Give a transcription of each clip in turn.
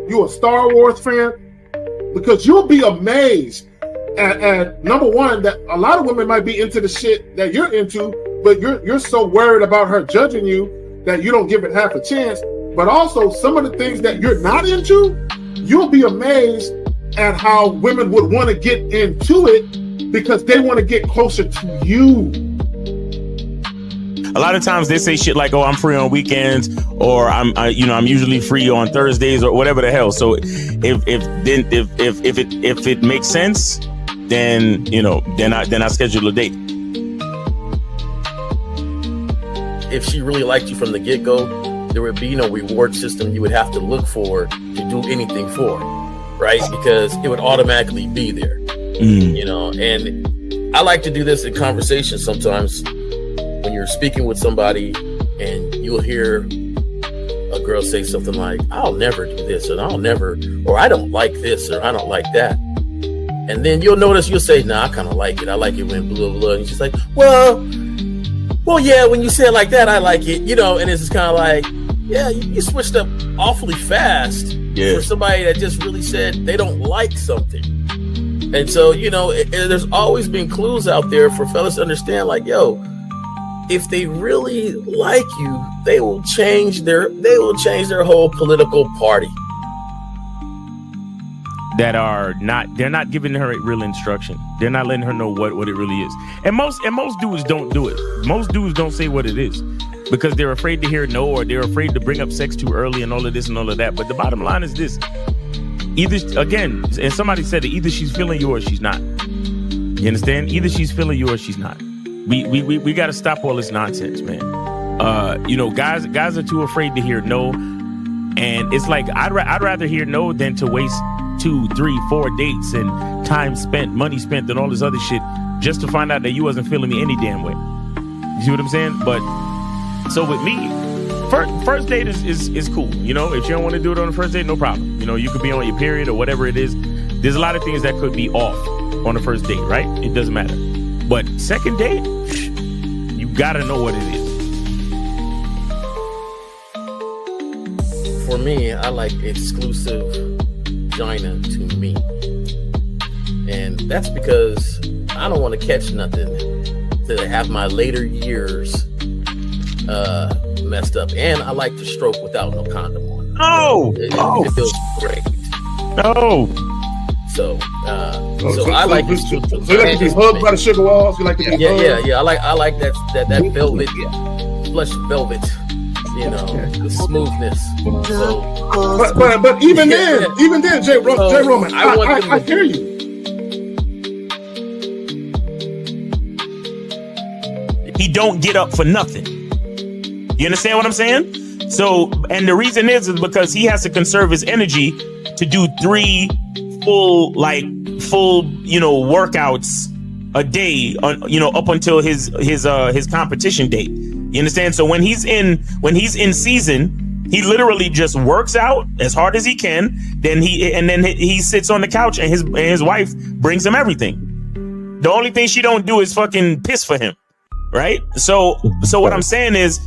You a Star Wars fan? Because you'll be amazed at number one, that a lot of women might be into the shit that you're into, but you're so worried about her judging you that you don't give it half a chance. But also some of the things that you're not into, you'll be amazed at how women would want to get into it because they want to get closer to you. A lot of times they say shit like, "Oh, I'm free on weekends," or "I'm usually free on Thursdays," or whatever the hell. So if it makes sense, then then I schedule a date. If she really liked you from the get-go, there would be no reward system you would have to look for to do anything for, right? Because it would automatically be there, And I like to do this in conversation sometimes. When you're speaking with somebody and you'll hear a girl say something like, "I'll never do this," or "I don't like this," or "I don't like that." And then you'll notice, you'll say, "Nah, I kind of like it. I like it when blah, blah, blah." And she's like, well, yeah, when you say it like that, I like it, And it's just kind of like, yeah, you switched up awfully fast for somebody that just really said they don't like something. And so, there's always been clues out there for fellas to understand, like, yo, if they really like you, they will change their whole political party. They're not giving her real instruction. They're not letting her know what it really is. And most dudes don't do it. Most dudes don't say what it is because they're afraid to hear no, or they're afraid to bring up sex too early and all of this and all of that. But the bottom line is this: either, again, and somebody said it, either she's feeling you or she's not. You understand? Either she's feeling you or she's not. We got to stop all this nonsense, man. Guys are too afraid to hear no, and it's like I'd rather hear no than to waste 2, 3, 4 dates and time spent, money spent, and all this other shit just to find out that you wasn't feeling me any damn way. You see what I'm saying? But so with me, first date is cool. If you don't want to do it on the first date, no problem. You could be on your period or whatever it is. There's a lot of things that could be off on the first date, right? It doesn't matter. But second date, you gotta know what it is. For me, I like exclusive vagina to me. And that's because I don't want to catch nothing to have my later years messed up. And I like to stroke without no condom on. It feels great. No. So I like it. So you like to be hugged by the sugar walls? You like to be hugged? Yeah. I like that velvet, plush velvet. The smoothness. So, but even then, Jay Roman, I hear you. He don't get up for nothing. You understand what I'm saying? So, and the reason is because he has to conserve his energy to do 3 full workouts a day up until his competition date. You understand? So when he's in season, he literally just works out as hard as he can. Then he sits on the couch and his wife brings him everything. The only thing she don't do is fucking piss for him, right? So what I'm saying is,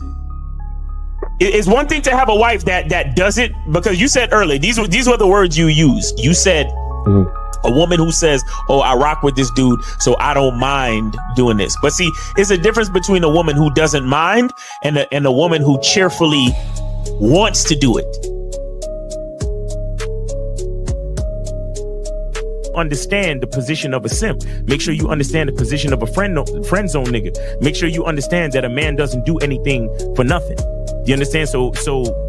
it's one thing to have a wife that does it, because you said earlier, these were the words you used. You said a woman who says, "Oh, I rock with this dude, so I don't mind doing this." But see, it's a difference between a woman who doesn't mind and a woman who cheerfully wants to do it. Understand the position of a simp. Make sure you understand the position of a friend zone nigga. Make sure you understand that a man doesn't do anything for nothing. You understand? So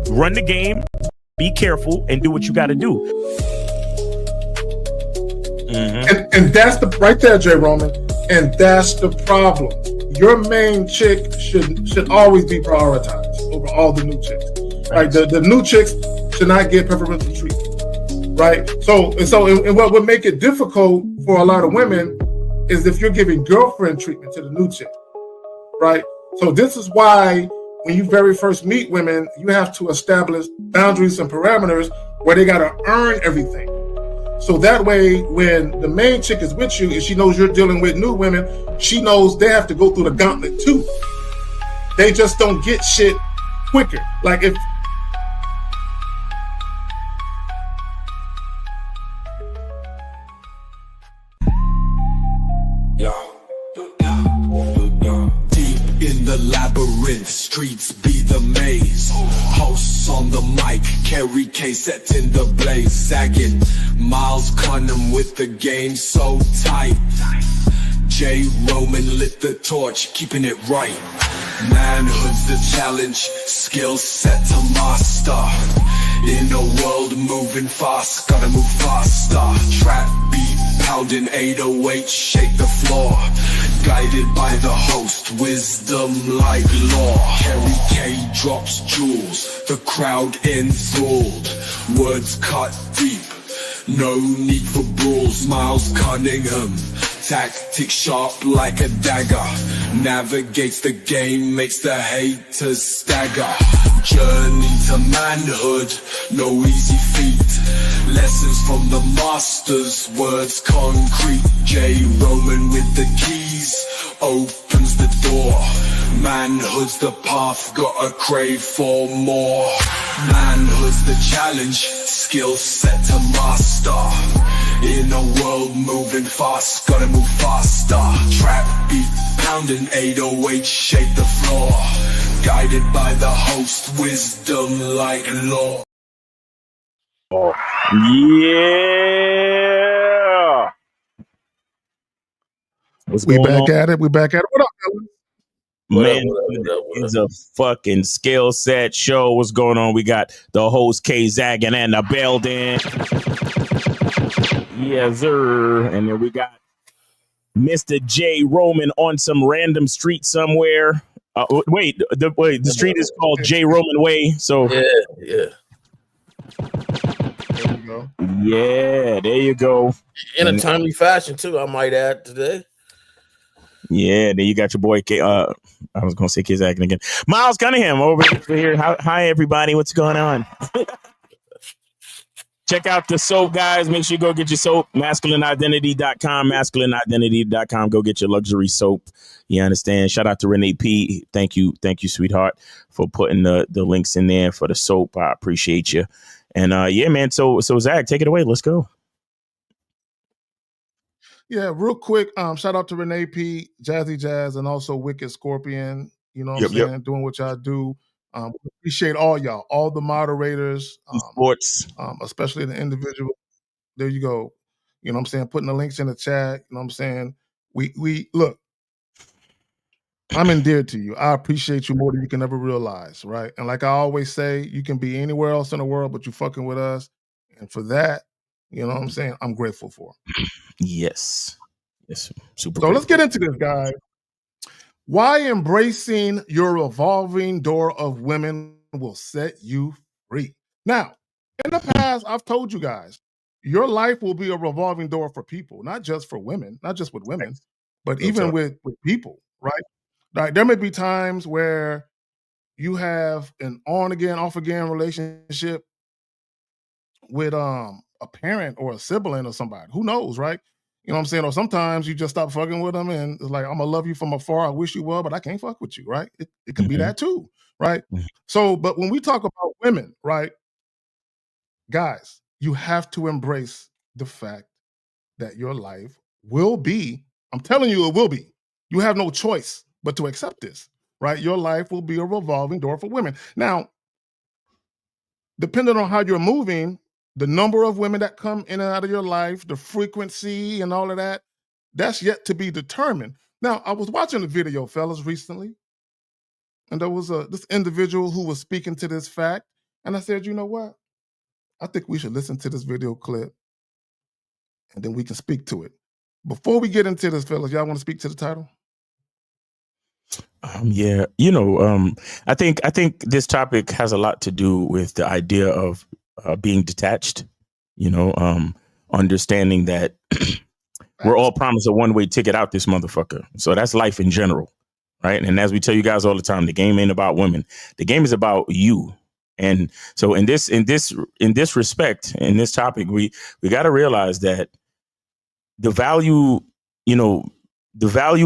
run the game, be careful, and do what you got to do. Mm-hmm. And that's the right there, Jay Roman. And that's the problem. Your main chick should always be prioritized over all the new chicks. Right? The new chicks should not get preferential treatment. Right? So what would make it difficult for a lot of women is if you're giving girlfriend treatment to the new chick. Right? So this is why when you very first meet women, you have to establish boundaries and parameters where they got to earn everything. So that way, when the main chick is with you and she knows you're dealing with new women, she knows they have to go through the gauntlet too. They just don't get shit quicker. Like on the mic, Kerry K set in the blaze, sagging. Miles Cunham with the game so tight. J. Roman lit the torch, keeping it right. Manhood's the challenge, skill set to master. In a world moving fast, gotta move faster. Trap beat, pounding 808, shake the floor. Guided by the host, wisdom like law. Kerry K drops jewels, the crowd enthralled. Words cut deep, no need for brawls. Miles Cunningham, tactics sharp like a dagger. Navigates the game, makes the haters stagger. Journey to manhood, no easy feat. Lessons from the masters, words concrete. J. Roman with the keys, opens the door. Manhood's the path, gotta crave for more. Manhood's the challenge, skill set to master. In a world moving fast, gotta move faster. Trap beat, pounding 808, shake the floor. Guided by the host, wisdom like law. Oh, yeah. What's We going back on? at it. We back at it. What up, fellas? Man, it's a fucking skill set show. What's going on? We got the host K Zagging and the building. Yes, sir. And then we got Mr. J Roman on some random street somewhere. The street is called J Roman Way. So yeah. There you go. Yeah, there you go. In a timely fashion too, I might add today. Yeah, then you got your boy K. I was gonna say K's acting again. Miles Cunningham over here. Hi, everybody. What's going on? Check out the soap, guys. Make sure you go get your soap. MasculineIdentity.com. MasculineIdentity.com. Go get your luxury soap. You understand? Shout out to Renee P. Thank you, sweetheart, for putting the links in there for the soap. I appreciate you. And yeah, man. So Zach, take it away. Let's go. Yeah, real quick. Shout out to Renee P, Jazzy Jazz, and also Wicked Scorpion. You know what I'm saying? Doing what y'all do. Appreciate all y'all, all the moderators, sports, especially the individual. There you go. You know what I'm saying? Putting the links in the chat. You know what I'm saying? We look. I'm endeared to you. I appreciate you more than you can ever realize, right? And like I always say, you can be anywhere else in the world, but you fucking with us. And for that, you know what I'm saying? I'm grateful for. Yes. Super. So let's get into this, guys. Why embracing your revolving door of women will set you free. Now, in the past, I've told you guys, your life will be a revolving door for people, not just for women, not just with women, but even with people, right? Like, there may be times where you have an on again, off again relationship with a parent or a sibling or somebody. Who knows, right? You know what I'm saying? Or sometimes you just stop fucking with them and it's like, I'm gonna love you from afar. I wish you well, but I can't fuck with you, right? It can be that too, right? So, but when we talk about women, right, guys, you have to embrace the fact that your life will be, I'm telling you, it will be. You have no choice but to accept this, right? Your life will be a revolving door for women. Now, depending on how you're moving, the number of women that come in and out of your life, the frequency and all of that, that's yet to be determined. Now, I was watching a video, fellas, recently, and there was this individual who was speaking to this fact, and I said, you know what? I think we should listen to this video clip, and then we can speak to it. Before we get into this, fellas, y'all want to speak to the title? Yeah, I think this topic has a lot to do with the idea of being detached, understanding that we're all promised a one-way ticket out this motherfucker. So that's life in general, right? And as we tell you guys all the time, the game ain't about women. The game is about you. And so in this respect, in this topic, we got to realize that the value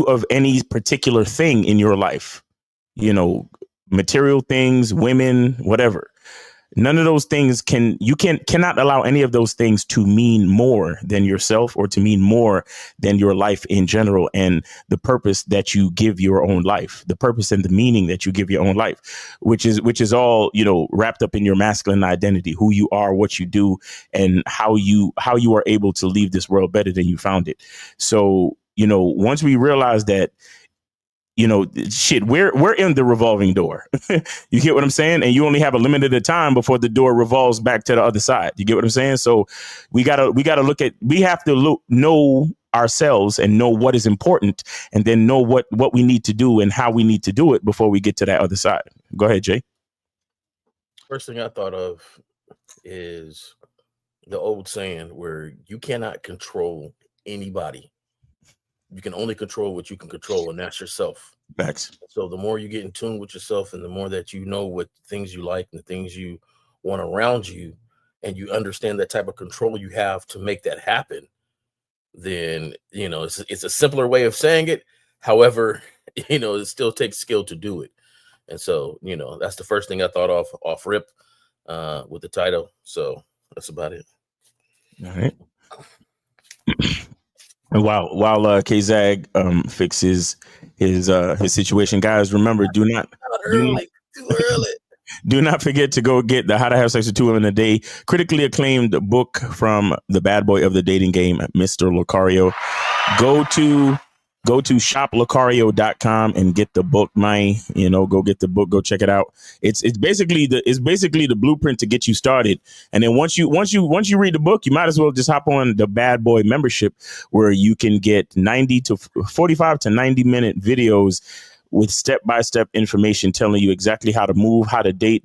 of any particular thing in your life, material things, women, whatever, None of those things cannot allow any of those things to mean more than yourself or to mean more than your life in general and the purpose that you give your own life, the purpose and the meaning that you give your own life, which is all, wrapped up in your masculine identity, who you are, what you do, and how you are able to leave this world better than you found it. So, once we realize that, shit, we're in the revolving door. You get what I'm saying? And you only have a limited time before the door revolves back to the other side. You get what I'm saying? So we have to know ourselves and know what is important, and then know what we need to do and how we need to do it before we get to that other side. Go ahead, Jay. First thing I thought of is the old saying where you cannot control anybody. You can only control what you can control, and that's yourself. Facts. So the more you get in tune with yourself and the more that you know what things you like and the things you want around you, and you understand that type of control you have to make that happen, then, it's a simpler way of saying it. However, it still takes skill to do it. And so, that's the first thing I thought of off rip with the title. So that's about it. All right. While K-Zag fixes his situation, guys, remember, do not forget to go get the How to Have Sex with 2 Women a Day critically acclaimed book from the bad boy of the dating game, Mr. Lucario. Go to shoplucario.com and get the book, man. Go get the book, go check it out. It's basically the blueprint to get you started. And then once you read the book, you might as well just hop on the bad boy membership, where you can get 45 to 90 minute videos with step-by-step information telling you exactly how to move, how to date.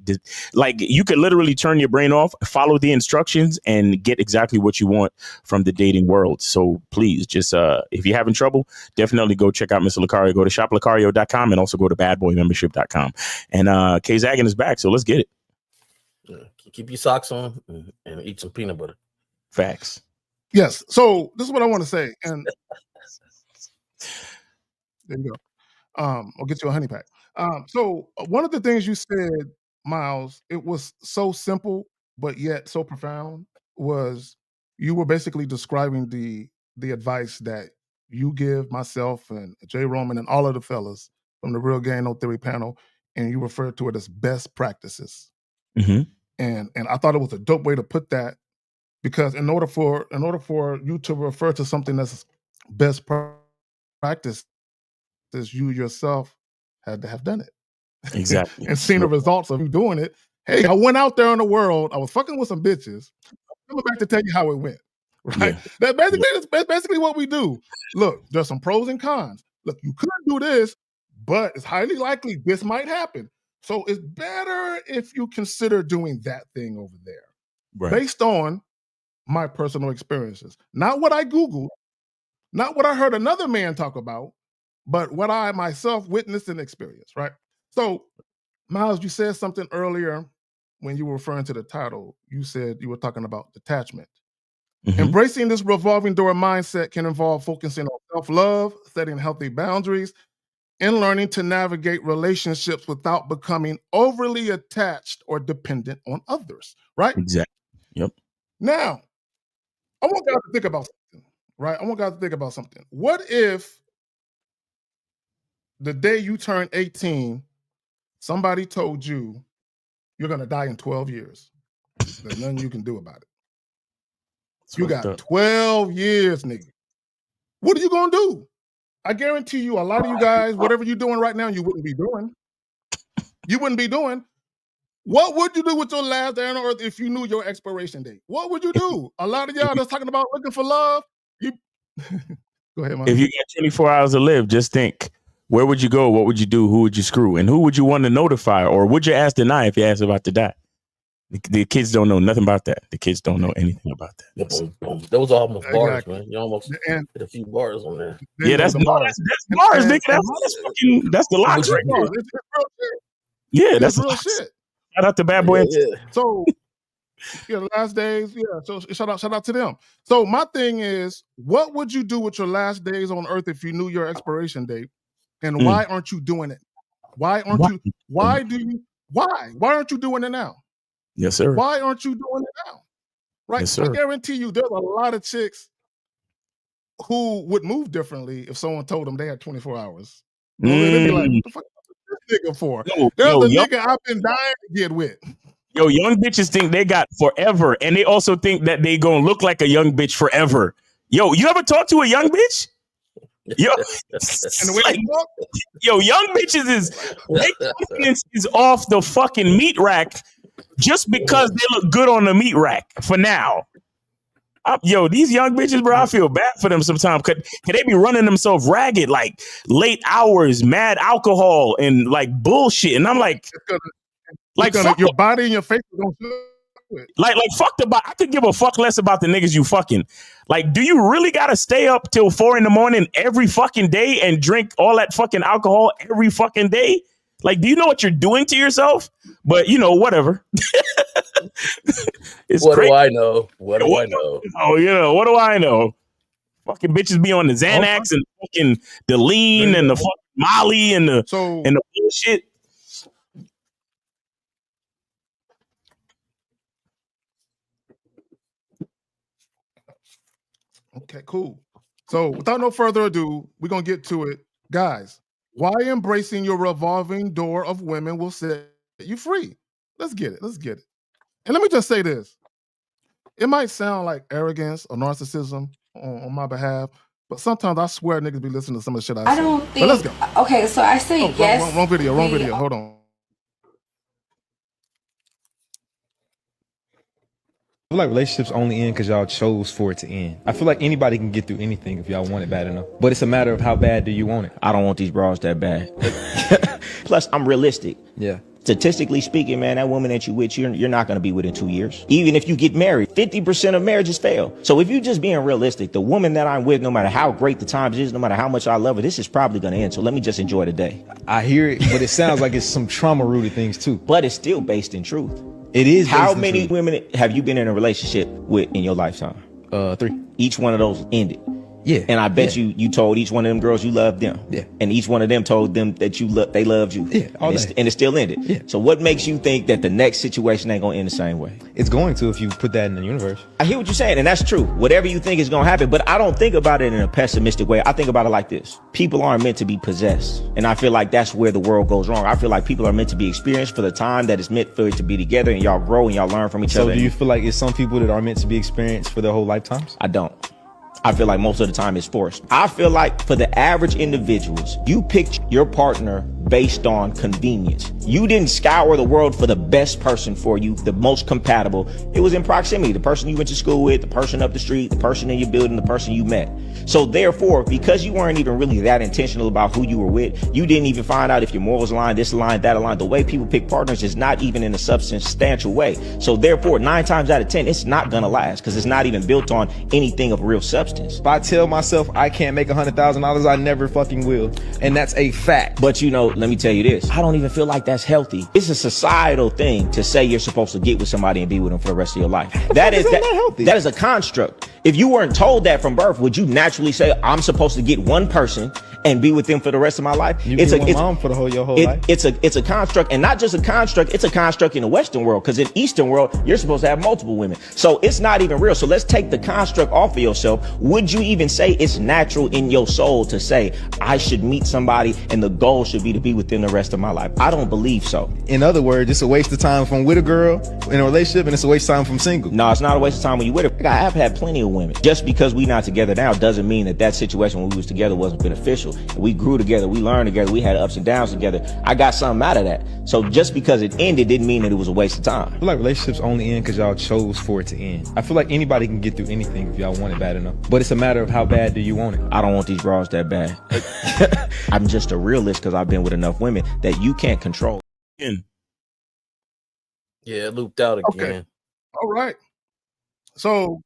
Like, you could literally turn your brain off, follow the instructions, and get exactly what you want from the dating world. So please, just if you're having trouble, definitely go check out Mr. Lucario. Go to shoplucario.com and also go to badboymembership.com. And K-Zaggin is back, so let's get it. Keep your socks on and eat some peanut butter. Facts. Yes. So this is what I want to say. And there you go. I'll get you a honey pack. So one of the things you said, Miles, it was so simple, but yet so profound, was you were basically describing the advice that you give myself and Jay Roman and all of the fellas from the Real Game No Theory panel, and you refer to it as best practices. Mm-hmm. And I thought it was a dope way to put that, because in order for you to refer to something that's best practice, as you yourself had to have done it. Exactly. And seen the results of you doing it. Hey, I went out there in the world, I was fucking with some bitches. I'm back to tell you how it went. Right? Yeah. That's basically what we do. Look, there's some pros and cons. Look, you could do this, but it's highly likely this might happen. So it's better if you consider doing that thing over there. Right. Based on my personal experiences. Not what I Googled, not what I heard another man talk about, but what I myself witnessed and experienced, right? So, Miles, you said something earlier when you were referring to the title. You said you were talking about detachment. Mm-hmm. Embracing this revolving door mindset can involve focusing on self-love, setting healthy boundaries, and learning to navigate relationships without becoming overly attached or dependent on others, right? Exactly. Yep. Now, I want guys to think about something, right? What if the day you turn 18, somebody told you you're going to die in 12 years. There's nothing you can do about it. You got 12 years, nigga. What are you going to do? I guarantee you, a lot of you guys, whatever you're doing right now, you wouldn't be doing. What would you do with your last day on earth if you knew your expiration date? What would you do? A lot of y'all that's talking about looking for love. Go ahead, man. If you got 24 hours to live, just think. Where would you go? What would you do? Who would you screw? And who would you want to notify? Or would your ass deny if your ass is about to die? The kids don't know nothing about that. The kids don't know anything about that. Those are almost bars, man. You almost hit a few bars on there. Yeah, that's bars, nigga. That's the locks right there. Yeah, that's real shit. Shout out to Bad Boy. Yeah. So, the last days, so shout out to them. So my thing is, what would you do with your last days on earth if you knew your expiration date? And why aren't you doing it? Why aren't you doing it now? Yes, sir. Why aren't you doing it now? Right? Yes, sir. I guarantee you there's a lot of chicks who would move differently if someone told them they had 24 hours. They'd be like, what the fuck is this nigga for? There's a nigga I've been dying to get with. Yo, young bitches think they got forever, and they also think that they gonna look like a young bitch forever. Yo, you ever talk to a young bitch? Yo, And the way they talk, yo, young bitches their confidence is off the fucking meat rack just because they look good on the meat rack for now. Yo, these young bitches, bro, I feel bad for them sometimes. Could they be running themselves ragged, like late hours, mad alcohol, and like bullshit? And I'm like, your body and your face are gonna do it. Like fuck the body. I could give a fuck less about the niggas you fucking. Like, do you really gotta stay up till 4 a.m. every fucking day and drink all that fucking alcohol every fucking day? Like, do you know what you're doing to yourself? But you know, whatever. It's what crazy. do I know? What do I know? Oh, you know, what do I know? Fucking bitches be on the Xanax and fucking the lean and the fucking Molly and the bullshit. Okay, cool. So without no further ado, we're gonna get to it. Guys, why embracing your revolving door of women will set you free? Let's get it. Let's get it. And let me just say this. It might sound like arrogance or narcissism on my behalf, but sometimes I swear niggas be listening to some of the shit I say. I don't think. But let's go. Okay, so I say yes. Wrong video. Hold on. I feel like relationships only end because y'all chose for it to end. I feel like anybody can get through anything if y'all want it bad enough. But it's a matter of how bad do you want it. I don't want these bras that bad. Plus, I'm realistic. Yeah. Statistically speaking, man, that woman that you with, you're not going to be with in 2 years. Even if you get married, 50% of marriages fail. So if you're just being realistic, the woman that I'm with, no matter how great the times is, no matter how much I love her, this is probably going to end. So let me just enjoy the day. I hear it, but it sounds like it's some trauma-rooted things too. But it's still based in truth. It is. How many women have you been in a relationship with in your lifetime? 3. Each one of those ended. Yeah. And I bet you told each one of them girls you loved them. Yeah. And each one of them told them that they loved you. Yeah. And it still ended. Yeah. So what makes you think that the next situation ain't gonna end the same way? It's going to if you put that in the universe. I hear what you're saying, and that's true. Whatever you think is gonna happen, but I don't think about it in a pessimistic way. I think about it like this. People aren't meant to be possessed. And I feel like that's where the world goes wrong. I feel like people are meant to be experienced for the time that it's meant for it to be together, and y'all grow and y'all learn from each other. So do you feel like it's some people that are meant to be experienced for their whole lifetimes? I don't. I feel like most of the time it's forced. I feel like for the average individuals, you picked your partner based on convenience. You didn't scour the world for the best person for you, the most compatible. It was in proximity. The person you went to school with, the person up the street, the person in your building, the person you met. So therefore, because you weren't even really that intentional about who you were with, you didn't even find out if your morals aligned, this aligned, that aligned. The way people pick partners is not even in a substantial way. So therefore, 9 times out of 10, it's not gonna last because it's not even built on anything of real substance. If I tell myself I can't make $100,000, I never fucking will. And that's a fact. But you know, let me tell you this. I don't even feel like that's healthy. It's a societal thing to say you're supposed to get with somebody and be with them for the rest of your life. That is healthy. That is a construct. If you weren't told that from birth, would you naturally say, I'm supposed to get one person and be with them for the rest of my life? It's a mom for your whole life. It's a construct, and not just a construct, it's a construct in the Western world, because in Eastern world, you're supposed to have multiple women. So it's not even real. So let's take the construct off of yourself. Would you even say it's natural in your soul to say, I should meet somebody and the goal should be to be with them the rest of my life? I don't believe so. In other words, it's a waste of time from with a girl in a relationship, and it's a waste of time from single. No, it's not a waste of time when you're with her. I've had plenty of women. Just because we not together now doesn't mean that situation when we was together wasn't beneficial. We grew together, we learned together, we had ups and downs together. I got something out of that. So just because it ended didn't mean that it was a waste of time. I feel like relationships only end because y'all chose for it to end. I feel like anybody can get through anything if y'all want it bad enough. But it's a matter of how bad do you want it. I don't want these bras that bad. I'm just a realist because I've been with enough women that you can't control. Yeah, it looped out again. Okay. All right. So,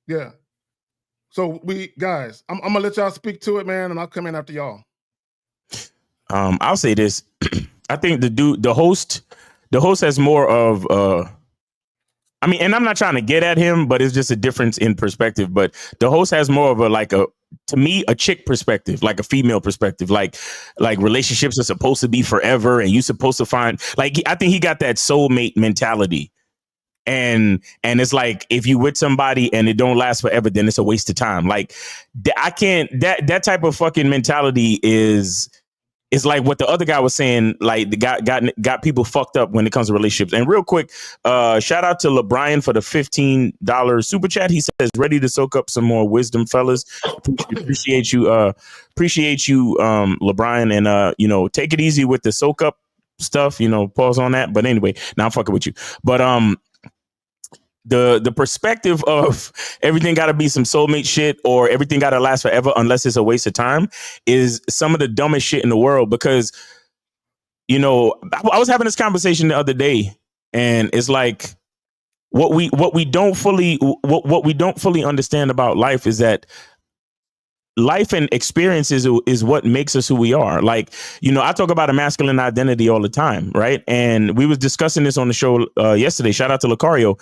yeah. So we guys, I'm gonna let y'all speak to it, man, and I'll come in after y'all. I'll say this. I think the host has more of I mean, and I'm not trying to get at him, but it's just a difference in perspective. But the host has more of a to me, a chick perspective, like a female perspective, like relationships are supposed to be forever, and you're supposed to find, like, I think he got that soulmate mentality. And it's like, if you with somebody and it don't last forever, then it's a waste of time. Like, I can't, that type of fucking mentality is like what the other guy was saying, like the guy got people fucked up when it comes to relationships. And real quick, shout out to LeBrian for the $15 super chat. He says, ready to soak up some more wisdom, fellas. Appreciate you, LeBrian. And take it easy with the soak up stuff, pause on that. But anyway, now I'm fucking with you. But the perspective of everything got to be some soulmate shit or everything got to last forever unless it's a waste of time is some of the dumbest shit in the world. Because, I was having this conversation the other day, and it's like what we don't fully understand about life is that life and experiences is what makes us who we are. Like, I talk about a masculine identity all the time, right? And we was discussing this on the show yesterday. Shout out to Lucario.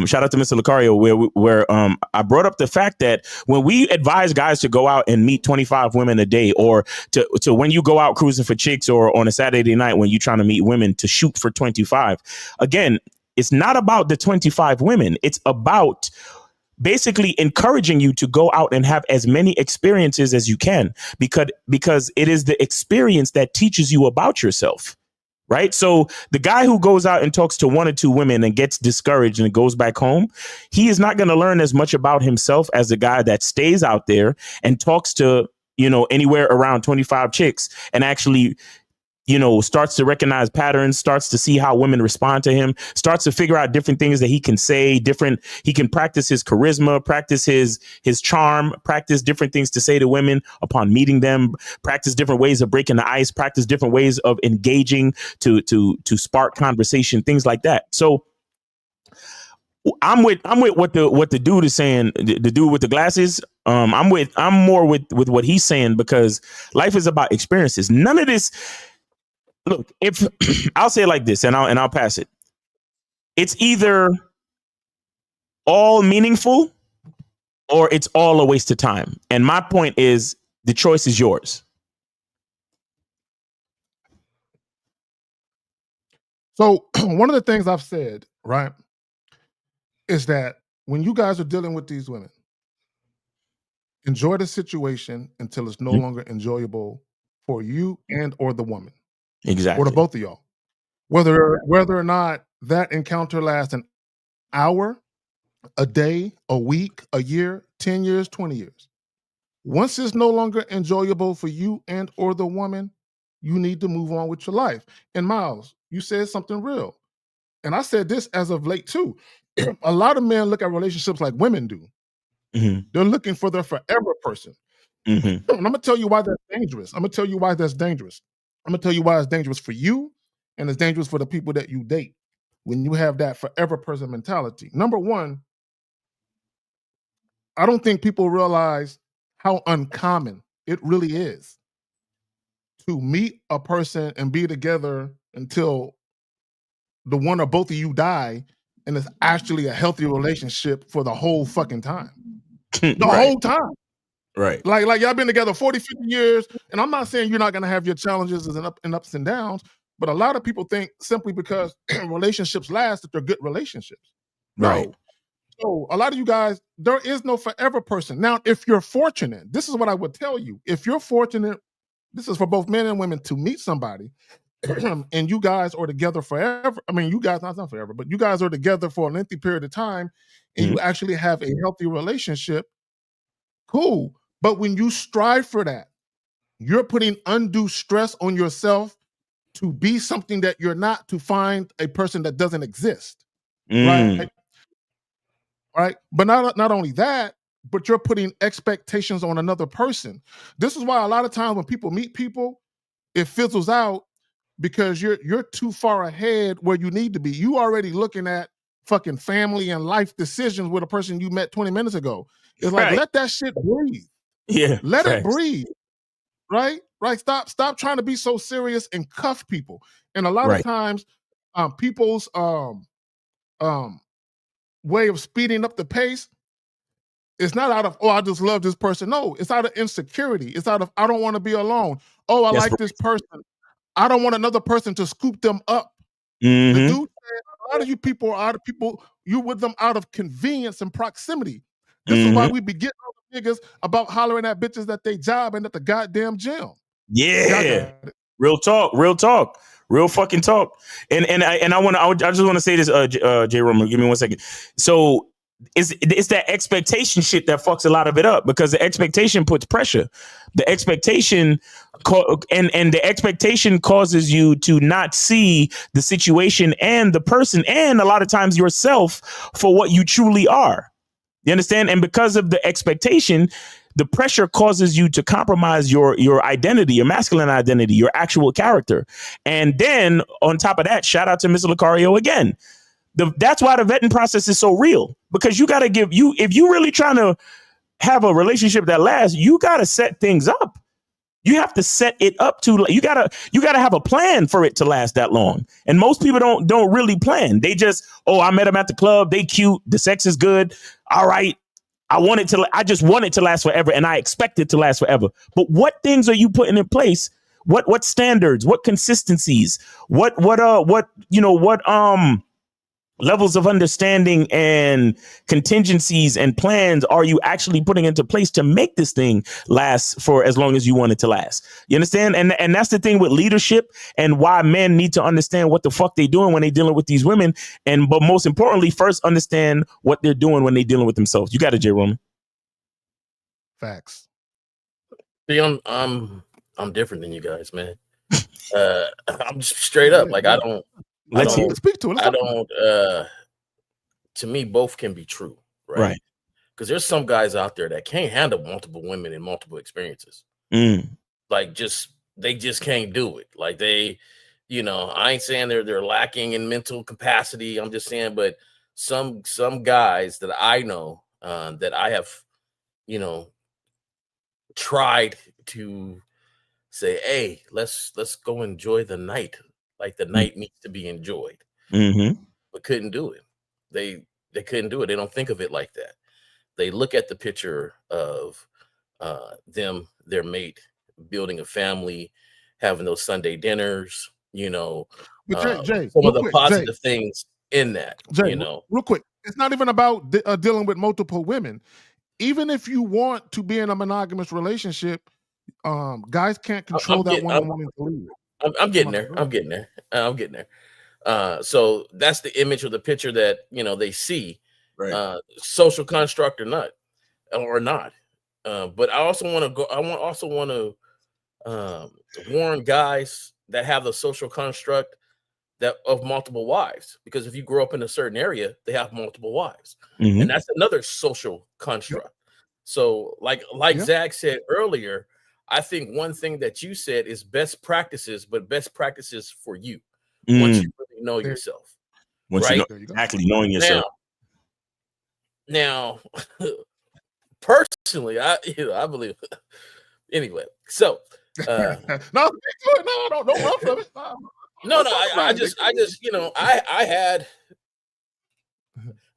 Shout out to Mr. Lucario, where I brought up the fact that when we advise guys to go out and meet 25 women a day, or to when you go out cruising for chicks, or on a Saturday night when you're trying to meet women, to shoot for 25. Again, it's not about the 25 women. It's about basically encouraging you to go out and have as many experiences as you can, because it is the experience that teaches you about yourself, right? So the guy who goes out and talks to one or two women and gets discouraged and goes back home, he is not going to learn as much about himself as the guy that stays out there and talks to, anywhere around 25 chicks and actually starts to recognize patterns, starts to see how women respond to him, starts to figure out different things that he can say, he can practice his charisma, practice his charm, practice different things to say to women upon meeting them, practice different ways of breaking the ice, practice different ways of engaging to spark conversation, things like that. So I'm with what the dude is saying, the dude with the glasses. I'm more with what he's saying, because life is about experiences. None of this. Look, if I'll say it like this, and I'll pass it. It's either all meaningful or it's all a waste of time. And my point is, the choice is yours. So one of the things I've said, right, is that when you guys are dealing with these women, enjoy the situation until it's no longer enjoyable for you and or the woman. Exactly. Or to both of y'all. Whether or not that encounter lasts an hour, a day, a week, a year, 10 years, 20 years. Once it's no longer enjoyable for you and or the woman, you need to move on with your life. And Miles, you said something real. And I said this as of late too. A lot of men look at relationships like women do. Mm-hmm. They're looking for their forever person. Mm-hmm. And I'm going to tell you why that's dangerous. I'm going to tell you why that's dangerous. I'm going to tell you why it's dangerous for you, and it's dangerous for the people that you date when you have that forever person mentality. Number one, I don't think people realize how uncommon it really is to meet a person and be together until the one or both of you die, and it's actually a healthy relationship for the whole fucking time. The whole time. Right. Like y'all been together 40, 50 years, and I'm not saying you're not going to have your challenges and ups and downs, but a lot of people think simply because relationships last that they're good relationships. Right. No. So a lot of you guys, there is no forever person. Now, if you're fortunate, this is what I would tell you. If you're fortunate, this is for both men and women, to meet somebody and you guys are together forever. I mean, you guys, not forever, but you guys are together for a lengthy period of time and you actually have a healthy relationship, cool. But when you strive for that, you're putting undue stress on yourself to be something that you're not, to find a person that doesn't exist. Right? Right? But not only that, but you're putting expectations on another person. This is why a lot of times when people meet people, it fizzles out because you're too far ahead where you need to be. You already looking at fucking family and life decisions with a person you met 20 minutes ago. It's like, let that shit breathe. Yeah. Let it breathe. Right? Right. Stop trying to be so serious and cuff people. And a lot of times, people's way of speeding up the pace It's not out of, oh, I just love this person. No, it's out of insecurity. It's out of, I don't want to be alone. Oh, I like this person. I don't want another person to scoop them up. The dude said, a lot of you people are out of people, you with them out of convenience and proximity. This is why we be getting all the niggas about hollering at bitches that they job and at the goddamn gym. Yeah. Real talk, real fucking talk. And I just want to say this, J. Roman, give me 1 second. So it's that expectation shit that fucks a lot of it up, because the expectation puts pressure. The expectation and the expectation causes you to not see the situation and the person and a lot of times yourself for what you truly are. You understand? And because of the expectation, the pressure causes you to compromise your identity, your masculine identity, your actual character. And then on top of that, shout out to Mr. Lucario again. That's why the vetting process is so real, because you got to if you really trying to have a relationship that lasts, you got to set things up. You have to set it up you gotta have a plan for it to last that long. And most people don't really plan. They just, oh, I met them at the club. They cute. The sex is good. All right. I just want it to last forever, and I expect it to last forever. But what things are you putting in place? What standards? What consistencies? What levels of understanding and contingencies and plans are you actually putting into place to make this thing last for as long as you want it to last? You understand? And that's the thing with leadership, and why men need to understand what the fuck they're doing when they're dealing with these women. But most importantly, first understand what they're doing when they're dealing with themselves. You got it, J. Roman. Facts. See, I'm different than you guys, man. I'm just straight up. Like, Let's speak to it. To me, both can be true, right? Because there's some guys out there that can't handle multiple women and multiple experiences. Like, they just can't do it. Like, they, I ain't saying they're lacking in mental capacity. I'm just saying, but some guys that I know that I have, tried to say, hey, let's go enjoy the night. Like, the night needs to be enjoyed, but couldn't do it. They couldn't do it. They don't think of it like that. They look at the picture of their mate building a family, having those Sunday dinners, But Jay, some of the positive things in that, Jay, real quick. It's not even about dealing with multiple women. Even if you want to be in a monogamous relationship, guys can't control that one woman to leave. I'm getting there. I'm getting there. So that's the image or the picture that they see, right? Social construct or not. But I also want to warn guys that have the social construct that of multiple wives, because if you grow up in a certain area, they have multiple wives, and that's another social construct. So, like Zach said earlier, I think one thing that you said is best practices, but best practices for you once you really know yourself. Once right? you know exactly knowing yourself. Now, personally, I believe. Anyway, so don't run from it.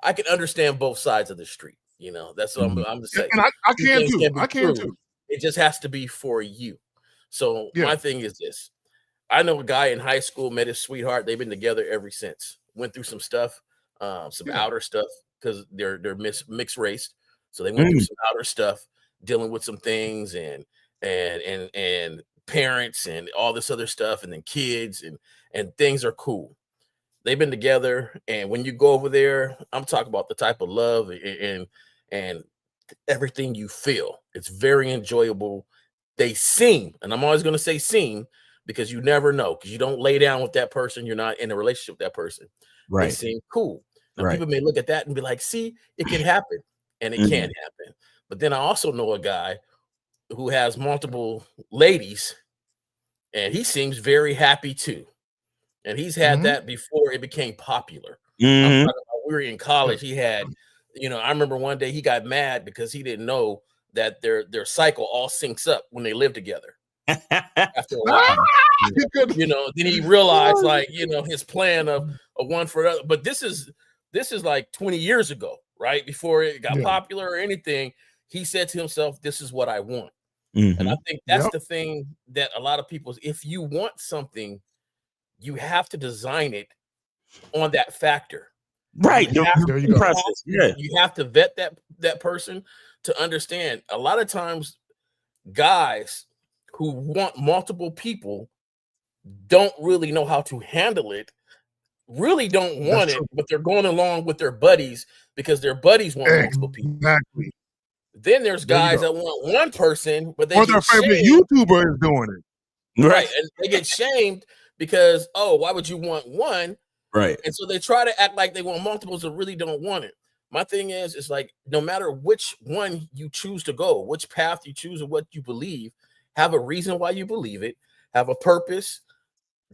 I can understand both sides of the street. That's what I'm just saying. And I can too. It just has to be for you. So my thing is this. I know a guy in high school, met his sweetheart. They've been together ever since. Went through some stuff, some outer stuff, because they're mixed race. So they went through some outer stuff, dealing with some things and parents and all this other stuff, and then kids and things are cool. They've been together, and when you go over there, I'm talking about the type of love and everything you feel. It's very enjoyable. They seem, and I'm always going to say seem, because you never know, because you don't lay down with that person. You're not in a relationship with that person. Right. They seem cool. Now, people may look at that and be like, see, it can happen, and it can happen. But then I also know a guy who has multiple ladies, and he seems very happy too. And he's had that before it became popular. I'm talking about, we were in college. He had, I remember one day he got mad because he didn't know that their cycle all syncs up when they live together. After a while, then he realized, like, his plan of a one for another. But this is like 20 years ago, right? Before it got Yeah. popular or anything, he said to himself, "This is what I want." Mhm. And I think that's Yep. the thing that a lot of people, if you want something, you have to design it on that factor. Right. You have, There you you go. have Process. to, Yeah. you have to vet that person to understand. A lot of times, guys who want multiple people don't really know how to handle it, really don't want That's it, true. but they're going along with their buddies because their buddies want multiple people. Exactly. Then there's There you guys go. that want one person, but they Or their get favorite shamed. YouTuber is doing it. Right. And they get shamed because, oh, why would you want one? Right. And so they try to act like they want multiples and really don't want it. My thing is, it's like no matter which one you choose to go, which path you choose or what you believe, have a reason why you believe it, have a purpose,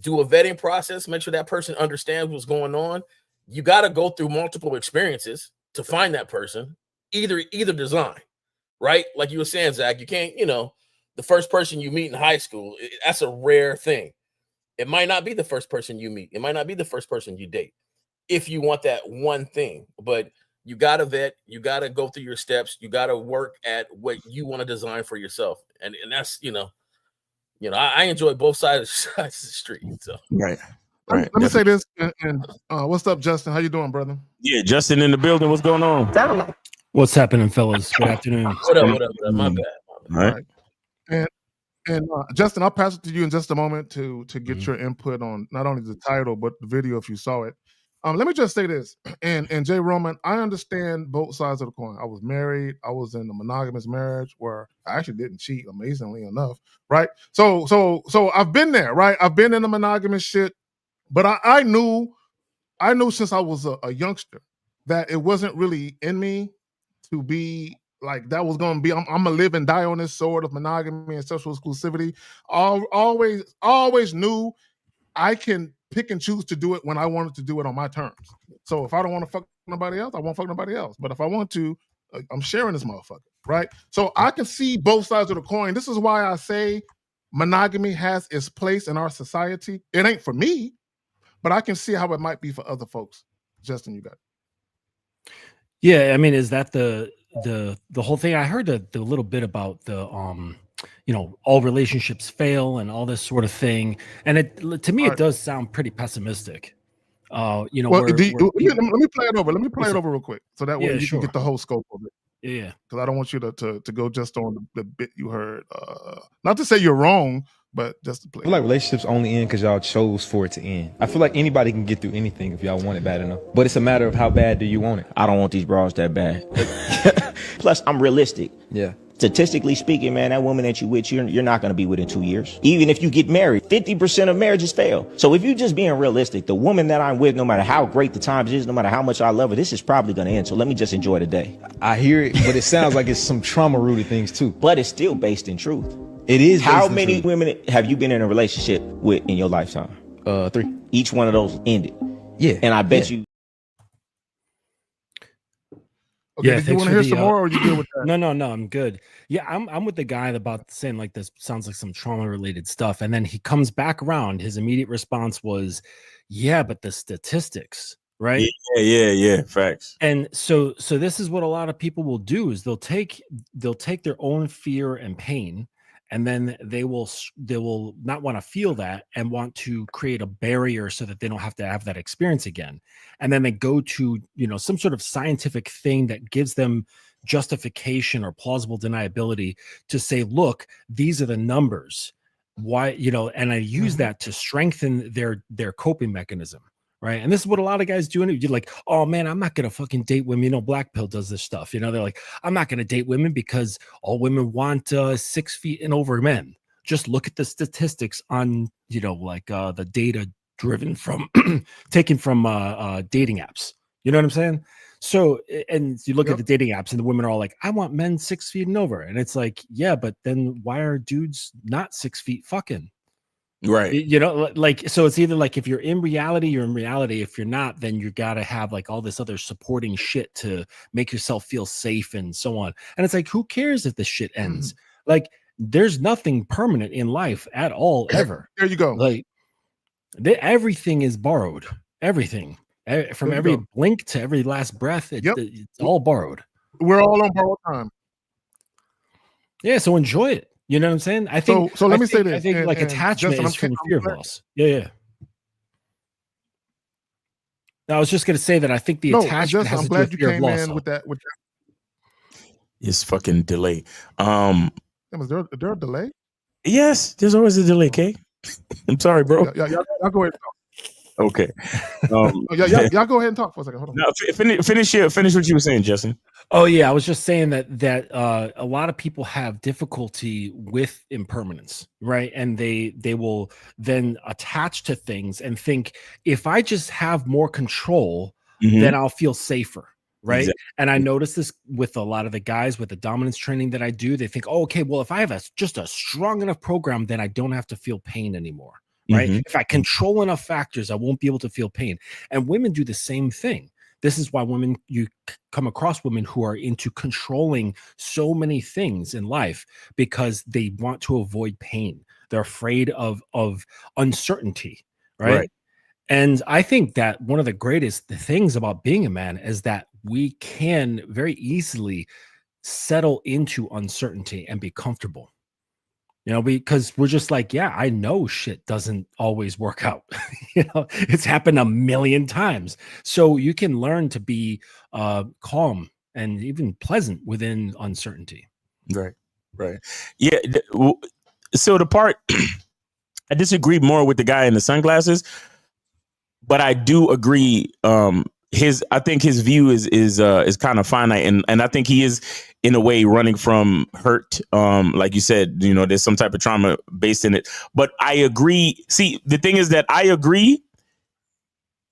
do a vetting process, make sure that person understands what's going on. You got to go through multiple experiences to find that person, either design, right? Like you were saying, Zach, you can't, the first person you meet in high school, that's a rare thing. It might not be the first person you meet. It might not be the first person you date if you want that one thing. But you got to vet. You got to go through your steps. You got to work at what you want to design for yourself. And that's, I enjoy both sides of the street. So Right. Let me say this. And what's up, Justin? How you doing, brother? Yeah, Justin in the building. What's going on? What's happening, fellas? Good afternoon. What up? My bad. Right. And Justin, I'll pass it to you in just a moment to get your input on not only the title but the video if you saw it. Let me just say this, and Jay Roman, I understand both sides of the coin. I was married. I was in a monogamous marriage where I actually didn't cheat, amazingly enough, right? So I've been there, right? I've been in the monogamous shit, but I knew since I was a youngster that it wasn't really in me to be like that was going to be. I'm gonna live and die on this sword of monogamy and sexual exclusivity. Always knew I can pick and choose to do it when I wanted to do it on my terms. So if I don't want to fuck nobody else, I won't fuck nobody else. But if I want to, I'm sharing this motherfucker, right? So I can see both sides of the coin. This is why I say monogamy has its place in our society. It ain't for me, but I can see how it might be for other folks. Justin, you got it. Yeah, I mean, is that the whole thing? I heard the little bit about the all relationships fail and all this sort of thing, and to me it does sound pretty pessimistic. Well, let me play it over. Let me play it over real quick, so that way you can get the whole scope of it. Yeah, because I don't want you to go just on the bit you heard. Not to say you're wrong, but just to play. I feel like relationships only end because y'all chose for it to end. I feel like anybody can get through anything if y'all want it bad enough. But it's a matter of how bad do you want it. I don't want these bras that bad. Plus, I'm realistic. Yeah. Statistically speaking, man, that woman that you with, you're not going to be within 2 years. Even if you get married, 50% of marriages fail. So if you're just being realistic, the woman that I'm with, no matter how great the times is, no matter how much I love her, this is probably going to end. So let me just enjoy the day. I hear it, but it sounds like it's some trauma-rooted things too. But it's still based in truth. It is. How many women have you been in a relationship with in your lifetime? 3. Each one of those ended. Yeah. And I bet you. Okay, yeah, do you want to hear some more, or you good with that? No, I'm good. Yeah, I'm with the guy about saying like this sounds like some trauma-related stuff, and then he comes back around. His immediate response was, "Yeah, but the statistics, right?" Yeah, facts. And so this is what a lot of people will do: is they'll take their own fear and pain, and then they will not want to feel that and want to create a barrier so that they don't have to have that experience again. And then they go to, some sort of scientific thing that gives them justification or plausible deniability to say, look, these are the numbers. Why, and I use that to strengthen their coping mechanism. Right. And this is what a lot of guys do. And you're like, oh man, I'm not going to fucking date women. Black Pill does this stuff. They're like, I'm not going to date women because all women want 6 feet and over men. Just look at the statistics on, the data driven from taken from dating apps. You know what I'm saying? So, and you look at the dating apps and the women are all like, I want men 6 feet and over. And it's like, yeah, but then why are dudes not 6 feet fucking? Right. So it's either like if you're in reality, you're in reality. If you're not, then you got to have like all this other supporting shit to make yourself feel safe and so on. And it's like, who cares if the shit ends? Like, there's nothing permanent in life at all, ever. There you go. Like, everything is borrowed. Everything. From There you every go. blink to every last breath, Yep. it's all borrowed. We're all on borrowed time. Yeah, so enjoy it. You know what I'm saying? I think. So let me say I this. think like and attachment Justin, is from fear of glad- loss. Yeah. I was just going to say that I think the No, attachment Justin, has I'm to do glad with you fear of came loss. in with that. It's fucking delay. Is there a delay? Yes, there's always a delay, Kay. I'm sorry, bro. Y'all go ahead and talk. Okay. Y'all go ahead and talk for a second. Hold on. No, finish what you were saying, Justin. Oh yeah, I was just saying that a lot of people have difficulty with impermanence, right? And they will then attach to things and think, if I just have more control, then I'll feel safer, right? Exactly. And I notice this with a lot of the guys with the dominance training that I do. They think, oh, okay, well, if I have just a strong enough program, then I don't have to feel pain anymore, right? If I control enough factors, I won't be able to feel pain. And women do the same thing. This is why you come across women who are into controlling so many things in life, because they want to avoid pain. They're afraid of uncertainty, right? And I think that one of the greatest things about being a man is that we can very easily settle into uncertainty and be comfortable. You know, because we're just like, yeah, I know shit doesn't always work out. It's happened a million times. So you can learn to be calm and even pleasant within uncertainty. Right. Yeah. So the part I disagree more with the guy in the sunglasses, but I do agree. I think his view is kind of finite, and I think he is in a way running from hurt. Like you said, there's some type of trauma based in it. But I agree. See, the thing is that I agree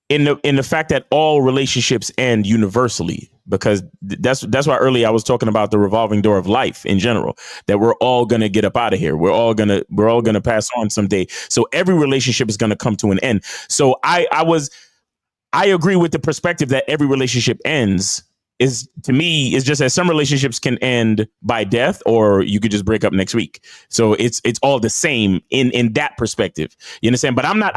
in the fact that all relationships end universally, because that's why earlier I was talking about the revolving door of life in general, that we're all gonna get up out of here. We're all gonna pass on someday. So every relationship is gonna come to an end. So I agree with the perspective that every relationship ends. To me, is just that some relationships can end by death, or you could just break up next week. So it's all the same in that perspective. You understand? But I'm not.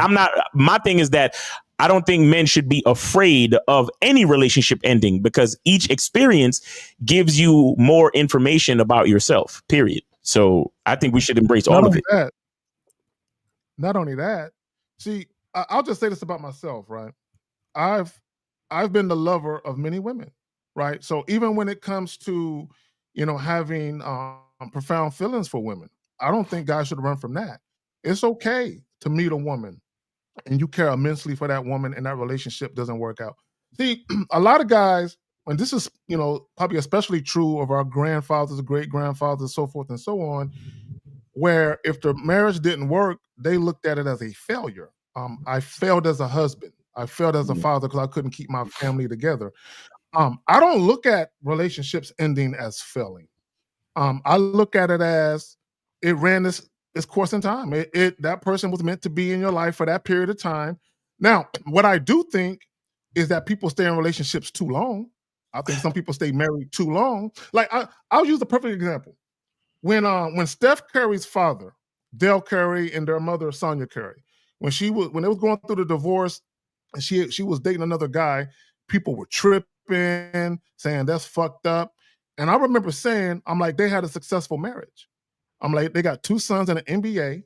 My thing is that I don't think men should be afraid of any relationship ending, because each experience gives you more information about yourself, period. So I think we should embrace all of it. Not only that, see, I'll just say this about myself, right? I've been the lover of many women, right? So even when it comes to, having profound feelings for women, I don't think guys should run from that. It's okay to meet a woman and you care immensely for that woman and that relationship doesn't work out. See, a lot of guys, and this is, probably especially true of our grandfathers, great grandfathers, so forth and so on, where if the marriage didn't work, they looked at it as a failure. I failed as a husband. I failed as a father because I couldn't keep my family together. I don't look at relationships ending as failing. I look at it as it ran its course in time. That person was meant to be in your life for that period of time. Now, what I do think is that people stay in relationships too long. I think some people stay married too long. Like I'll use a perfect example. When Steph Curry's father, Dale Curry, and their mother, Sonia Curry, when they was going through the divorce, and she was dating another guy, people were tripping, saying that's fucked up. And I remember saying, I'm like, they had a successful marriage. I'm like, they got two sons in the NBA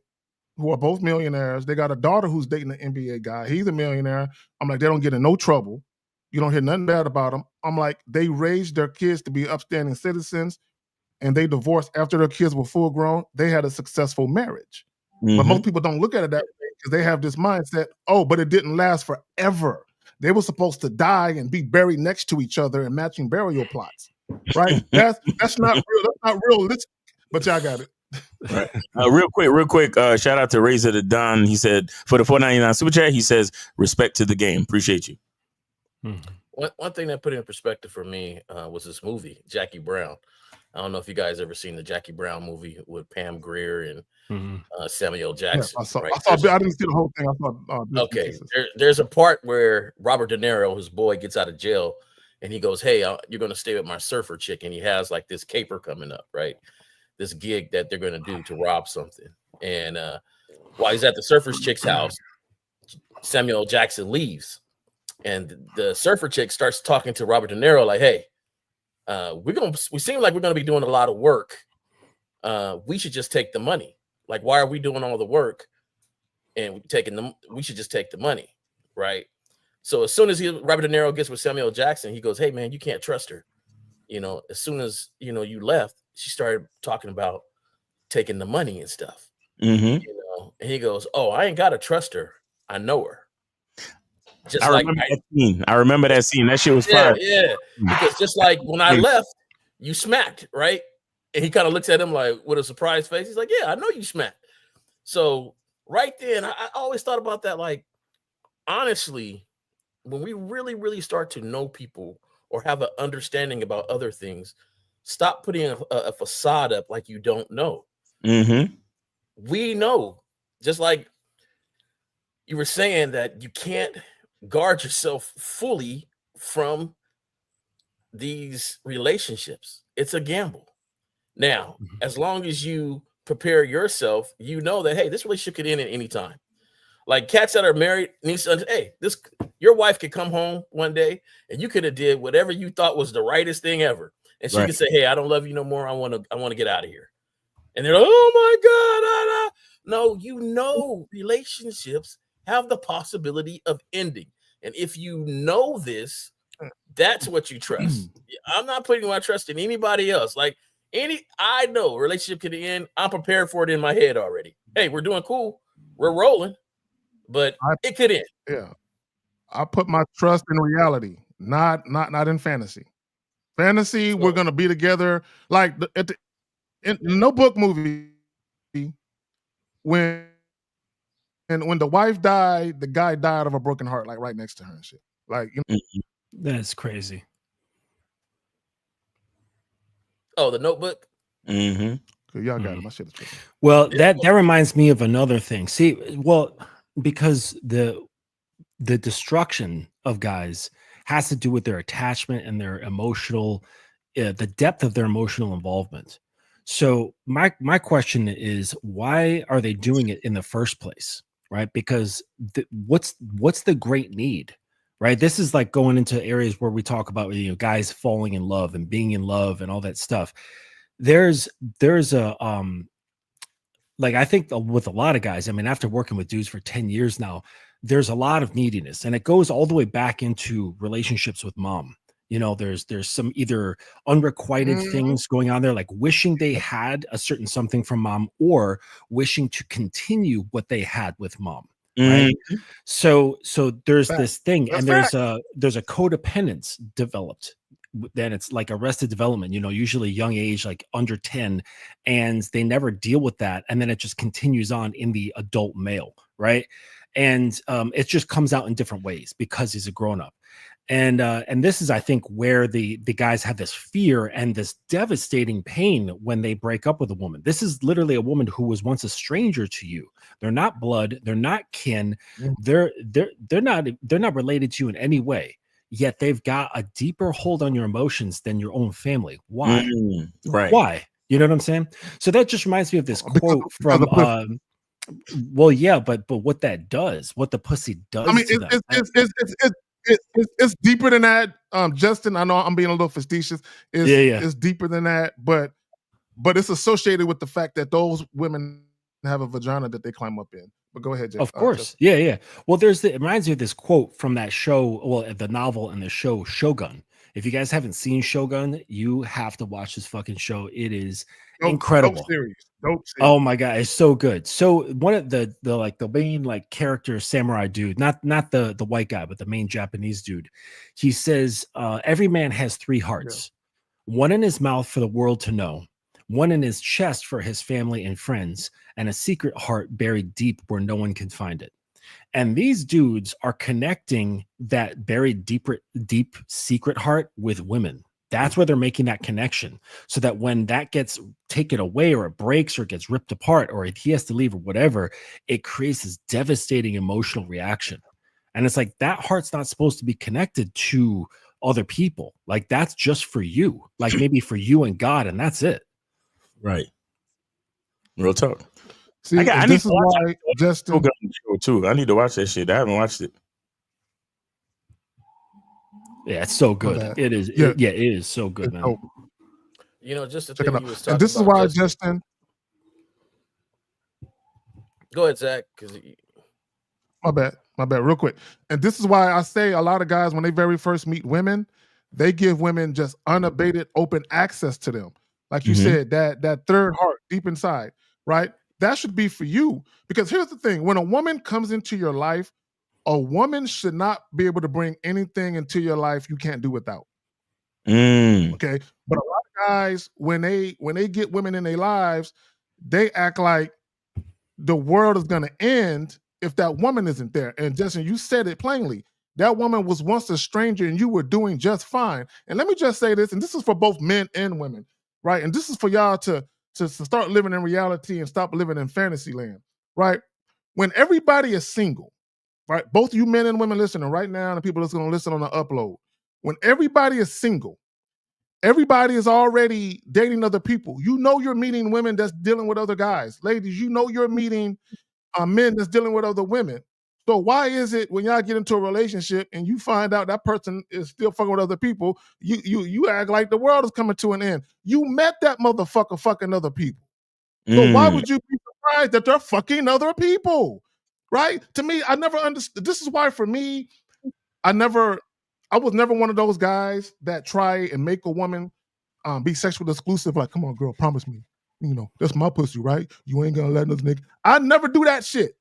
who are both millionaires. They got a daughter who's dating an NBA guy. He's a millionaire. I'm like, they don't get in no trouble. You don't hear nothing bad about them. I'm like, they raised their kids to be upstanding citizens, and they divorced after their kids were full grown. They had a successful marriage. But most people don't look at it that way because they have this mindset, but it didn't last forever. They were supposed to die and be buried next to each other in matching burial plots, right? That's not real. That's not realistic. But y'all got it. Right. Real quick. Shout out to Razor the Don. He said for the $4.99 super chat, he says respect to the game. Appreciate you. One thing that put it in perspective for me was this movie, Jackie Brown. I don't know if you guys ever seen the Jackie Brown movie with Pam Grier and Samuel Jackson. Yeah, right? I didn't see the whole thing. I saw. Okay, there's a part where Robert De Niro, his boy, gets out of jail, and he goes, "Hey, you're going to stay with my surfer chick," and he has like this caper coming up, right? This gig that they're going to do to rob something. And while he's at the surfer's chick's house, Samuel Jackson leaves, And the surfer chick starts talking to Robert De Niro like, "Hey, we seem like we're gonna be doing a lot of work. We should just take the money. Like, why are we doing all the work and we should just take the money, right?" So as soon as Robert De Niro gets with Samuel Jackson, he goes, "Hey man, you can't trust her. As soon as you left, she started talking about taking the money and stuff." Mm-hmm. And he goes, "Oh, I ain't gotta trust her. I know her." I remember that scene. I remember that scene. That shit was fire. Yeah. Because just like when I left, you smacked, right? And he kind of looks at him like with a surprised face. He's like, "Yeah, I know you smacked." So right then, I always thought about that. Like, honestly, when we really, really start to know people or have an understanding about other things, stop putting a facade up like you don't know. Mm-hmm. We know, just like you were saying, that you can't guard yourself fully from these relationships. It's a gamble. Now, as long as you prepare yourself, you know that, hey, this relationship could end at any time. Like cats that are married need to understand, hey, your wife could come home one day and you could have did whatever you thought was the rightest thing ever. And she could say, "Hey, I don't love you no more. I want to get out of here." And they're like, "Oh my God. No, relationships have the possibility of ending. And if you know this, that's what you trust. I'm not putting my trust in anybody else. Like I know a relationship can end. I'm prepared for it in my head already. Hey, we're doing cool. We're rolling, but it could end." Yeah. I put my trust in reality, not in fantasy. Fantasy, we're gonna be together. Like in the Notebook movie, when the wife died, the guy died of a broken heart, like right next to her and shit. Like, That's crazy. Oh, the Notebook. Mm-hmm. Y'all got it. My shit is tripping. Well, that reminds me of another thing. See, well, because the destruction of guys has to do with their attachment and their emotional, the depth of their emotional involvement. So my question is, why are they doing it in the first place? Right? Because what's the great need? Right? This is like going into areas where we talk about guys falling in love and being in love and all that stuff. There's a like, I think with a lot of guys, I mean, after working with dudes for 10 years now, there's a lot of neediness, and it goes all the way back into relationships with mom. There's some either unrequited things going on there, like wishing they had a certain something from mom or wishing to continue what they had with mom. Right. So there's this thing, and there's a codependence developed. Then it's like Arrested Development, usually young age, like under 10, and they never deal with that. And then it just continues on in the adult male. Right. And it just comes out in different ways because he's a grown up. And this is, I think, where the guys have this fear and this devastating pain when they break up with a woman. This is literally a woman who was once a stranger to you. They're not blood. They're not kin. They're not related to you in any way. Yet they've got a deeper hold on your emotions than your own family. Why? Right. Why? You know what I'm saying? So that just reminds me of this quote from well, yeah, but what that does, what the pussy does. I mean, it's deeper than that. Justin, I know I'm being a little facetious. It's deeper than that, but it's associated with the fact that those women have a vagina that they climb up in. But go ahead, Jay. Of course. Yeah. Well, it reminds me of this quote from that show, well, the novel and the show Shogun. If you guys haven't seen Shogun, you have to watch this fucking show. It is incredible. Dope series. Oh my God, it's so good. So one of the main character samurai dude, not the white guy, but the main Japanese dude, he says every man has 3 hearts. One in his mouth for the world to know, one in his chest for his family and friends, and a secret heart buried deep where no one can find it. And these dudes are connecting that buried deep secret heart with women. That's where they're making that connection, so that when that gets taken away or it breaks or it gets ripped apart or he has to leave or whatever, it creates this devastating emotional reaction. And it's like, that heart's not supposed to be connected to other people. Like, that's just for you, like maybe for you and God, and that's it. Right. Real talk. See, I need to watch Justin show too. I need to watch that shit. I haven't watched it. Yeah, it's so good. bad. It is. Yeah. It is so good, man. dope. Just the Check it thing out. you was And talking this is about. why, Justin. Go ahead, Zach. Because My bad. Real quick. And this is why I say a lot of guys, when they very first meet women, they give women just unabated, open access to them. Like you said, that third heart deep inside, right? That should be for you. Because here's the thing: when a woman comes into your life, a woman should not be able to bring anything into your life you can't do without. Okay, but a lot of guys, when they get women in their lives, they act like the world is going to end if that woman isn't there. And Justin, you said it plainly. That woman was once a stranger and you were doing just fine. And let me just say this, and this is for both men and women, right? And this is for y'all to start living in reality and stop living in fantasy land, right? When everybody is single, right? Both you men and women listening right now and the people that's going to listen on the upload. When everybody is single, everybody is already dating other people. You know you're meeting women that's dealing with other guys. Ladies, you know you're meeting men that's dealing with other women. So why is it when y'all get into a relationship and you find out that person is still fucking with other people, you act like the world is coming to an end? You met that motherfucker fucking other people. So why would you be surprised that they're fucking other people? Right? To me, I never understood. This is why for me, I was never one of those guys that try and make a woman be sexually exclusive. Like, come on, girl, promise me. You know, that's my pussy, right? You ain't gonna let another nigga. I never do that shit.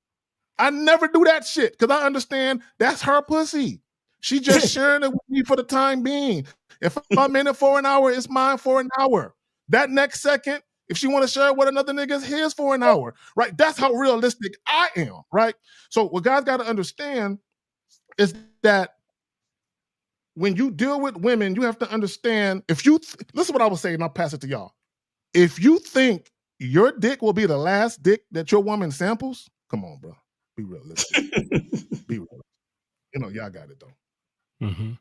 Because I understand that's her pussy. She just sharing it with me for the time being. If I'm in it for an hour, it's mine for an hour. That next second, if she want to share it with another nigga, it's his for an hour, right? That's how realistic I am, right? So what guys got to understand is that when you deal with women, you have to understand, this is what I was saying, and I'll pass it to y'all. If you think your dick will be the last dick that your woman samples, come on, bro. Be realistic. Be real. You know, y'all got it, though. Mm-hmm.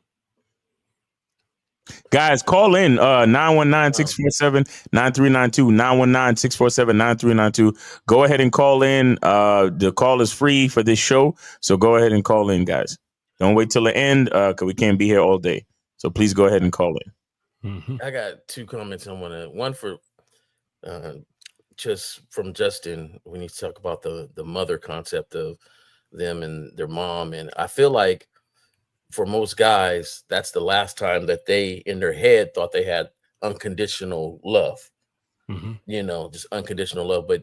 Guys, call in 919-647-9392, 919-647-9392. Go ahead and call in. The call is free for this show, so go ahead and call in, guys. Don't wait till the end because we can't be here all day. So please go ahead and call in. Mm-hmm. I got two comments I want to. One for just from Justin when you talk about the mother concept of them and their mom, and I feel like for most guys, that's the last time that they in their head thought they had unconditional love. Mm-hmm. You know, just unconditional love. But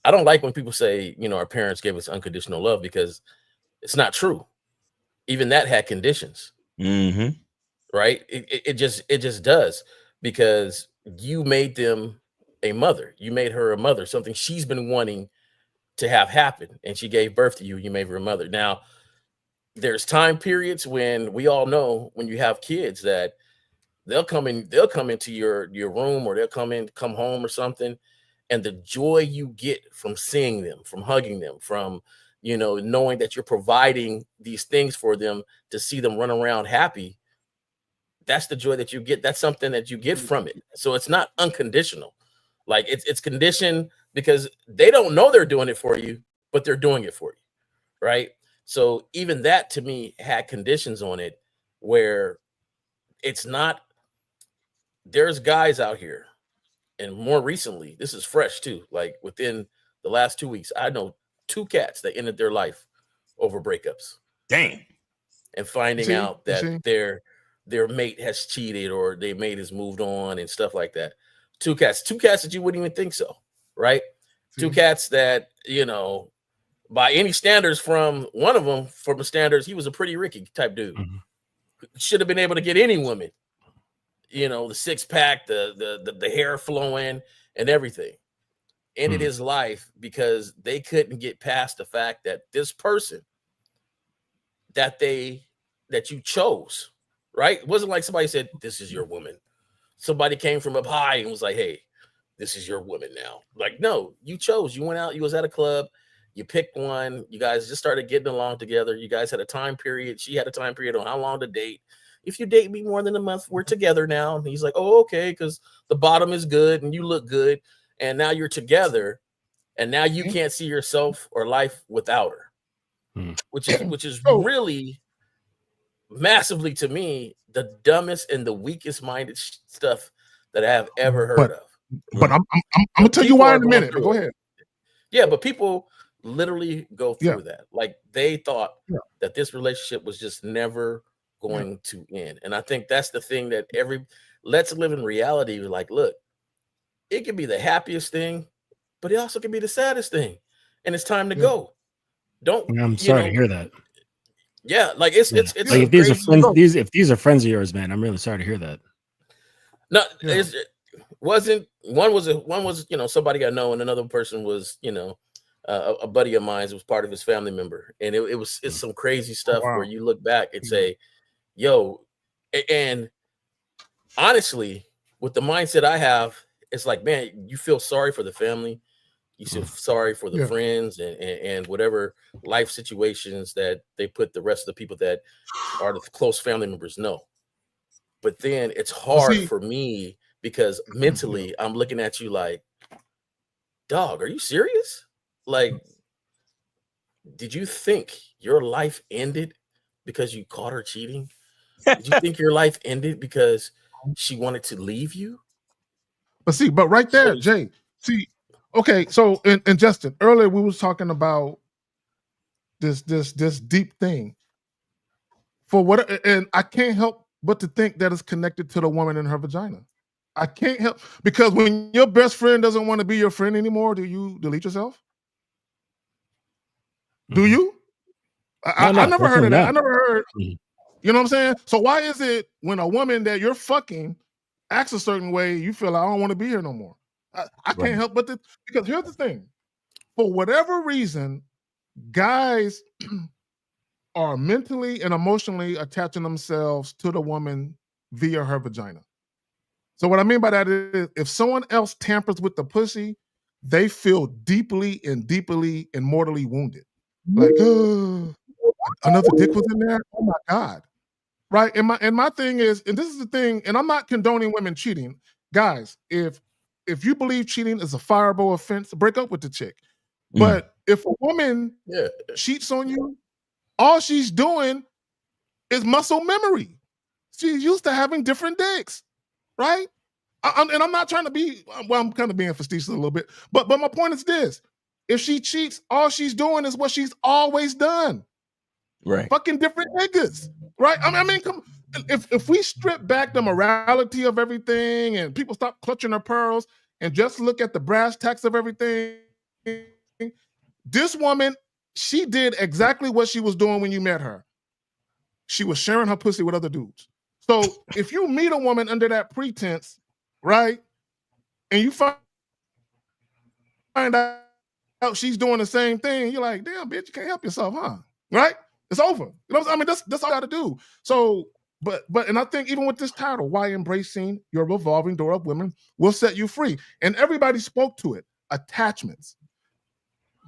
I don't like when people say, you know, our parents gave us unconditional love, because it's not true. Even that had conditions. Mm-hmm. Right? It just does, because you made them a mother. You made her a mother, something she's been wanting to have happen, and she gave birth to you. You made her a mother. Now, there's time periods when we all know when you have kids that they'll come into your room, or they'll come home or something, and the joy you get from seeing them, from hugging them, from, you know, knowing that you're providing these things for them, to see them run around happy. That's the joy that you get. That's something that you get from it. So it's not unconditional. Like it's conditioned because they don't know they're doing it for you, but they're doing it for you. Right. So even that to me had conditions on it, where it's not, there's guys out here, and more recently, this is fresh too. Like within the last 2 weeks, I know 2 cats that ended their life over breakups. Dang. And finding out that their mate has cheated, or their mate has moved on and stuff like that. 2 cats that you wouldn't even think so, right? 2 cats that, you know, by any standards, from one of them, from the standards, he was a pretty Ricky type dude. Mm-hmm. Should have been able to get any woman, you know, the 6-pack, the hair flowing and everything. Ended his life because they couldn't get past the fact that this person that you chose, right? It wasn't like somebody said, this is your woman. Somebody came from up high and was like, hey, this is your woman now. Like, no, you chose. You went out, you was at a club, you picked one, you guys just started getting along together. You guys had a time period. She had a time period on how long to date. If you date me more than a month, we're together now. And he's like, oh, okay, because the bottom is good and you look good. And now you're together. And now you can't see yourself or life without her. Which is really massively, to me, the dumbest and the weakest minded stuff that I have ever heard of. But I'm gonna tell you why in a minute. But go ahead. Yeah, but people literally go through that. Like they thought that this relationship was just never going to end. And I think that's the thing that let's live in reality. Like, look, it can be the happiest thing, but it also can be the saddest thing. And it's time to go. I'm sorry to hear that. Yeah, like it's like if these are friends, if these are friends of yours, man, I'm really sorry to hear that. No, it wasn't. One was somebody I know, and another person was a buddy of mine. It was part of his family member, and it's some crazy stuff where you look back and say, "Yo," and honestly, with the mindset I have, it's like, man, you feel sorry for the family, you feel sorry for the friends, and whatever life situations that they put the rest of the people that are the close family members know. But then it's hard for me because mentally I'm looking at you like, dog, are you serious? Like, did you think your life ended because you caught her cheating? Did you think your life ended because she wanted to leave you? But right there, Jay, okay, so and Justin, earlier we was talking about this deep thing. For what, and I can't help but to think that it's connected to the woman in her vagina. I can't help, because when your best friend doesn't want to be your friend anymore, do you delete yourself? Do you? I never heard of that. I never heard. You know what I'm saying? So why is it when a woman that you're fucking acts a certain way, you feel like, I don't want to be here no more? I can't help but because here's the thing. For whatever reason, guys are mentally and emotionally attaching themselves to the woman via her vagina. So what I mean by that is, if someone else tampers with the pussy, they feel deeply and mortally wounded. Like, another dick was in there? Oh my God. Right? And my thing is, and this is the thing, and I'm not condoning women cheating. Guys, if you believe cheating is a fireable offense, break up with the chick. But if a woman cheats on you, all she's doing is muscle memory. She's used to having different dicks, right? And I'm not trying to be, well, I'm kind of being facetious a little bit, but my point is this. If she cheats, all she's doing is what she's always done. Right. Fucking different niggas, right? I mean, if we strip back the morality of everything and people stop clutching their pearls and just look at the brass tacks of everything, this woman, she did exactly what she was doing when you met her. She was sharing her pussy with other dudes. So if you meet a woman under that pretense, right, and you find out she's doing the same thing, you're like, damn, bitch, you can't help yourself, huh? Right? It's over. You know what I mean? That's all I got to do. So, but and I think even with this title, why embracing your revolving door of women will set you free. And everybody spoke to it. Attachments.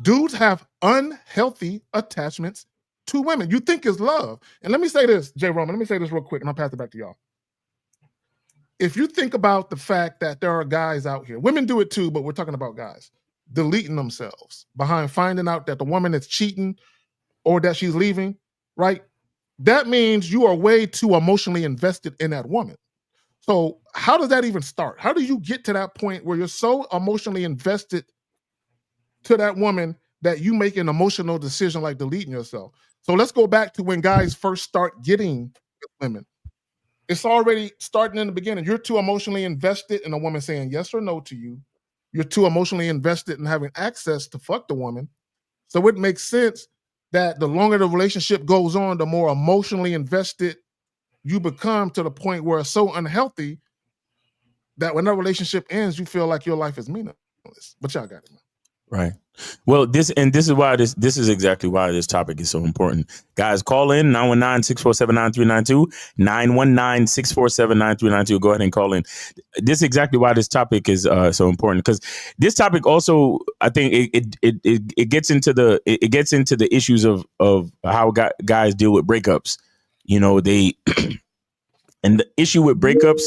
Dudes have unhealthy attachments to women. You think it's love. And let me say this, Jay Roman, let me say this real quick, and I'll pass it back to y'all. If you think about the fact that there are guys out here, women do it too, but we're talking about guys, deleting themselves behind finding out that the woman is cheating or that she's leaving, right? That means you are way too emotionally invested in that woman. So how does that even start? How do you get to that point where you're so emotionally invested to that woman that you make an emotional decision like deleting yourself? So let's go back to when guys first start getting with women. It's already starting in the beginning. You're too emotionally invested in a woman saying yes or no to you. You're too emotionally invested in having access to fuck the woman. So it makes sense that the longer the relationship goes on, the more emotionally invested you become, to the point where it's so unhealthy that when that relationship ends, you feel like your life is meaningless. But y'all got it, man. Right. Well, this is why this is exactly why this topic is so important. Guys, call in 919-647-9392, 919-647-9392. Go ahead and call in. This is exactly why this topic is so important, because this topic also, I think it gets into the issues of how guys deal with breakups. You know, they and the issue with breakups.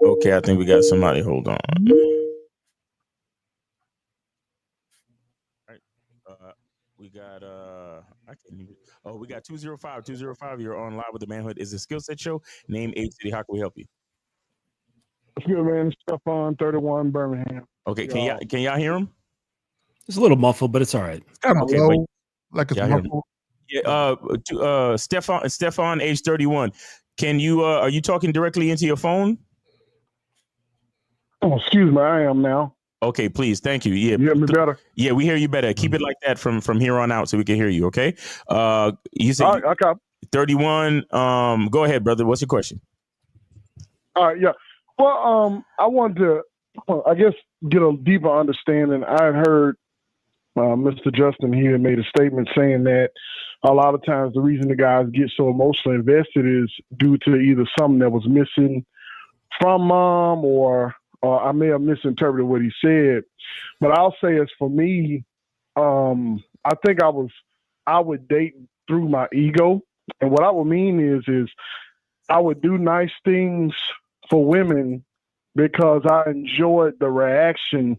Okay, I think we got somebody. Hold on. We got I can't even. Oh, we got 205. 205. You're on live with the Manhood is a Skill Set Show. Name, age, city. How can we help you? It's good, man. Stefan, 31, Birmingham. Okay, can y'all hear him? It's a little muffled, but it's all right. It's kind of Okay, low, like it's y'all hear him? muffled. Yeah. Stefan, age 31. Can you? Are you talking directly into your phone? Oh, excuse me. I am now. Okay, please. Thank you. Yeah. You hear me better? Yeah, we hear you better. Keep it like that from here on out so we can hear you, okay? You said All right, okay. 31. Go ahead, brother. What's your question? All right, yeah. Well, I wanted to, I guess, get a deeper understanding. I had heard Mr. Justin here made a statement saying that a lot of times the reason the guys get so emotionally invested is due to either something that was missing from mom or I may have misinterpreted what he said. But I'll say as for me, I think I would date through my ego. And what I would mean is I would do nice things for women because I enjoyed the reaction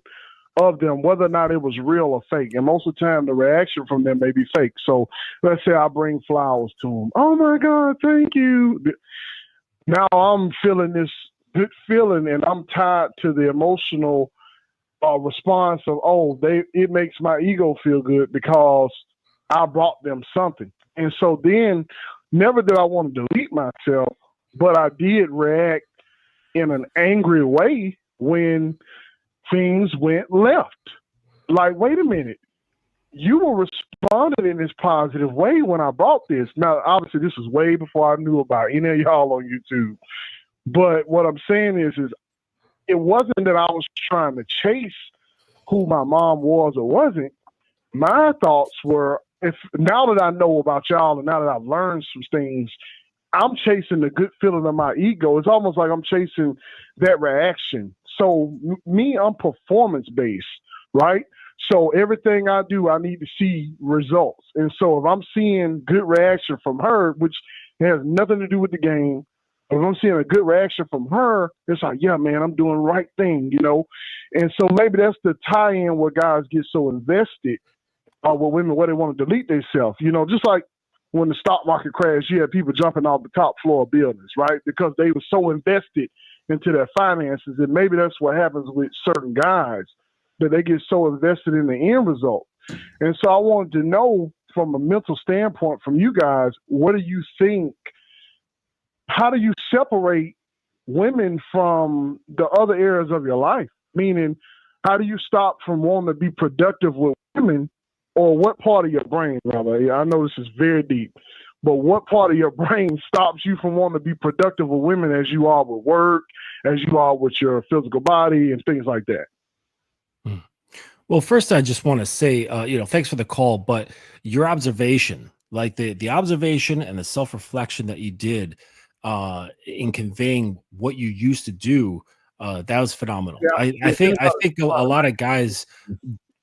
of them, whether or not it was real or fake. And most of the time, the reaction from them may be fake. So let's say I bring flowers to them. Oh, my God, thank you. Now I'm feeling this good feeling, and I'm tied to the emotional response of, it makes my ego feel good because I brought them something. And so then never did I want to delete myself, but I did react in an angry way when things went left. Like, wait a minute, you were responding in this positive way when I brought this. Now, obviously, this was way before I knew about any of y'all on YouTube. But what I'm saying is it wasn't that I was trying to chase who my mom was or wasn't. My thoughts were, now that I know about y'all and now that I've learned some things, I'm chasing the good feeling of my ego. It's almost like I'm chasing that reaction. So me, I'm performance based, right? So everything I do, I need to see results. And so if I'm seeing good reaction from her, which has nothing to do with the game, if I'm seeing a good reaction from her, it's like, yeah, man, I'm doing the right thing, you know? And so maybe that's the tie-in where guys get so invested with women where they want to delete themselves. You know, just like when the stock market crashed, you had people jumping off the top floor of buildings, right? Because they were so invested into their finances. And maybe that's what happens with certain guys, that they get so invested in the end result. And so I wanted to know from a mental standpoint from you guys, what do you think? How do you separate women from the other areas of your life? Meaning, how do you stop from wanting to be productive with women, or what part of your brain, rather? I know this is very deep, but what part of your brain stops you from wanting to be productive with women as you are with work, as you are with your physical body and things like that? Well, first, I just want to say, thanks for the call, but your observation, like the observation and the self-reflection that you did in conveying what you used to do, that was phenomenal. Yeah. I think a lot of guys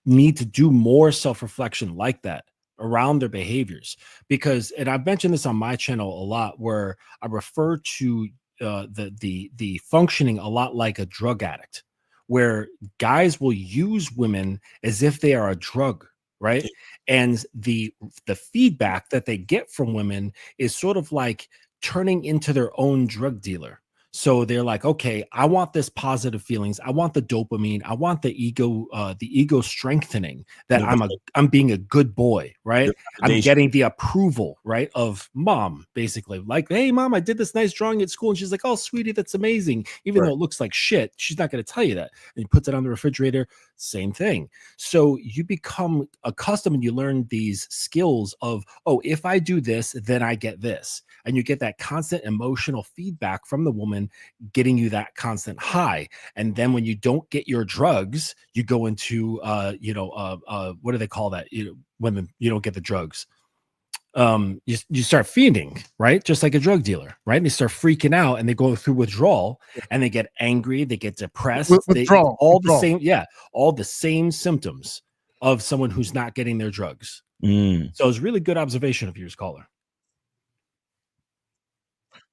need to do more self-reflection like that around their behaviors, because, and I've mentioned this on my channel a lot, where I refer to the functioning a lot like a drug addict, where guys will use women as if they are a drug, right? And the feedback that they get from women is sort of like turning into their own drug dealer. So they're like, okay, I want this positive feelings. I want the dopamine. I want the ego strengthening that I'm being a good boy, right? I'm getting the approval, right, of mom, basically. Like, hey, mom, I did this nice drawing at school. And she's like, oh, sweetie, that's amazing. Even though it looks like shit, she's not going to tell you that. And he puts it on the refrigerator, same thing. So you become accustomed and you learn these skills of, oh, if I do this, then I get this. And you get that constant emotional feedback from the woman, getting you that constant high. And then when you don't get your drugs, you go into what do they call that? When you don't get the drugs, you start fiending, right? Just like a drug dealer, right? And they start freaking out and they go through withdrawal and they get angry, they get depressed, all the same symptoms of someone who's not getting their drugs. So it's really good observation of yours, caller.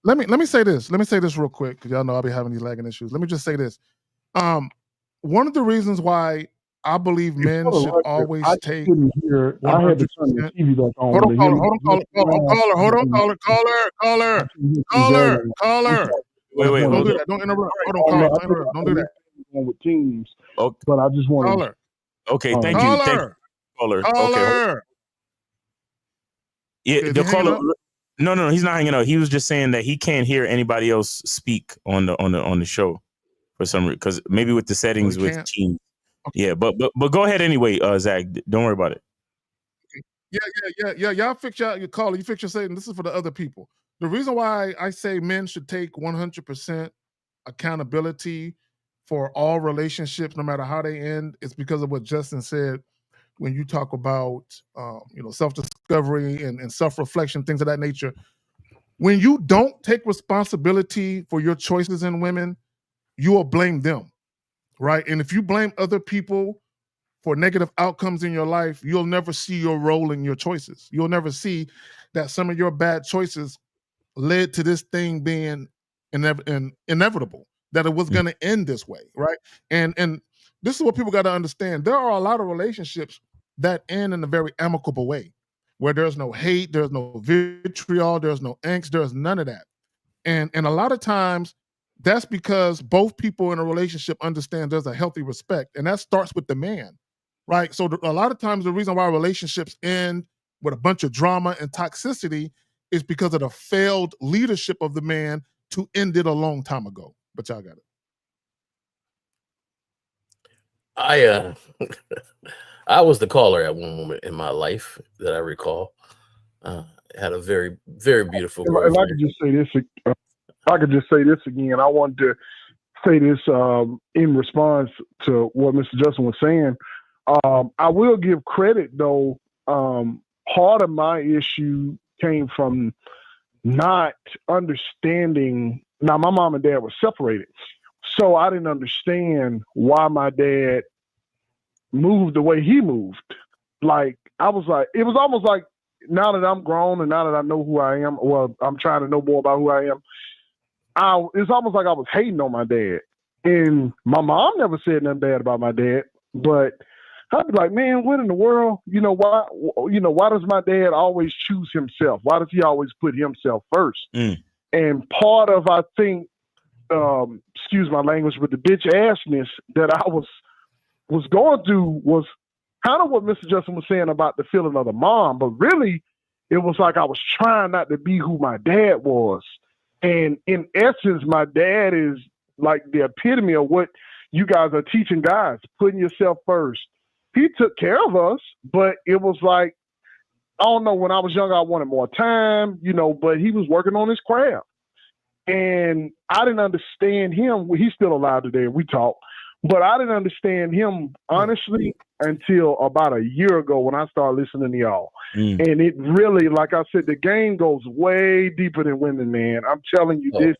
Let me say this. Let me say this real quick, because y'all know I'll be having these lagging issues. Let me just say this. One of the reasons why I believe men should always I take couldn't hear. I had to turn the 100%. TV back on. Hold on, to hear caller. me. Hold on, caller. Wait, Don't hold do on. that. Don't interrupt. Hold on, caller. Don't interrupt. Don't do that. With teams, Okay, but I just wanted. Caller. okay, thank you, caller. Okay, Caller. yeah, Is the he hanging caller. up? No, he's not hanging up. He was just saying that he can't hear anybody else speak on the show for some reason, because maybe with the settings he with can't? Teams. Yeah, but go ahead anyway, Zach. Don't worry about it. Yeah. Y'all fix your caller. You fix your statement. This is for the other people. The reason why I say men should take 100% accountability for all relationships, no matter how they end, is because of what Justin said. When you talk about self-discovery and self-reflection, things of that nature, when you don't take responsibility for your choices in women, you will blame them, right? And if you blame other people for negative outcomes in your life, you'll never see your role in your choices. You'll never see that some of your bad choices led to this thing being inevitable, that it was going to end this way, right? And this is what people got to understand. There are a lot of relationships that end in a very amicable way, where there's no hate, there's no vitriol, there's no angst, there's none of that. And a lot of times that's because both people in a relationship understand there's a healthy respect, and that starts with the man, right? So a lot of times the reason why relationships end with a bunch of drama and toxicity is because of the failed leadership of the man to end it a long time ago. But y'all got it. I was the caller at one moment in my life that I recall. Had a very, very beautiful girlfriend. If I could just say this, again. I wanted to say this in response to what Mr. Justin was saying. I will give credit, though. Part of my issue came from not understanding. Now, my mom and dad were separated, so I didn't understand why my dad moved the way he moved. Like, I was like, it was almost like, now that I'm grown and now that I know who I am, well, I'm trying to know more about who I am, it's almost like I was hating on my dad. And my mom never said nothing bad about my dad, but I'd be like, man, what in the world? Why does my dad always choose himself? Why does he always put himself first? And part of, I think, excuse my language, but the bitch assness that I was going through was kind of what Mr. Justin was saying about the feeling of the mom, but really it was like I was trying not to be who my dad was. And in essence, my dad is like the epitome of what you guys are teaching guys, putting yourself first. He took care of us, but it was like, I don't know, when I was younger, I wanted more time, but he was working on his craft. And I didn't understand him. He's still alive today, we talk. But I didn't understand him, honestly, until about a year ago when I started listening to y'all. And it really, like I said, the game goes way deeper than women, man. I'm telling you this.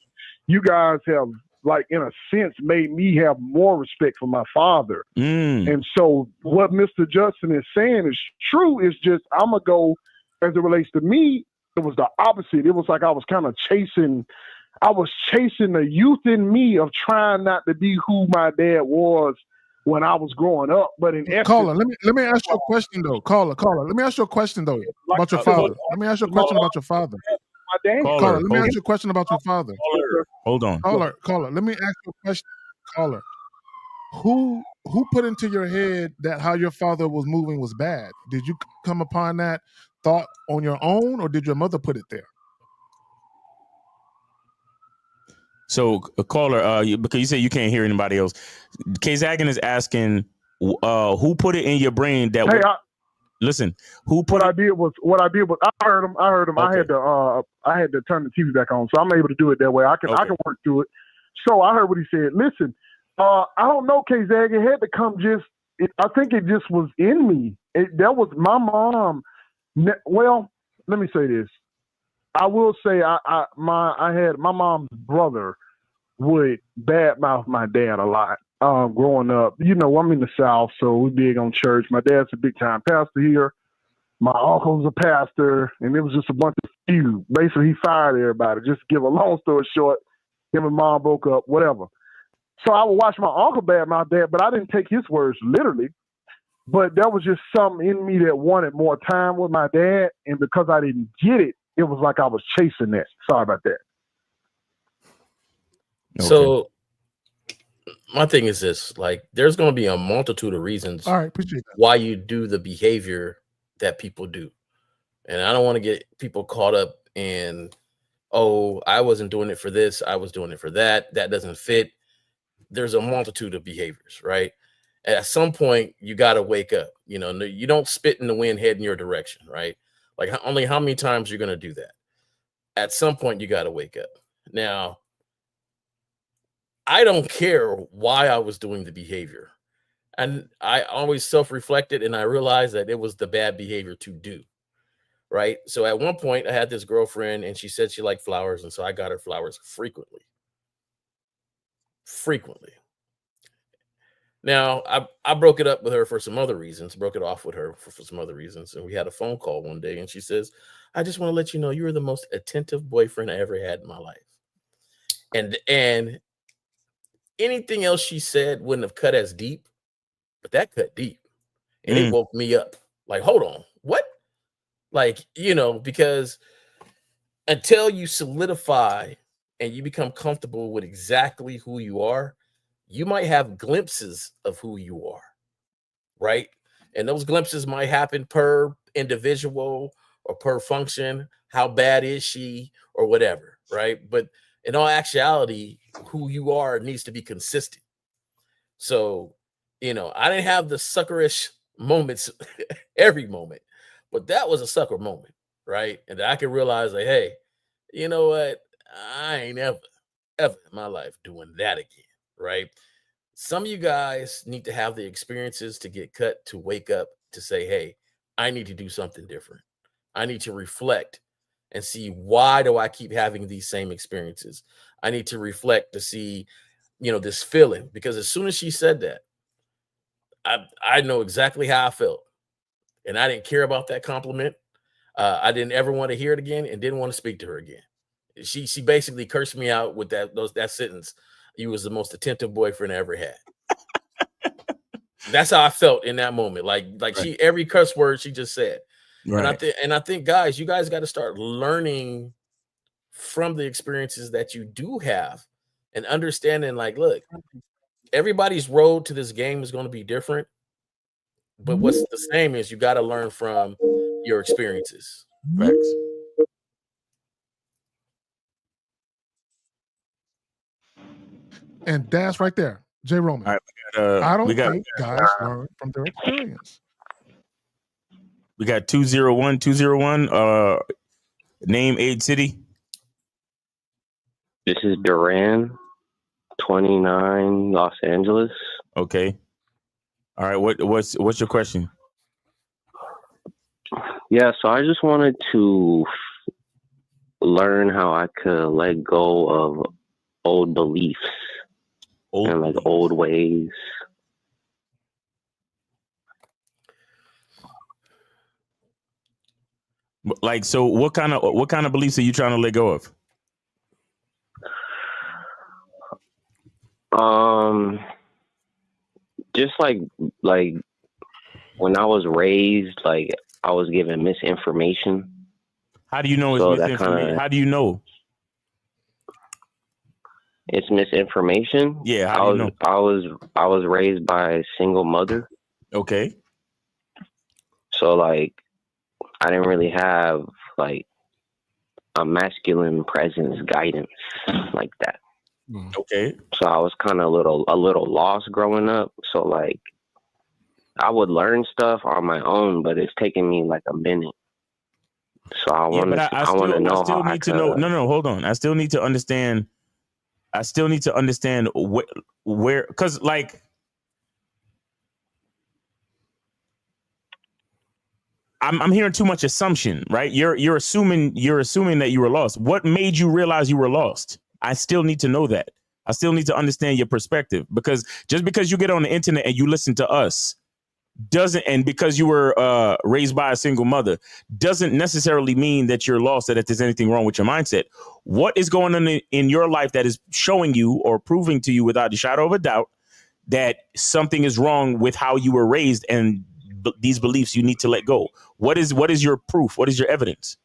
You guys have, like, in a sense, made me have more respect for my father. And so what Mr. Justin is saying is true. It's just, I'm going to go, as it relates to me, it was the opposite. It was like I was kind of chasing the youth in me of trying not to be who my dad was when I was growing up. But in essence, caller, let me ask you a question though. Caller, let me ask you a question though about your father. Let me ask you a question about your father. My dad. Caller, let me ask you a question about your father. Hold on. Caller, let me ask you a question. Caller, who put into your head that how your father was moving was bad? Did you come upon that thought on your own, or did your mother put it there? So, caller, because you say you can't hear anybody else, K Zagan is asking, who put it in your brain that? Hey, listen, who put? What I did was I heard him. Okay. I had to turn the TV back on, so I'm able to do it that way. I can work through it. So I heard what he said. Listen, I don't know, K Zagan. It had to come I think it just was in me. That was my mom. Well, let me say this. I will say I had my mom's brother would badmouth my dad a lot growing up. I'm in the South, so we're big on church. My dad's a big time pastor here. My uncle's a pastor, and it was just a bunch of feud. Basically, he fired everybody. Just to give a long story short, him and mom broke up, whatever. So I would watch my uncle badmouth dad, but I didn't take his words literally. but that was just something in me that wanted more time with my dad. And because I didn't get it, it was like I was chasing that. Sorry about that. Okay. So my thing is this, like, there's going to be a multitude of reasons why you do the behavior that people do. And I don't want to get people caught up in, oh, I wasn't doing it for this, I was doing it for that. That doesn't fit. There's a multitude of behaviors, right? At some point, you got to wake up. You know, you don't spit in the wind head in your direction, right? Like, only how many times you're going to do that? At some point, you got to wake up. Now, I don't care why I was doing the behavior. And I always self-reflected, and I realized that it was the bad behavior to do, right? So at one point, I had this girlfriend, and she said she liked flowers, and so I got her flowers frequently. Now, I broke it up with her for some other reasons, broke it off with her for some other reasons, and we had a phone call one day, and she says, I just want to let you know you were the most attentive boyfriend I ever had in my life. And anything else she said wouldn't have cut as deep, but that cut deep. And it woke me up. Like, hold on, what? Like, you know, because until you solidify and you become comfortable with exactly who you are, you might have glimpses of who you are, right? And those glimpses might happen per individual or per function. How bad is she or whatever, right? But in all actuality, who you are needs to be consistent. So, you know, I didn't have the suckerish moments every moment, but that was a sucker moment, right? And I could realize, like, hey, you know what? I ain't ever in my life doing that again, right? Some of you guys need to have the experiences to get cut, to wake up, to say, hey, I need to do something different. I need to reflect and see, why do I keep having these same experiences? I need to reflect to see, you know, this feeling, because as soon as she said that, I know exactly how I felt, and I didn't care about that compliment. I didn't ever want to hear it again, and didn't want to speak to her again. She basically cursed me out with that sentence. You was the most attentive boyfriend I ever had. That's how I felt in that moment. Like right. Every curse word she just said. Right. And I think, guys, you guys got to start learning from the experiences that you do have, and understanding, like, look, everybody's road to this game is going to be different, but what's the same is you got to learn from your experiences. Facts. And that's right there, J. Roman. All right, I don't think guys learn from their experience. We got 201. Name, age, city. This is Duran, 29, Los Angeles. Okay. All right. What's your question? Yeah, so I just wanted to learn how I could let go of old beliefs and like old ways. Like, so what kind of beliefs are you trying to let go of? Just like when I was raised, like I was given misinformation. How do you know it's misinformation? How do you know it's misinformation? Yeah, how do you know? I was raised by a single mother. Okay. So like I didn't really have like a masculine presence guidance like that. Okay. So I was kind of a little lost growing up. So like I would learn stuff on my own, but it's taking me like a minute. So I want to know how I could. No, hold on. I still need to understand where, because like I'm hearing too much assumption, right? You're assuming that you were lost. What made you realize you were lost? I still need to know that. I still need to understand your perspective, because just because you get on the internet and you listen to us and because you were raised by a single mother doesn't necessarily mean that you're lost, that there's anything wrong with your mindset. What is going on in your life that is showing you or proving to you without a shadow of a doubt that something is wrong with how you were raised, and these beliefs you need to let go? What is your proof? What is your evidence?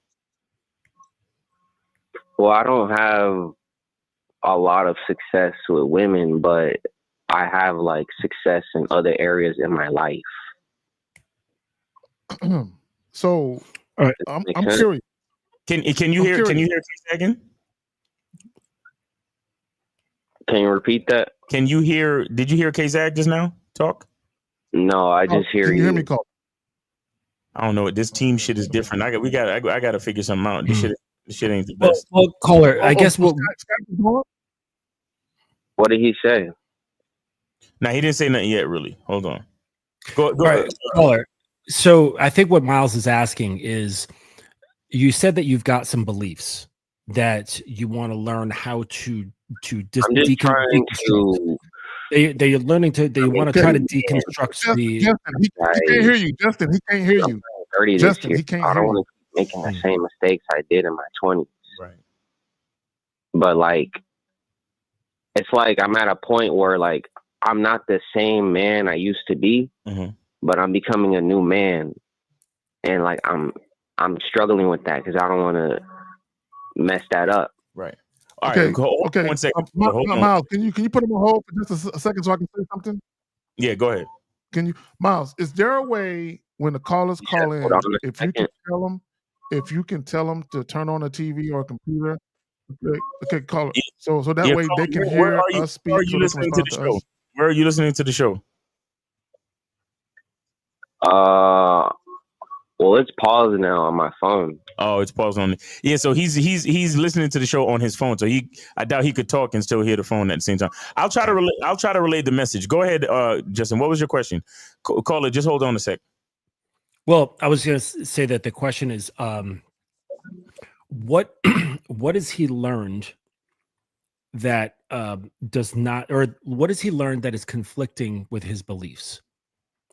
Well, I don't have a lot of success with women, but I have like success in other areas in my life. So I'm curious. Can you hear K-Zag again? Can you repeat that? Did you hear K-Zag just now talk? No, I just hear Can you hear me call? I don't know. This team shit is different. I got to figure something out. This shit ain't the best. Well, caller, I guess what did he say? Nah, he didn't say nothing yet, really. Hold on. Go right, caller. So I think what Miles is asking is, you said that you've got some beliefs that you want to learn how to deconstruct. They're learning to. They want to try to deconstruct the. Justin, he can't hear you. Justin, he can't hear you. 30 Justin, this year. he can't I hear don't you. want to keep making the same mistakes I did in my 20s. Right. But like, it's like I'm at a point where like I'm not the same man I used to be, but I'm becoming a new man, and like I'm struggling with that because I don't want to mess that up. Right. All right. Okay. 1 second. Miles, can you put him on hold for just a second so I can say something? Yeah, go ahead. Can you, Miles? Is there a way when the callers call in, if you can tell them to turn on a TV or a computer? Okay, call it. So that way they can hear us speak. Where are you listening to the show? Where are you listening to the show? Well, it's paused now on my phone. Oh, it's paused on. Yeah, so he's listening to the show on his phone. So I doubt he could talk and still hear the phone at the same time. I'll try to relay the message. Go ahead, Justin. What was your question? Call it. Just hold on a sec. Well, I was going to say that the question is, what has he learned that does not, or what has he learned that is conflicting with his beliefs?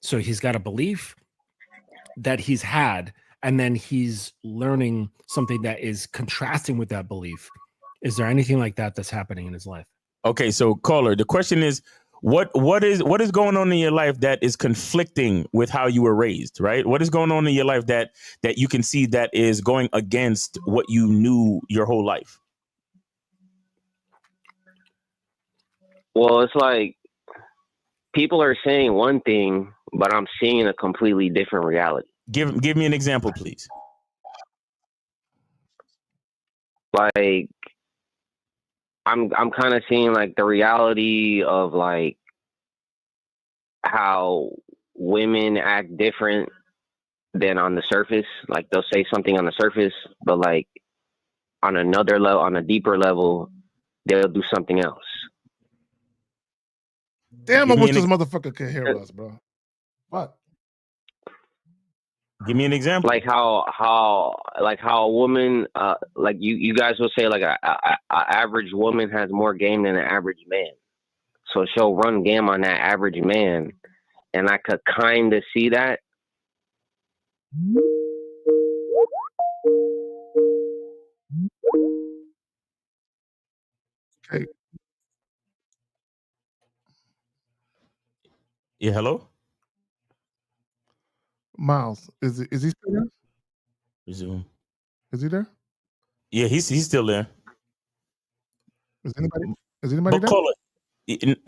So he's got a belief that he's had, and then he's learning something that is contrasting with that belief. Is there anything like that that's happening in his life? Okay, so caller, the question is, what is going on in your life that is conflicting with how you were raised, right? What is going on in your life that you can see that is going against what you knew your whole life? Well, it's like people are saying one thing, but I'm seeing a completely different reality. Give me an example, please. Like, I'm kind of seeing like the reality of like how women act different than on the surface. Like they'll say something on the surface, but like on another level, on a deeper level, they'll do something else. Damn, I wish this motherfucker could hear us, bro. What? Give me an example. Like how a woman, like you guys will say like a average woman has more game than an average man. So she'll run game on that average man, and I could kind of see that. Okay. Yeah, hello? Miles, is he still there? Resume. Is he there? Yeah, he's still there. Is anybody there?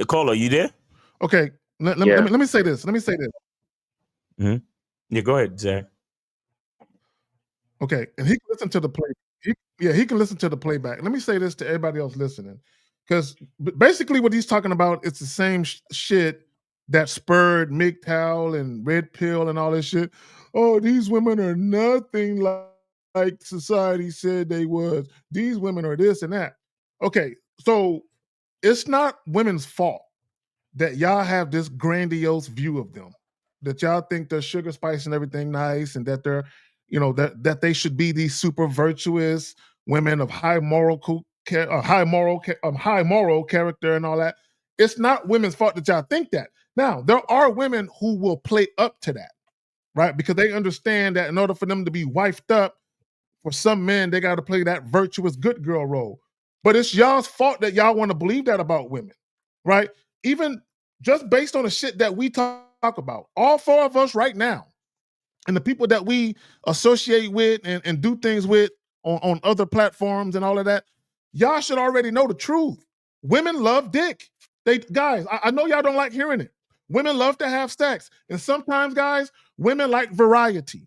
Caller, you there? Okay, let me say this. Mm-hmm. Yeah, go ahead, Zach. Okay, and he can listen to the play. He can listen to the playback. Let me say this to everybody else listening, because basically what he's talking about, it's the same shit that spurred MGTOW and Red Pill and all this shit. Oh, these women are nothing like society said they was. These women are this and that. Okay, so it's not women's fault that y'all have this grandiose view of them, that y'all think they're sugar spice and everything nice, and that they're, that they should be these super virtuous women of high moral character and all that. It's not women's fault that y'all think that. Now, there are women who will play up to that, right? Because they understand that in order for them to be wifed up, for some men, they got to play that virtuous good girl role. But it's y'all's fault that y'all want to believe that about women, right? Even just based on the shit that we talk about, all four of us right now, and the people that we associate with and do things with on other platforms and all of that, y'all should already know the truth. Women love dick. Guys, I know y'all don't like hearing it. Women love to have sex. And sometimes, guys, women like variety.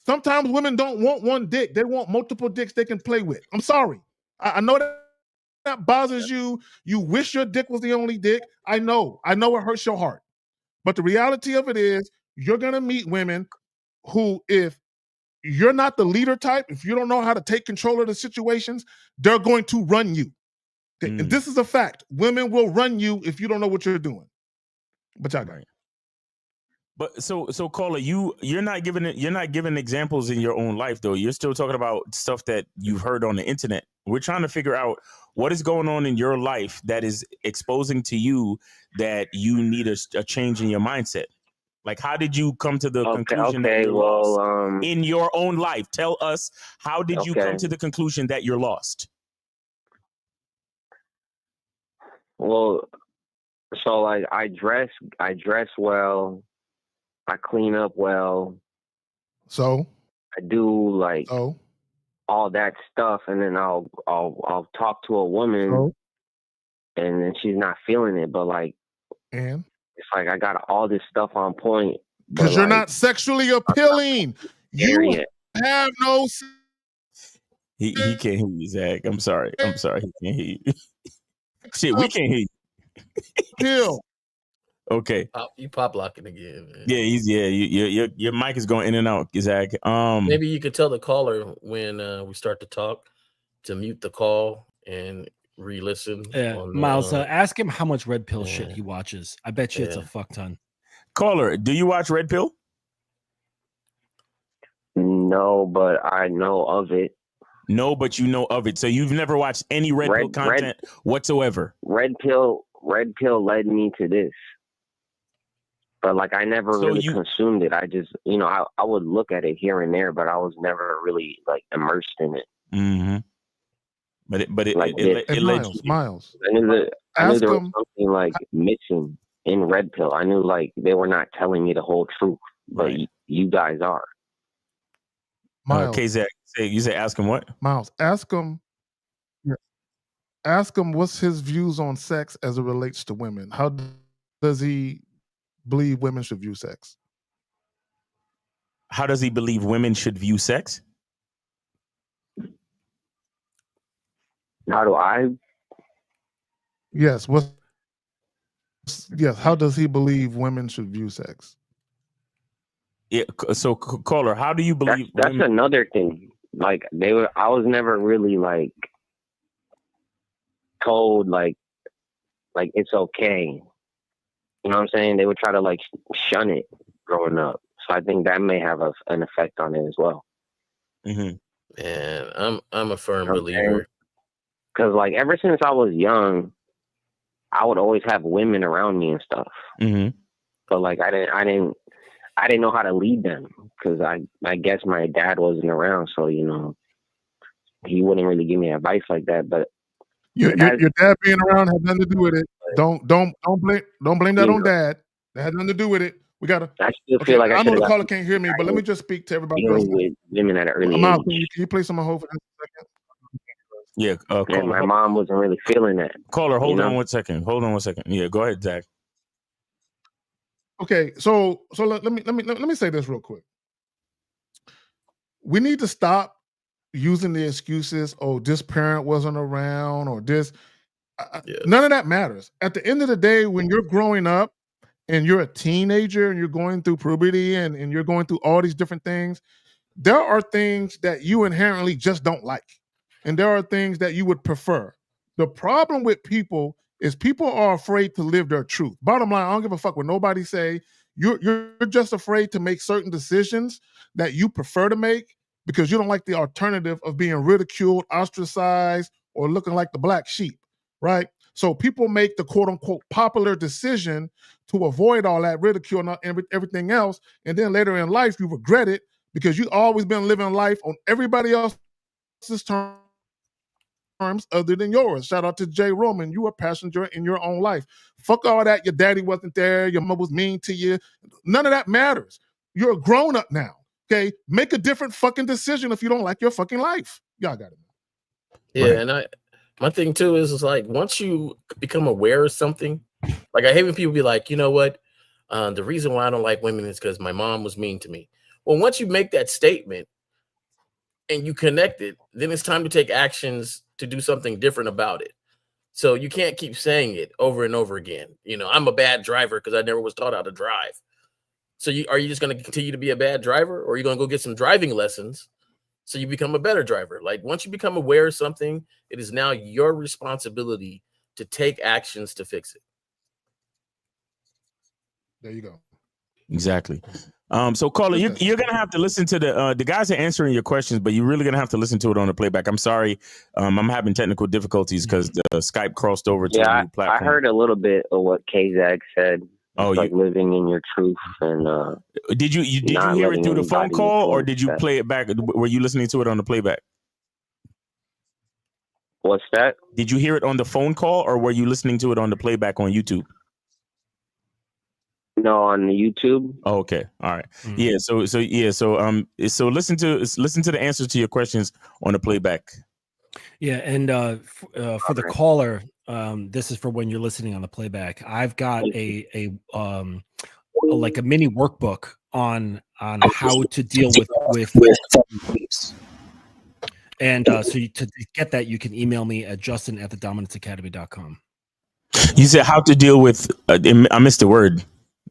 Sometimes women don't want one dick. They want multiple dicks they can play with. I'm sorry. I know that bothers you. You wish your dick was the only dick. I know it hurts your heart. But the reality of it is you're going to meet women who, if you're not the leader type, if you don't know how to take control of the situations, they're going to run you. And this is a fact. Women will run you if you don't know what you're doing. But y'all got it. But so caller, you're not giving examples in your own life though. You're still talking about stuff that you've heard on the internet. We're trying to figure out what is going on in your life that is exposing to you that you need a change in your mindset. Like, how did you come to the conclusion that you're lost in your own life? Tell us, how did you come to the conclusion that you're lost? Well, so like I dress well, I clean up well. So I do like all that stuff, and then I'll talk to a woman, and then she's not feeling it, but like, and it's like I got all this stuff on point because you're not sexually appealing. You have no. He can't hear you, Zach. I'm sorry. He can't hear you. Shit, we can't hear you. Okay. You pop locking again, man. Yeah, your mic is going in and out, Zach. Maybe you could tell the caller when we start to talk to mute the call and re-listen. Miles, ask him how much Red Pill shit he watches. I bet you it's a fuck ton. Caller, do you watch Red Pill? No, but I know of it. No, but you know of it. So you've never watched any Red Pill content whatsoever. Red Pill led me to this. But like I never really consumed it. I just, I would look at it here and there, but I was never really like immersed in it. Mm-hmm. But it led you. Miles. I knew there was something like missing in Red Pill. I knew like they were not telling me the whole truth, but you guys are. Miles. Okay, Zach, you say ask him what? Miles, ask him. Ask him what's his views on sex as it relates to women. How does he believe women should view sex? How does he believe women should view sex? How do I? Yes. Yes. How does he believe women should view sex? Yeah. So, caller, how do you believe? That's another thing. Like I was never really like told like it's okay. You know what I'm saying? They would try to like shun it growing up. So I think that may have an effect on it as well. Mm-hmm. And I'm a firm believer. Because like ever since I was young, I would always have women around me and stuff. Mm-hmm. But like I didn't know how to lead them because I guess my dad wasn't around, so he wouldn't really give me advice like that. But your dad being around had nothing to do with it. Don't blame that on dad. That had nothing to do with it. We gotta. I still feel like I know the caller can't hear me, but let me just speak to everybody else. With women at an early age. Can you play some on hold for just a second? Yeah. And my mom wasn't really feeling that. Caller, hold on 1 second. Yeah, go ahead, Zach. Okay, so let me say this real quick. We need to stop using the excuses. Oh, this parent wasn't around, or this. None of that matters. At the end of the day, when you're growing up and you're a teenager and you're going through puberty and you're going through all these different things, there are things that you inherently just don't like. And there are things that you would prefer. The problem with people is people are afraid to live their truth. Bottom line, I don't give a fuck what nobody say. You're just afraid to make certain decisions that you prefer to make because you don't like the alternative of being ridiculed, ostracized, or looking like the black sheep, right? So people make the quote unquote popular decision to avoid all that ridicule and everything else. And then later in life, you regret it because you always been living life on everybody else's terms other than yours. Shout out to Jay Roman. You a passenger in your own life. Fuck all that. Your daddy wasn't there. Your mom was mean to you. None of that matters. You're a grown up now. Okay, make a different fucking decision if you don't like your fucking life. Y'all got it. Yeah, and my thing too is like once you become aware of something, like I hate when people be like, you know what, the reason why I don't like women is because my mom was mean to me. Well, once you make that statement and you connect it, then it's time to take actions to do something different about it. So you can't keep saying it over and over again. You know, I'm a bad driver because I never was taught how to drive. So are you just going to continue to be a bad driver, or are you going to go get some driving lessons so you become a better driver? Like once you become aware of something, it is now your responsibility to take actions to fix it. There you go. Exactly. So caller, you're gonna have to listen to the guys are answering your questions, but you're really gonna have to listen to it on the playback. I'm sorry, I'm having technical difficulties because the Skype crossed over to a new platform. I heard a little bit of what K-Zag said. Like living in your truth and did you hear it through the phone call or did you play it back? Were you listening to it on the playback? What's that? Did you hear it on the phone call or were you listening to it on the playback on YouTube? No, on the YouTube. Oh, okay, all right. Yeah, so listen to the answers to your questions on the playback. Yeah, and for the caller, this is for when you're listening on the playback. I've got a like a mini workbook on how to deal with beliefs. And so to get that, you can email me at justin@thedominanceacademy.com. You said how to deal with I missed the word.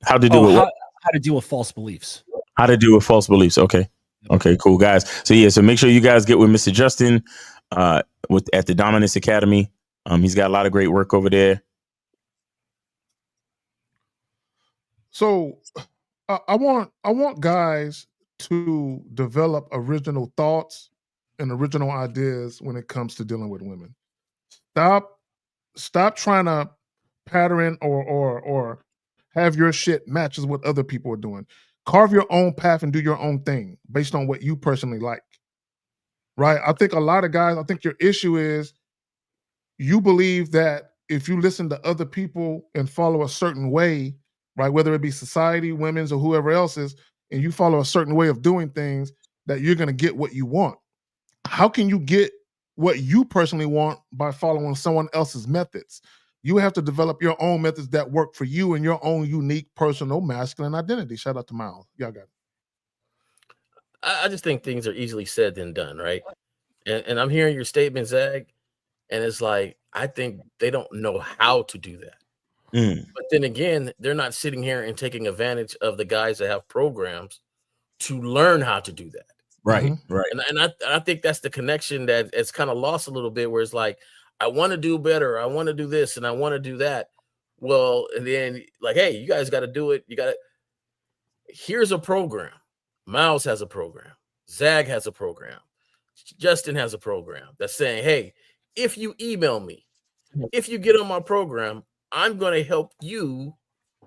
How to deal with what? How to deal with false beliefs. How to deal with false beliefs. Okay. Okay, cool, guys. So make sure you guys get with Mr. Justin at the Dominance Academy. He's got a lot of great work over there. So I want guys to develop original thoughts and original ideas when it comes to dealing with women. Stop trying to pattern or have your shit matches what other people are doing. Carve your own path and do your own thing based on what you personally like. Right? I think a lot of guys, I think your issue is you believe that if you listen to other people and follow a certain way, right, whether it be society, women's, or whoever else's, and you follow a certain way of doing things, that you're going to get what you want. How can you get what you personally want by following someone else's methods? You have to develop your own methods that work for you and your own unique personal masculine identity. Shout out to Miles. Y'all got it. I just think things are easily said than done, right? And I'm hearing your statement, Zag, and it's like, I think they don't know how to do that. But then again, they're not sitting here and taking advantage of the guys that have programs to learn how to do that. Right, right. And I think that's the connection that it's kind of lost a little bit, where it's like, I want to do better. I want to do this and I want to do that. Well, and then like, hey, you guys got to do it. Here's a program. Miles has a program. Zag has a program. Justin has a program that's saying, hey, if you email me, if you get on my program, I'm going to help you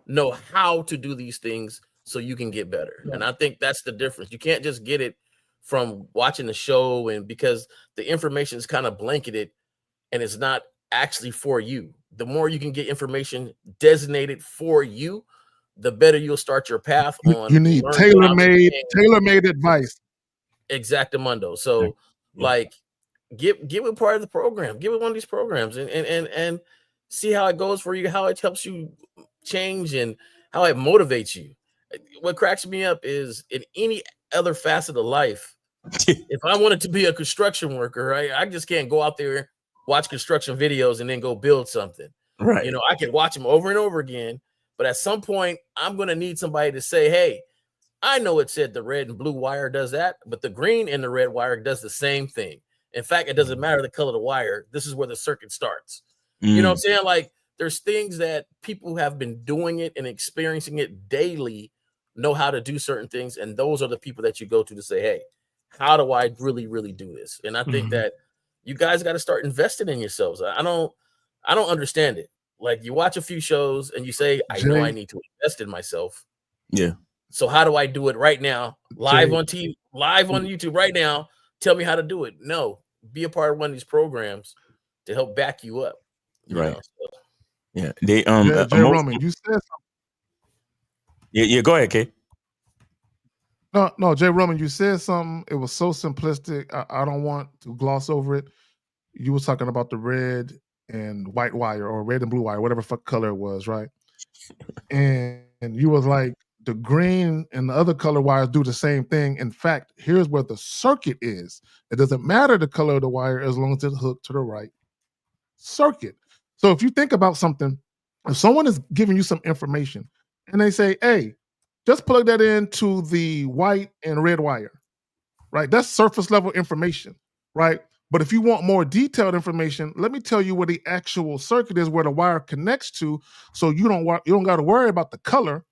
know how to do these things so you can get better. Yeah. And I think that's the difference. You can't just get it from watching the show, and because the information is kind of blanketed and it's not actually for you. The more you can get information designated for you, the better you'll start your path on. You need tailor-made advice. Exactamundo. So like give it part of the program, give it one of these programs and see how it goes for you, how it helps you change and how it motivates you. What cracks me up is in any other facet of life, if I wanted to be a construction worker, right, I just can't go out there, watch construction videos and then go build something. Right. You know, I can watch them over and over again, but at some point I'm going to need somebody to say, hey, I know it said the red and blue wire does that, but the green and the red wire does the same thing. In fact, it doesn't matter the color of the wire. This is where the circuit starts. You know what I'm saying? Like there's things that people who have been doing it and experiencing it daily know how to do certain things. And those are the people that you go to say, hey, how do I really, really do this? And I think that you guys got to start investing in yourselves. I don't understand it. Like you watch a few shows and you say, I know I need to invest in myself. Yeah. So how do I do it right now? Live on TV, live on YouTube right now. Tell me how to do it. No, be a part of one of these programs to help back you up. Right. So. Yeah. They Jay Roman, you said something. Yeah, go ahead, Kay. No, Jay Roman, you said something. It was so simplistic. I don't want to gloss over it. You was talking about the red and white wire, or red and blue wire, whatever fuck color it was, right? And you was like, the green and the other color wires do the same thing. In fact, here's where the circuit is. It doesn't matter the color of the wire as long as it's hooked to the right circuit. So if you think about something, if someone is giving you some information and they say, hey, just plug that into the white and red wire, right? That's surface level information, right? But if you want more detailed information, let me tell you where the actual circuit is, where the wire connects to, so you don't got to worry about the color,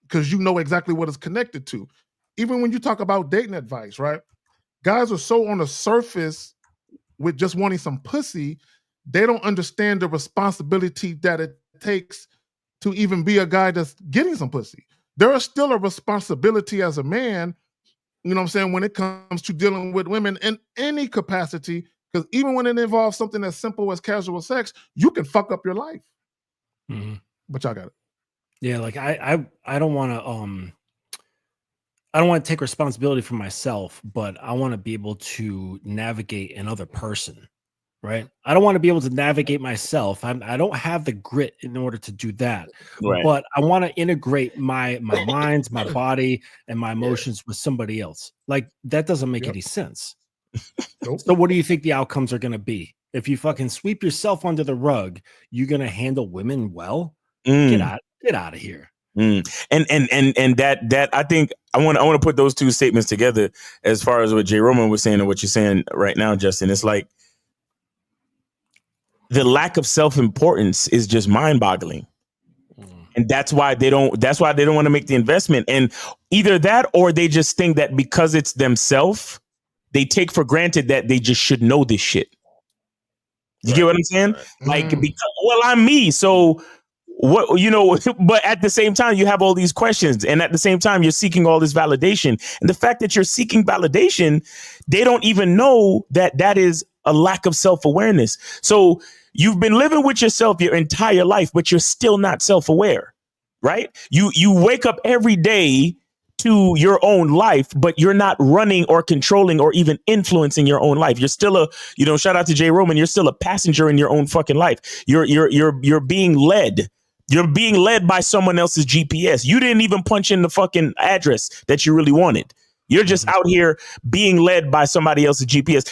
because you know exactly what it's connected to. Even when you talk about dating advice, right? Guys are so on the surface with just wanting some pussy, they don't understand the responsibility that it takes to even be a guy that's getting some pussy. There is still a responsibility as a man, you know what I'm saying, when it comes to dealing with women in any capacity, because even when it involves something as simple as casual sex, you can fuck up your life. Mm-hmm. But y'all got it. Yeah, like I don't want to I don't want to take responsibility for myself, but I want to be able to navigate another person, right? I don't want to be able to navigate myself. I don't have the grit in order to do that, Right. but I want to integrate my minds, my body, and my emotions with somebody else. Like that doesn't make any sense. Nope. So what do you think the outcomes are going to be? If you fucking sweep yourself under the rug, you're going to handle women well? Get out of here. And that I think I want to put those two statements together as far as what Jay Roman was saying and what you're saying right now, Justin. It's like the lack of self-importance is just mind-boggling. And that's why they don't want to make the investment. And either that, or they just think that because it's themselves, they take for granted that they just should know this shit. You get what I'm saying? Like, because, well, I'm me, so what, you know, but at the same time, you have all these questions, and at the same time, you're seeking all this validation. And the fact that you're seeking validation, they don't even know that that is a lack of self-awareness. So you've been living with yourself your entire life, but you're still not self-aware, right? You wake up every day to your own life, but you're not running or controlling or even influencing your own life. You're still shout out to Jay Roman. You're still a passenger in your own fucking life. You're being led. You're being led by someone else's GPS. You didn't even punch in the fucking address that you really wanted. You're just out here being led by somebody else's GPS.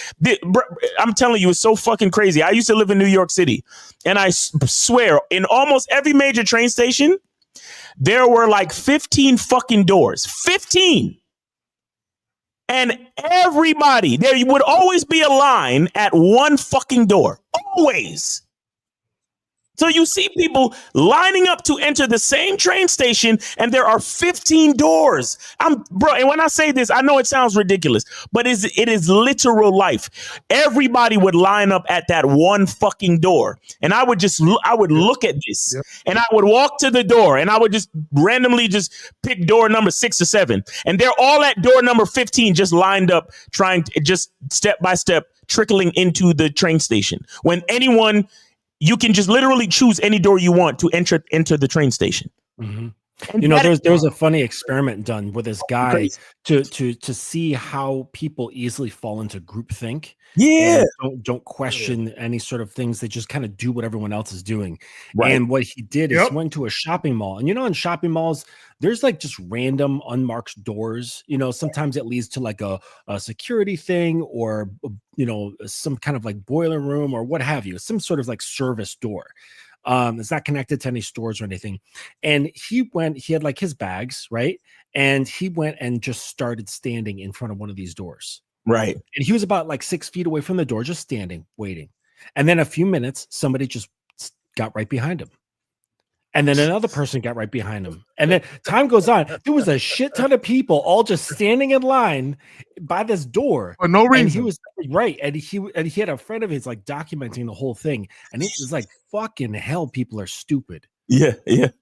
I'm telling you, it's so fucking crazy. I used to live in New York City, and I swear in almost every major train station, there were like 15 fucking doors. 15. And everybody, there would always be a line at one fucking door. Always. So you see people lining up to enter the same train station, and there are 15 doors. And when I say this, I know it sounds ridiculous, but it is literal life. Everybody would line up at that one fucking door. And I would look at this, and I would walk to the door, and I would just randomly just pick door number 6 or 7. And they're all at door number 15, just lined up, trying to just step by step, trickling into the train station. When you can just literally choose any door you want to enter the train station. Mm-hmm. You know, there was a funny experiment done with this guy to see how people easily fall into groupthink. Yeah, don't question any sort of things. They just kind of do what everyone else is doing. Right. And what he did is went to a shopping mall. And you know, in shopping malls, there's like just random unmarked doors. You know, sometimes it leads to like a security thing, or you know, some kind of like boiler room or what have you, some sort of like service door. It's not connected to any stores or anything. And he had like his bags, right? And he went and just started standing in front of one of these doors. Right. And he was about like 6 feet away from the door, just standing, waiting. And then a few minutes, somebody just got right behind him. And then another person got right behind him. And then time goes on. There was a shit ton of people all just standing in line by this door. For no reason. And he was right. And he had a friend of his like documenting the whole thing. And it was like, fucking hell, people are stupid. Yeah.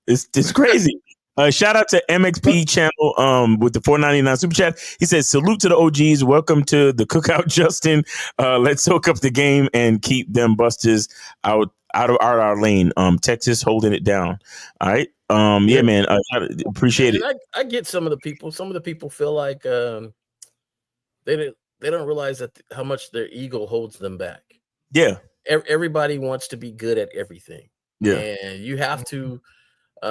It's crazy. Shout out to MXP channel with the $4.99 super chat. He says, salute to the OGs. Welcome to the cookout, Justin. Let's soak up the game and keep them busters out of our lane. Texas holding it down. All right. Yeah, man. I appreciate it. I get some of the people. Some of the people feel like they don't realize that how much their ego holds them back. Yeah. Everybody wants to be good at everything. Yeah. And you have to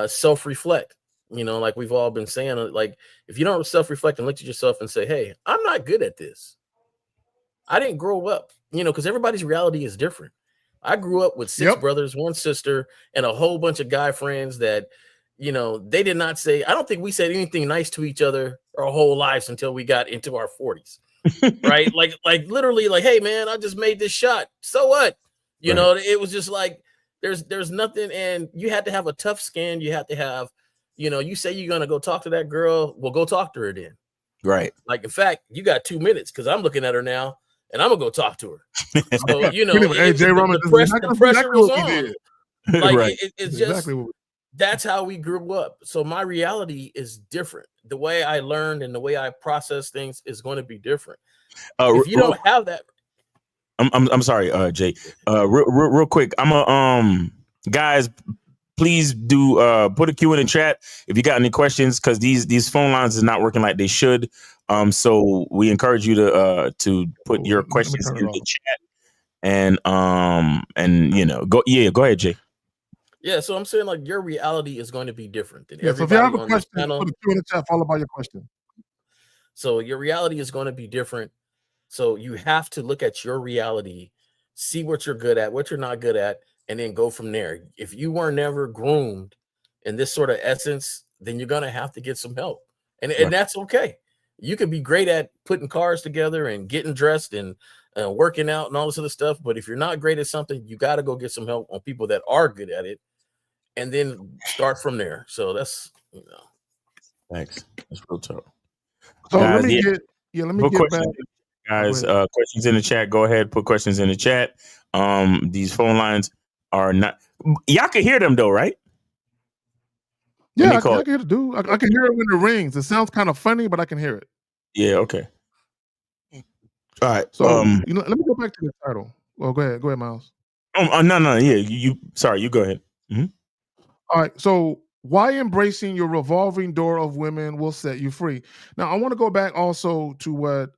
self-reflect. You know, like we've all been saying, like if you don't self-reflect and look at yourself and say, hey, I'm not good at this. I didn't grow up, you know, because everybody's reality is different. I grew up with 6 brothers, 1 sister, and a whole bunch of guy friends that, you know, they did not say, I don't think we said anything nice to each other our whole lives until we got into our 40s. Right? Like literally, like, hey man, I just made this shot. So what? You know, it was just like there's nothing, and you had to have a tough skin. You have to have, you know, you say you're gonna go talk to that girl, well, go talk to her then. Right. Like, in fact, you got 2 minutes because I'm looking at her now and I'm gonna go talk to her. So, you know, the pressure was on. Like, it's just that's how we grew up. So my reality is different. The way I learned and the way I process things is going to be different. If you don't have that, I'm sorry, Jay. Real quick, guys, please do put a Q in the chat if you got any questions, because these phone lines is not working like they should. So we encourage you to put your questions in the chat, and you know, go ahead, Jay. Yeah, so I'm saying, like, your reality is going to be different than everybody. So if you have a question, put a Q in the chat followed by your question. So your reality is going to be different. So you have to look at your reality, see what you're good at, what you're not good at, and then go from there. If you were never groomed in this sort of essence, then you're going to have to get some help. And that's okay. You could be great at putting cars together and getting dressed and working out and all this other stuff. But if you're not great at something, you got to go get some help on people that are good at it, and then start from there. So that's, you know. Thanks. That's real tough. So guys, let me get back. Guys, questions in the chat. Go ahead, put questions in the chat. These phone lines are not. Y'all can hear them though, right? Yeah, I can hear the dude. I can hear it when it rings. It sounds kind of funny, but I can hear it. Yeah. Okay. All right. So you know, let me go back to the title. Well, go ahead, Miles. No. Yeah, you. Sorry, you go ahead. Mm-hmm. All right. So why embracing your revolving door of women will set you free? Now, I want to go back also to what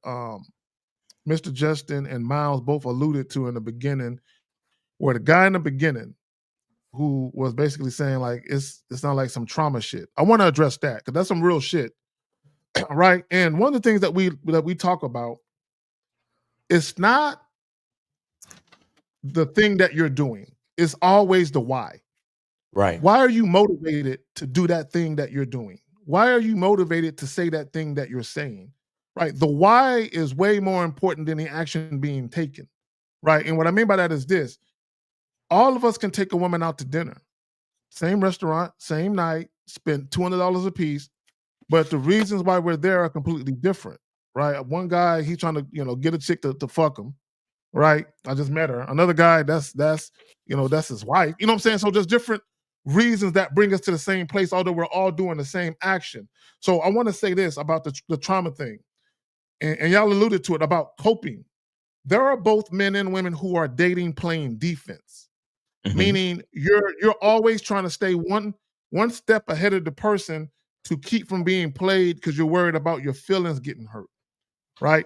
Mr. Justin and Miles both alluded to in the beginning, where the guy in the beginning who was basically saying like it's not like some trauma shit. I want to address that because that's some real shit, right? And one of the things that we talk about, it's not the thing that you're doing. It's always the why. Right. Why are you motivated to do that thing that you're doing? Why are you motivated to say that thing that you're saying? Right. The why is way more important than the action being taken. Right. And what I mean by that is this. All of us can take a woman out to dinner. Same restaurant, same night, spend $200 a piece. But the reasons why we're there are completely different. Right. One guy, he's trying to, you know, get a chick to fuck him. Right. I just met her. Another guy, that's you know, that's his wife. You know what I'm saying? So there's different reasons that bring us to the same place, although we're all doing the same action. So I want to say this about the trauma thing. And y'all alluded to it about coping. There are both men and women who are dating playing defense. Mm-hmm. Meaning you're always trying to stay one step ahead of the person to keep from being played because you're worried about your feelings getting hurt. Right?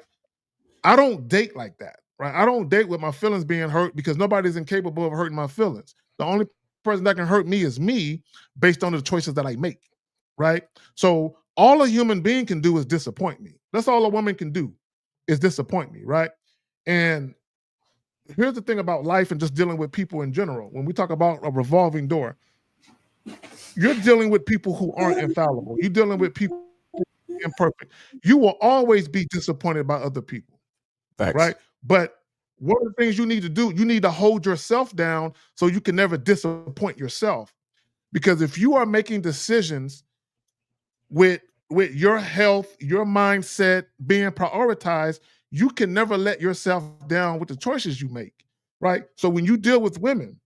I don't date like that. Right? I don't date with my feelings being hurt because nobody's incapable of hurting my feelings. The only person that can hurt me is me based on the choices that I make. Right? So all a human being can do is disappoint me. That's all a woman can do is disappoint me. Right? And here's the thing about life and just dealing with people in general. When we talk about a revolving door, you're dealing with people who aren't infallible. You're dealing with people who are imperfect. You will always be disappointed by other people. Facts. Right? But one of the things you need to do, you need to hold yourself down so you can never disappoint yourself. Because if you are making decisions with your health, your mindset being prioritized, you can never let yourself down with the choices you make, right? So when you deal with women,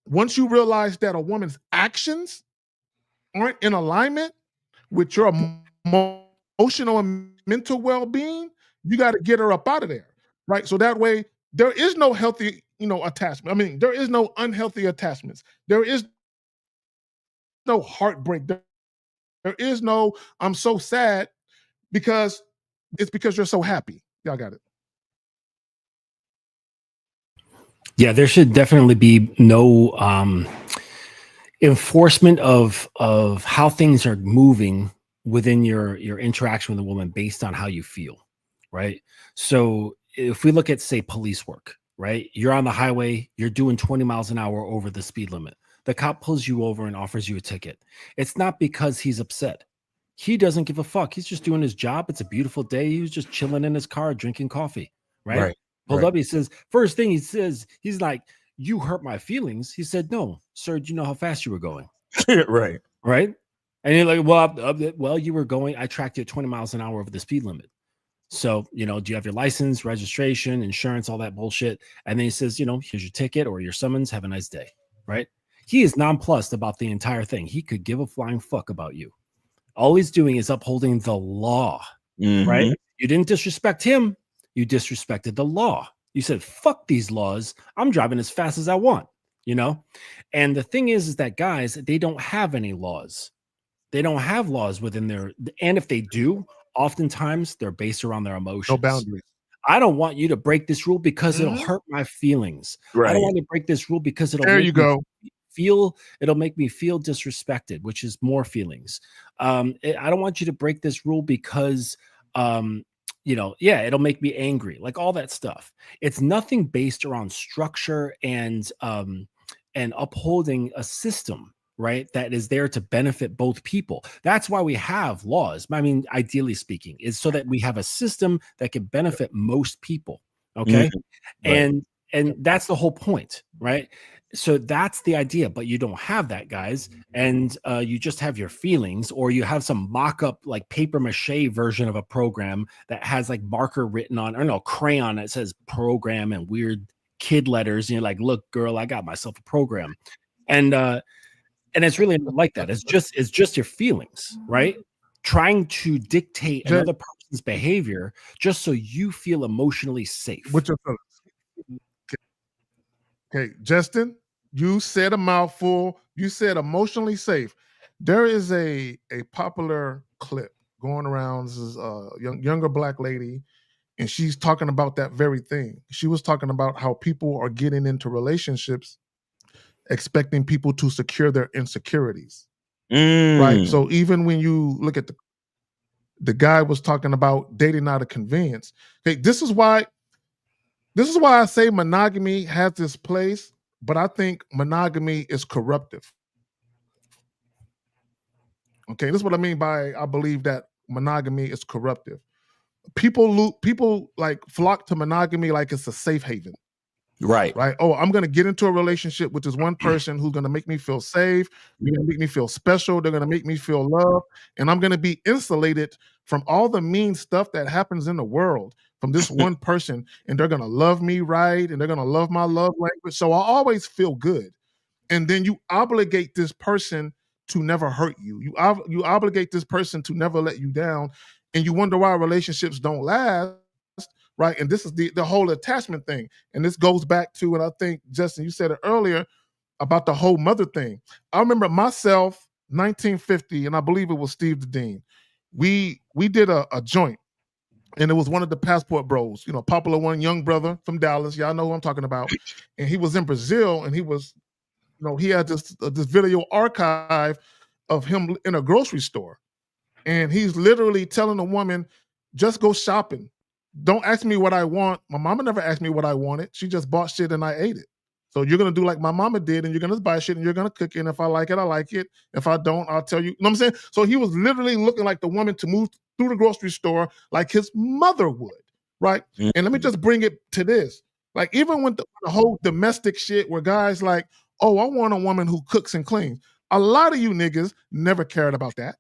once you realize that a woman's actions aren't in alignment with your emotional and mental well-being, you got to get her up out of there, right? So that way, there is no healthy, attachment. I mean, there is no unhealthy attachments. There is no heartbreak. There is no I'm so sad because it's because you're so happy. Y'all got it. Yeah, there should definitely be no enforcement of how things are moving within your interaction with a woman based on how you feel, right? So if we look at, say, police work, right? You're on the highway, you're doing 20 miles an hour over the speed limit. The cop pulls you over and offers you a ticket. It's not because he's upset. He doesn't give a fuck. He's just doing his job. It's a beautiful day. He was just chilling in his car, drinking coffee, right? Pulled up, he says, first thing he says, he's like, "You hurt my feelings." He said, "No, sir, do you know how fast you were going?" Right. And you're like, well, you were going, I tracked you at 20 miles an hour over the speed limit. So, do you have your license, registration, insurance, all that bullshit? And then he says, here's your ticket or your summons. Have a nice day. Right. He is nonplussed about the entire thing. He could give a flying fuck about you. All he's doing is upholding the law. Right. You didn't disrespect him. You disrespected the law. You said, fuck these laws. I'm driving as fast as I want, And the thing is that guys, they don't have any laws. They don't have laws within their, and if they do, oftentimes they're based around their emotions. No boundaries. I don't want you to break this rule because it'll hurt my feelings. Right. I don't want to break this rule because it'll make me feel disrespected, which is more feelings. I don't want you to break this rule because it'll make me angry, like all that stuff. It's nothing based around structure and upholding a system, right, that is there to benefit both people. That's why we have laws. I mean, ideally speaking, is so that we have a system that can benefit most people. Okay. And that's the whole point, right? So that's the idea, but you don't have that, guys. And you just have your feelings, or you have some mock-up like paper mache version of a program that has like marker written on, or no, crayon that says program and weird kid letters. And you're like, look, girl, I got myself a program. And it's really not like that. It's just your feelings, right? Trying to dictate another person's behavior just so you feel emotionally safe. With your feelings. Okay, Justin, you said a mouthful. You said emotionally safe. There is a popular clip going around. This is a younger Black lady, and she's talking about that very thing. She was talking about how people are getting into relationships expecting people to secure their insecurities. Right. So even when you look at the guy was talking about dating out of convenience. Okay, this is why I say monogamy has this place, but I think monogamy is corruptive. Okay, this is what I mean by I believe that monogamy is corruptive. People like flock to monogamy like it's a safe haven. Right. Oh, I'm going to get into a relationship with this one person who's going to make me feel safe. They're going to make me feel special. They're going to make me feel loved. And I'm going to be insulated from all the mean stuff that happens in the world from this one person. And they're going to love me right. And they're going to love my love language. So I always feel good. And then you obligate this person to never hurt you. You obligate this person to never let you down. And you wonder why relationships don't last. Right. And this is the whole attachment thing. And this goes back to, and I think, Justin, you said it earlier about the whole mother thing. I remember myself, 1950, and I believe it was Steve the Dean. We did a joint, and it was one of the Passport Bros, popular one, young brother from Dallas. Y'all know who I'm talking about. And he was in Brazil, and he was, he had this video archive of him in a grocery store. And he's literally telling a woman, just go shopping. Don't ask me what I want. My mama never asked me what I wanted. She just bought shit and I ate it. So you're going to do like my mama did, and you're going to buy shit and you're going to cook it. And if I like it, I like it. If I don't, I'll tell you. You know what I'm saying? So he was literally looking like the woman to move through the grocery store like his mother would, right? Mm-hmm. And let me just bring it to this. Like even when the whole domestic shit where guys like, oh, I want a woman who cooks and cleans. A lot of you niggas never cared about that.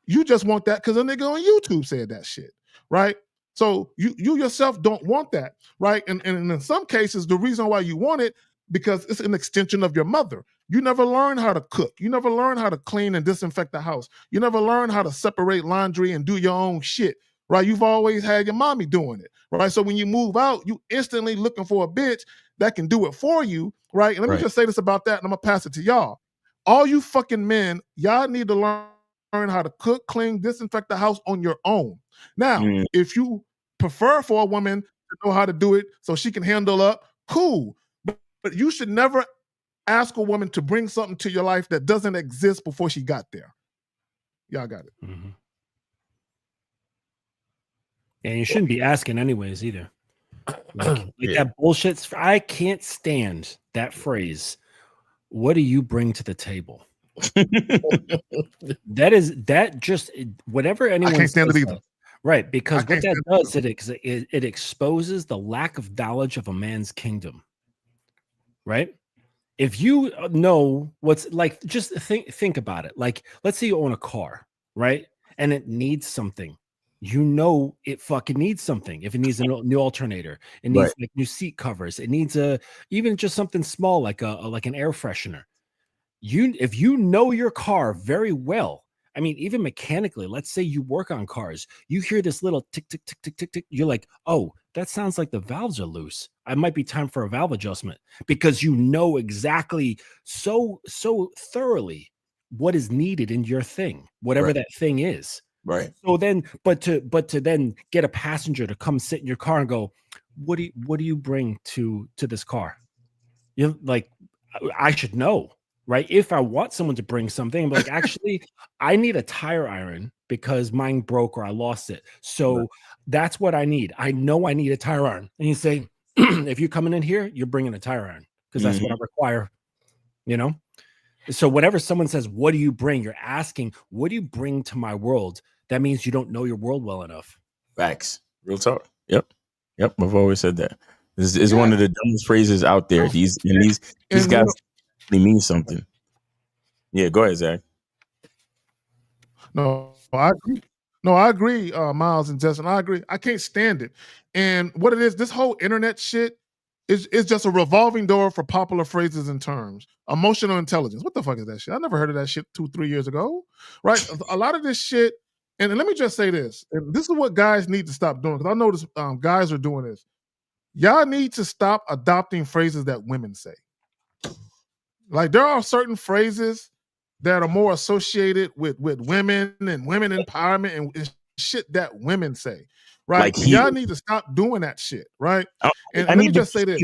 You just want that because a nigga on YouTube said that shit, right? So you yourself don't want that, right? And in some cases, the reason why you want it, because it's an extension of your mother. You never learn how to cook. You never learn how to clean and disinfect the house. You never learn how to separate laundry and do your own shit, right? You've always had your mommy doing it, right? So when you move out, you instantly looking for a bitch that can do it for you, right? And let me just say this about that, and I'm going to pass it to y'all. all you fucking men, y'all need to learn how to cook, clean, disinfect the house on your own. Now, if you prefer for a woman to know how to do it so she can handle up, cool. But you should never ask a woman to bring something to your life that doesn't exist before she got there. Y'all got it. Mm-hmm. And you shouldn't be asking anyways either. Like that bullshit. I can't stand that phrase. What do you bring to the table? that just whatever anyone I can't stand it either. Right, because what that does, it exposes the lack of knowledge of a man's kingdom. Right? If you know what's like, just think about it. Like, let's say you own a car, right? And it needs something. You know it fucking needs something. If it needs a new alternator, it needs like new seat covers. It needs even just something small like an air freshener. If you know your car very well, I mean, even mechanically, let's say you work on cars, you hear this little tick, tick, tick, tick, tick, tick. You're like, oh, that sounds like the valves are loose. It might be time for a valve adjustment, because you know exactly so thoroughly what is needed in your thing, whatever that thing is. Right. So then, but to then get a passenger to come sit in your car and go, what do you bring to this car? You're like, I should know. Right. If I want someone to bring something, but like, actually, I need a tire iron because mine broke or I lost it. So that's what I need. I know I need a tire iron. And you say, if you're coming in here, you're bringing a tire iron because that's what I require. You know? So whenever someone says, what do you bring? You're asking, what do you bring to my world? That means you don't know your world well enough. Facts. Real talk. Yep. I've always said that. This is one of the dumbest phrases out there. These guys mean something. Yeah, go ahead, Zach. No, I agree. I agree, Miles and Justin. I agree. I can't stand it. And what it is, this whole internet shit is just a revolving door for popular phrases and terms. Emotional intelligence. What the fuck is that shit? I never heard of that shit 2-3 years ago. Right? A lot of this shit, and let me just say this, and this is what guys need to stop doing, because I notice guys are doing this. Y'all need to stop adopting phrases that women say. Like, there are certain phrases that are more associated with women and women empowerment and shit that women say, right? Like, y'all need to stop doing that shit, right? And let me just say this.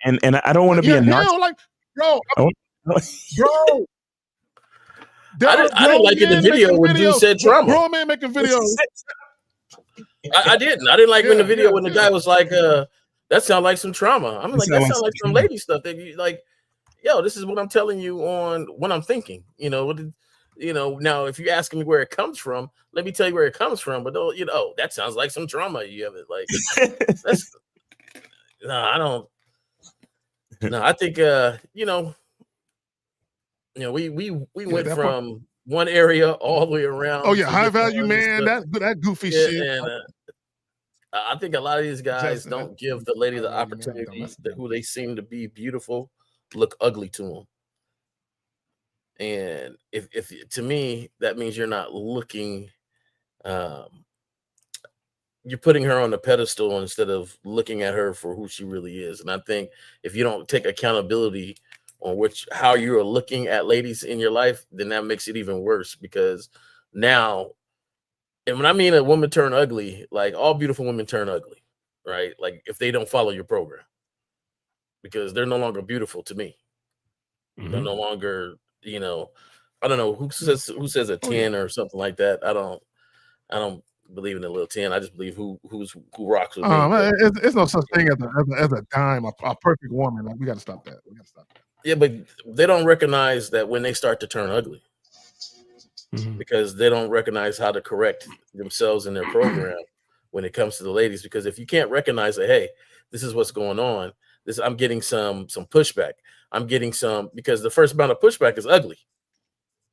And I don't want to be a narcissist. Like, bro. I didn't like in the video when dude said trauma. Grown man making videos. I didn't like in the video when the guy was like, that sounds like some trauma. I'm like, that sounds like some lady stuff that you like. Yo, this is what I'm telling you on when I'm thinking. Now if you ask me where it comes from, let me tell you where it comes from. But that sounds like some trauma. You have it like that's I don't. No, I think we went from one area all the way around. Oh yeah, high value man. That goofy shit. And, I think a lot of these guys don't give the lady the opportunity who they seem to be beautiful look ugly to them. And if to me, that means you're not looking, you're putting her on the pedestal instead of looking at her for who she really is. And I think if you don't take accountability on how you are looking at ladies in your life, then that makes it even worse, because now, and when I mean a woman turn ugly, like all beautiful women turn ugly, right? Like if they don't follow your program, because they're no longer beautiful to me. Mm-hmm. They're no longer, I don't know who says a 10 or something like that. I don't believe in a little 10. I just believe who rocks with me. It's no such thing as a dime, a perfect woman. Like, we got to stop that. Yeah, but they don't recognize that when they start to turn ugly, because they don't recognize how to correct themselves in their program when it comes to the ladies. Because if you can't recognize that, hey, this is what's going on. I'm getting some pushback. I'm getting some, because the first amount of pushback is ugly,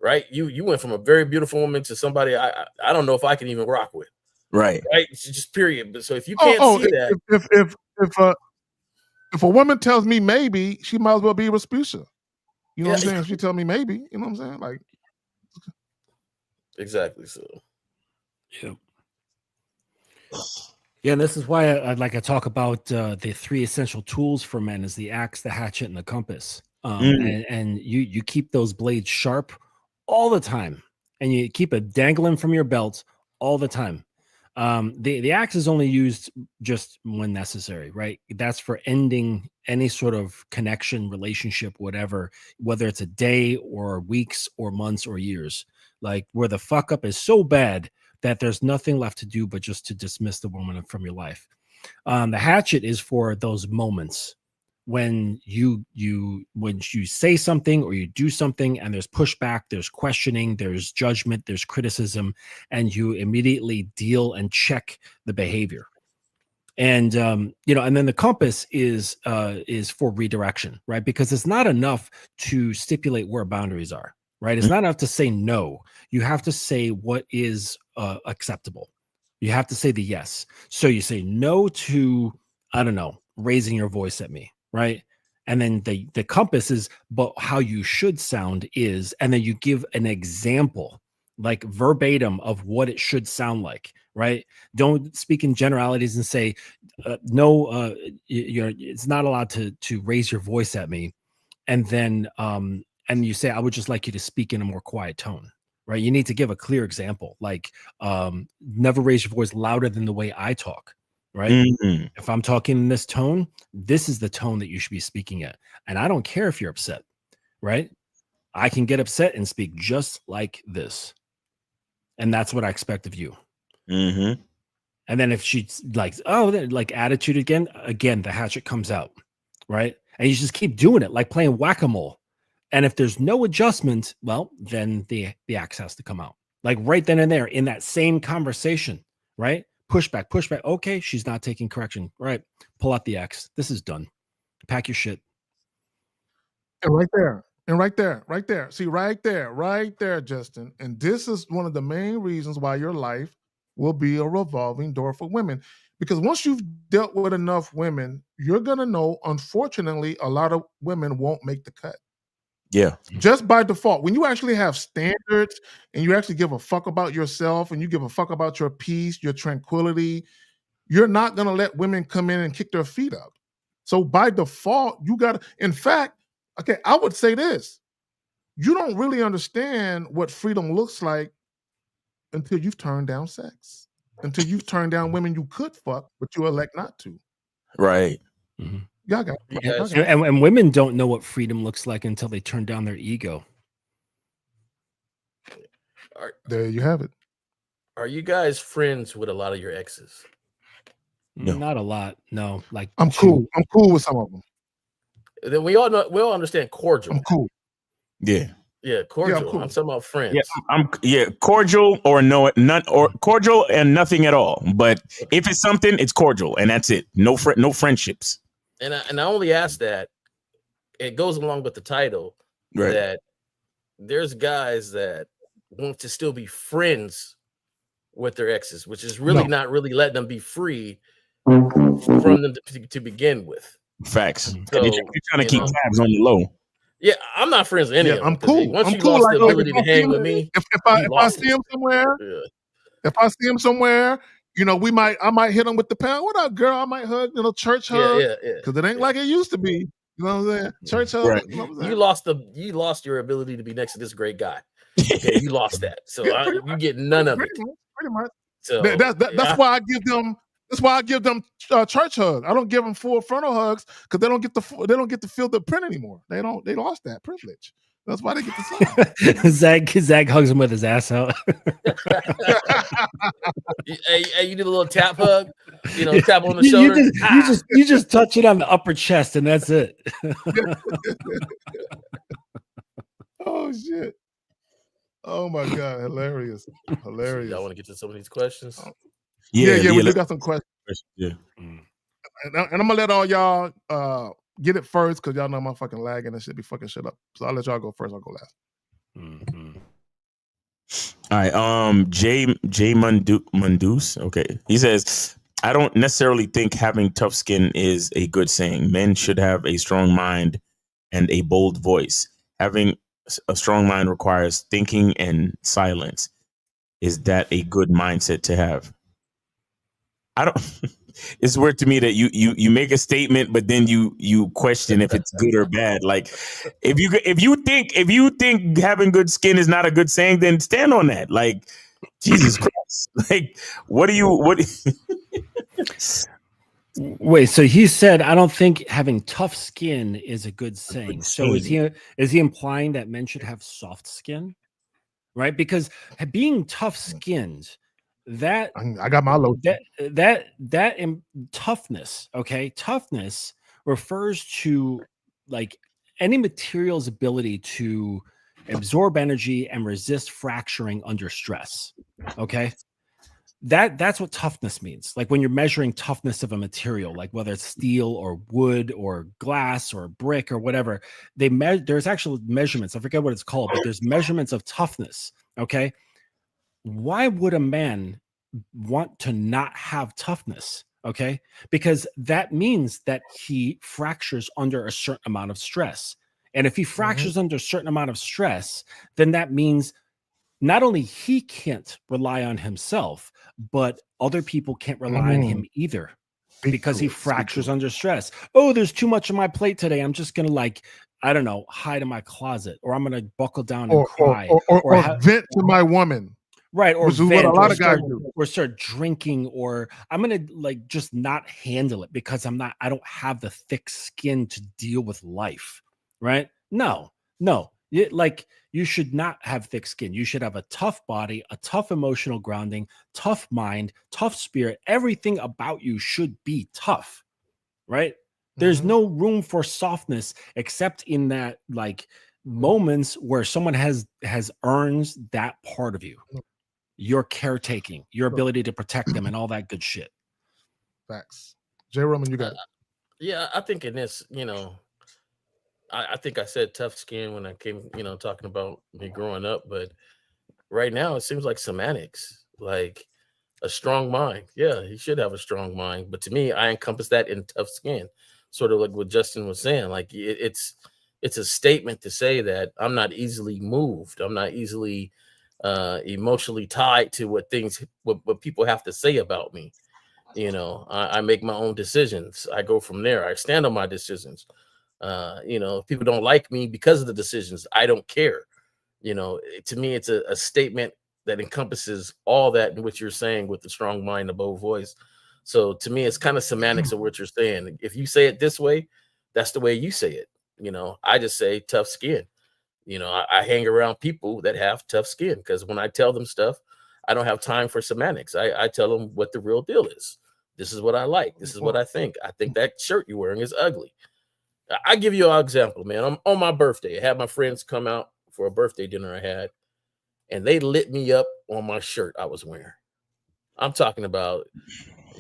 right? You went from a very beautiful woman to somebody I don't know if I can even rock with, right? It's just period. But so if you can't see that, if a woman tells me maybe, she might as well be Rasputia. You know what I'm saying? If she tell me maybe, you know what I'm saying? Like, exactly. So, yeah, and this is why I talk about the 3 essential tools for men is the axe, the hatchet, and the compass. and you keep those blades sharp all the time, and you keep it dangling from your belt all the time. The axe is only used just when necessary, right? That's for ending any sort of connection, relationship, whatever, whether it's a day or weeks or months or years, like where the fuck up is so bad that there's nothing left to do but just to dismiss the woman from your life. The hatchet is for those moments when you say something or you do something and there's pushback, there's questioning, there's judgment, there's criticism, and you immediately deal and check the behavior. And and then the compass is for redirection, right? Because it's not enough to stipulate where boundaries are, right? It's not enough to say no. You have to say what is acceptable. You have to say the yes. So you say no to, I don't know, raising your voice at me, right? And then the compass is, but how you should sound is, and then you give an example, like verbatim of what it should sound like, right? Don't speak in generalities and say, no, it's not allowed to raise your voice at me. And then, and you say, I would just like you to speak in a more quiet tone, right? You need to give a clear example, like never raise your voice louder than the way I talk, right? Mm-hmm. If I'm talking in this tone, this is the tone that you should be speaking at. And I don't care if you're upset, right? I can get upset and speak just like this. And that's what I expect of you. Mm-hmm. And then if she's like, oh, like attitude again, the hatchet comes out, right? And you just keep doing it, like playing whack-a-mole. And if there's no adjustment, well, then the axe has to come out. Like right then and there in that same conversation, right? Pushback. Okay, she's not taking correction. Right. Pull out the axe. This is done. Pack your shit. And right there. See, right there, Justin. And this is one of the main reasons why your life will be a revolving door for women. Because once you've dealt with enough women, you're going to know, unfortunately, a lot of women won't make the cut. Yeah. Just by default, when you actually have standards and you actually give a fuck about yourself and you give a fuck about your peace, your tranquility, you're not going to let women come in and kick their feet up. So by default, you got to, in fact, okay, I would say this. You don't really understand what freedom looks like until you've turned down sex, until you've turned down women you could fuck, but you elect not to. Right. Mm-hmm. Y'all got it. And women don't know what freedom looks like until they turn down their ego. There you have it. Are you guys friends with a lot of your exes? No. Not a lot. No. Like I'm cool. I'm cool with some of them. Then we all understand cordial. I'm cool. Yeah. Yeah, cordial. Yeah, I'm talking about friends. Yeah, cordial or none, or cordial and nothing at all. But if it's something, it's cordial and that's it. No friendships. And I only ask that, it goes along with the title, right, that there's guys that want to still be friends with their exes, which is really not really letting them be free from them to begin with. Facts. So, you're trying to keep tabs on the low. Yeah, I'm not friends with any of them. I'm cool. Once I'm you cool. lost like, the ability to hang with me, if I see him somewhere, if I see him somewhere, you know, I might hit him with the pound. What up, girl? I might hug, church hug. Yeah. Because it ain't like it used to be. You know what I'm saying? Church hug. Right. You know what I'm saying? You lost your ability to be next to this great guy. Okay, you lost that. So you get none of it. Pretty much. So that's why I give them. That's why I give them church hugs. I don't give them full frontal hugs because they don't get to feel the print anymore. They lost that privilege. That's why they get the sign. Zag hugs him with his ass out. hey, you do a little tap hug, tap on the shoulder. You just touch it on the upper chest, and that's it. Oh shit! Oh my god, hilarious! Y'all want to get to some of these questions? Yeah, we do got some questions. Yeah, and I'm gonna let all y'all get it first because y'all know I'm fucking lagging and shit be fucking shit up. So I'll let y'all go first. I'll go last. Mm-hmm. All right. Jay Mundus. Okay, he says, I don't necessarily think having tough skin is a good saying. Men should have a strong mind and a bold voice. Having a strong mind requires thinking and silence. Is that a good mindset to have? I don't. it's weird to me that you make a statement, but then you question if it's good or bad. Like if you think having good skin is not a good saying, then stand on that. Like Jesus Christ. Like what? Wait, so he said, I don't think having tough skin is a good saying. So is he implying that men should have soft skin? Right? Because being tough skinned, that I got my low. Toughness, okay? Toughness refers to like any material's ability to absorb energy and resist fracturing under stress. Okay. That's what toughness means. Like when you're measuring toughness of a material, like whether it's steel or wood or glass or brick or whatever, there's actual measurements. I forget what it's called, but there's measurements of toughness. Okay. Why would a man want to not have toughness? Okay. Because that means that he fractures under a certain amount of stress. And if he fractures under a certain amount of stress, then that means not only he can't rely on himself, but other people can't rely on him either because he fractures under stress. Oh, there's too much on my plate today. I'm just going to I don't know, hide in my closet, or I'm going to buckle down and cry. Or vent to my woman. Right. Or which is what a lot of guys do. Or start drinking, or I'm going to just not handle it because I don't have the thick skin to deal with life. Right. No. You should not have thick skin. You should have a tough body, a tough emotional grounding, tough mind, tough spirit. Everything about you should be tough, right? There's no room for softness except in that moments where someone has earned that part of you. Your caretaking, your ability to protect them and all that good shit. Facts. J. Roman, you got it. Yeah, I think in this, I think I said tough skin when I came, talking about me growing up, but right now it seems like semantics, like a strong mind. Yeah, he should have a strong mind. But to me, I encompass that in tough skin, sort of like what Justin was saying. Like it's a statement to say that I'm not easily moved. I'm not easily emotionally tied to what people have to say about me. I make my own decisions. I go from there. I stand on my decisions. If people don't like me because of the decisions, I don't care. To me, it's a statement that encompasses all that in what you're saying with the strong mind, the bold voice. So to me, it's kind of semantics of what you're saying. If you say it this way, that's the way you say it. I just say tough skin. I hang around people that have tough skin because when I tell them stuff, I don't have time for semantics. I tell them what the real deal is. This is what I like. This is what I think. I think that shirt you're wearing is ugly. I give you an example, man. I'm on my birthday. I had my friends come out for a birthday dinner I had, and they lit me up on my shirt I was wearing. I'm talking about,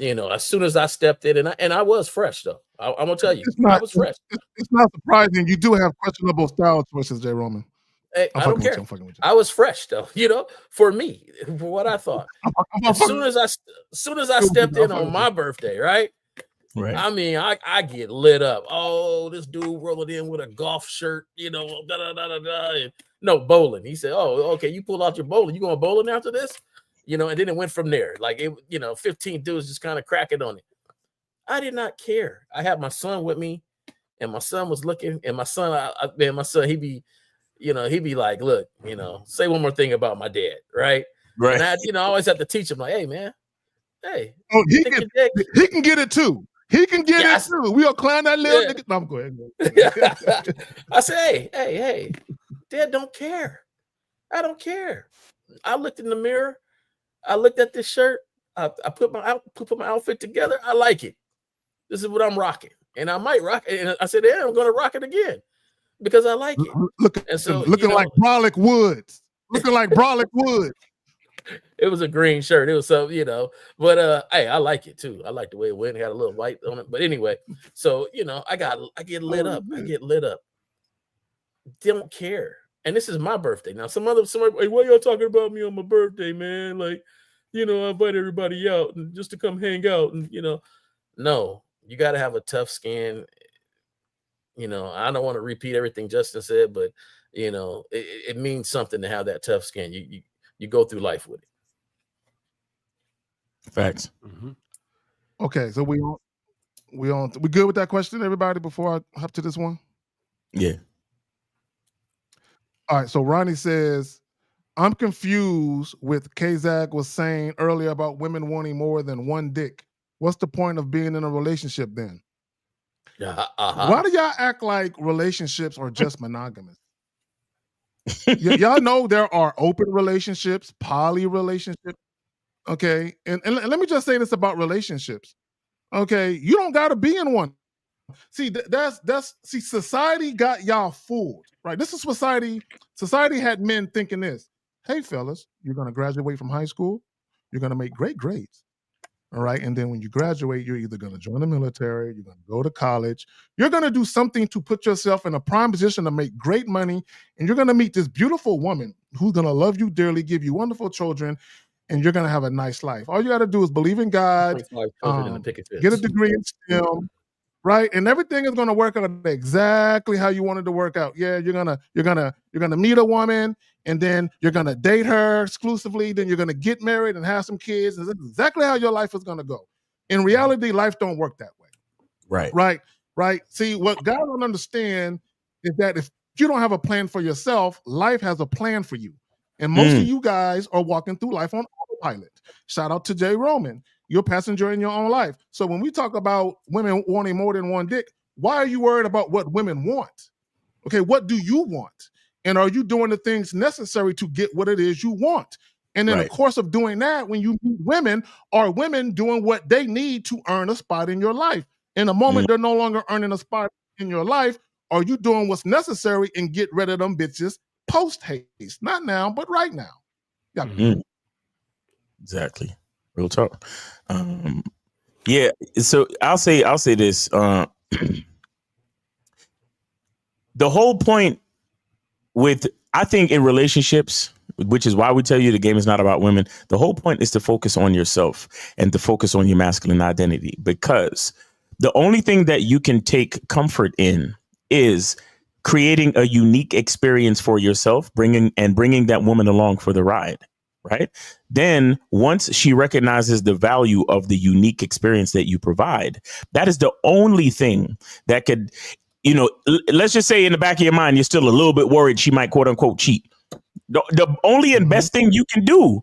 as soon as I stepped in, and I was fresh though. I'm gonna tell you, I was fresh. It's not surprising. You do have questionable style choices, J. Roman. Hey, I don't care. I was fresh though, for me, for what I thought. As soon as I stepped in on my birthday, right? Right. I mean, I get lit up. Oh, this dude rolling in with a golf shirt, and no bowling. He said, "Oh, okay, you pull out your bowling. You going bowling after this?" And then it went from there. 15 dudes just kind of cracking on it. I did not care. I had my son with me, and my son was looking. And my son, he'd be like, "Look, say one more thing about my dad, right?" Right. And I always have to teach him, like, "Hey, man, hey, he can get it too." He can get it too. We'll climb that little nigga. No, I'm going. I say, hey, Dad don't care. I don't care. I looked in the mirror. I looked at this shirt. I put my outfit together. I like it. This is what I'm rocking, and I might rock it. And I said, "Yeah, I'm going to rock it again because I like it." Looking like Brolic Woods. Looking like Brolic Woods. It was a green shirt. It was something, but hey, I like it too. I like the way it went. It had a little white on it. But anyway, so I get lit up. I get lit up. Don't care. And this is my birthday. Now, somebody, hey, why y'all talking about me on my birthday, man? Like, I invite everybody out and just to come hang out. And no, you gotta have a tough skin. I don't want to repeat everything Justin said, but it means something to have that tough skin. You go through life with it. Facts. Mm-hmm. Okay, so we good with that question, everybody, before I hop to this one? Yeah. All right, so Ronnie says, I'm confused with Kazak was saying earlier about women wanting more than one dick. What's the point of being in a relationship then? Why do y'all act like relationships are just monogamous? Y'all know there are open relationships, poly relationships. Okay. And let me just say this about relationships. Okay. You don't got to be in one. See, see, society got y'all fooled, right? This is society. Society had men thinking this. Hey, fellas, you're going to graduate from high school. You're going to make great grades. All right. And then when you graduate, you're either going to join the military, you're going to go to college, you're going to do something to put yourself in a prime position to make great money. And you're going to meet this beautiful woman who's going to love you dearly, give you wonderful children, and you're going to have a nice life. All you got to do is believe in God, get a degree in STEM, right? And everything is going to work out exactly how you wanted to work out. Yeah, you're gonna meet a woman, and then you're gonna date her exclusively. Then you're gonna get married and have some kids. And that's exactly how your life is gonna go. In reality, life don't work that way. Right. See, what God don't understand is that if you don't have a plan for yourself, life has a plan for you. And most of you guys are walking through life on autopilot. Shout out to Jay Roman. You're a passenger in your own life. So when we talk about women wanting more than one dick, why are you worried about what women want? Okay, what do you want? And are you doing the things necessary to get what it is you want? And in the course of doing that, when you meet women, are women doing what they need to earn a spot in your life? In the moment they're no longer earning a spot in your life, are you doing what's necessary and get rid of them bitches post-haste? Not now, but right now. Yeah. Exactly. Real talk. Yeah. So I'll say this. The whole point I think in relationships, which is why we tell you the game is not about women. The whole point is to focus on yourself and to focus on your masculine identity, because the only thing that you can take comfort in is creating a unique experience for yourself, bringing that woman along for the ride. Right. Then once she recognizes the value of the unique experience that you provide, that is the only thing that could, let's just say in the back of your mind, you're still a little bit worried she might, quote unquote, cheat. The only and best thing you can do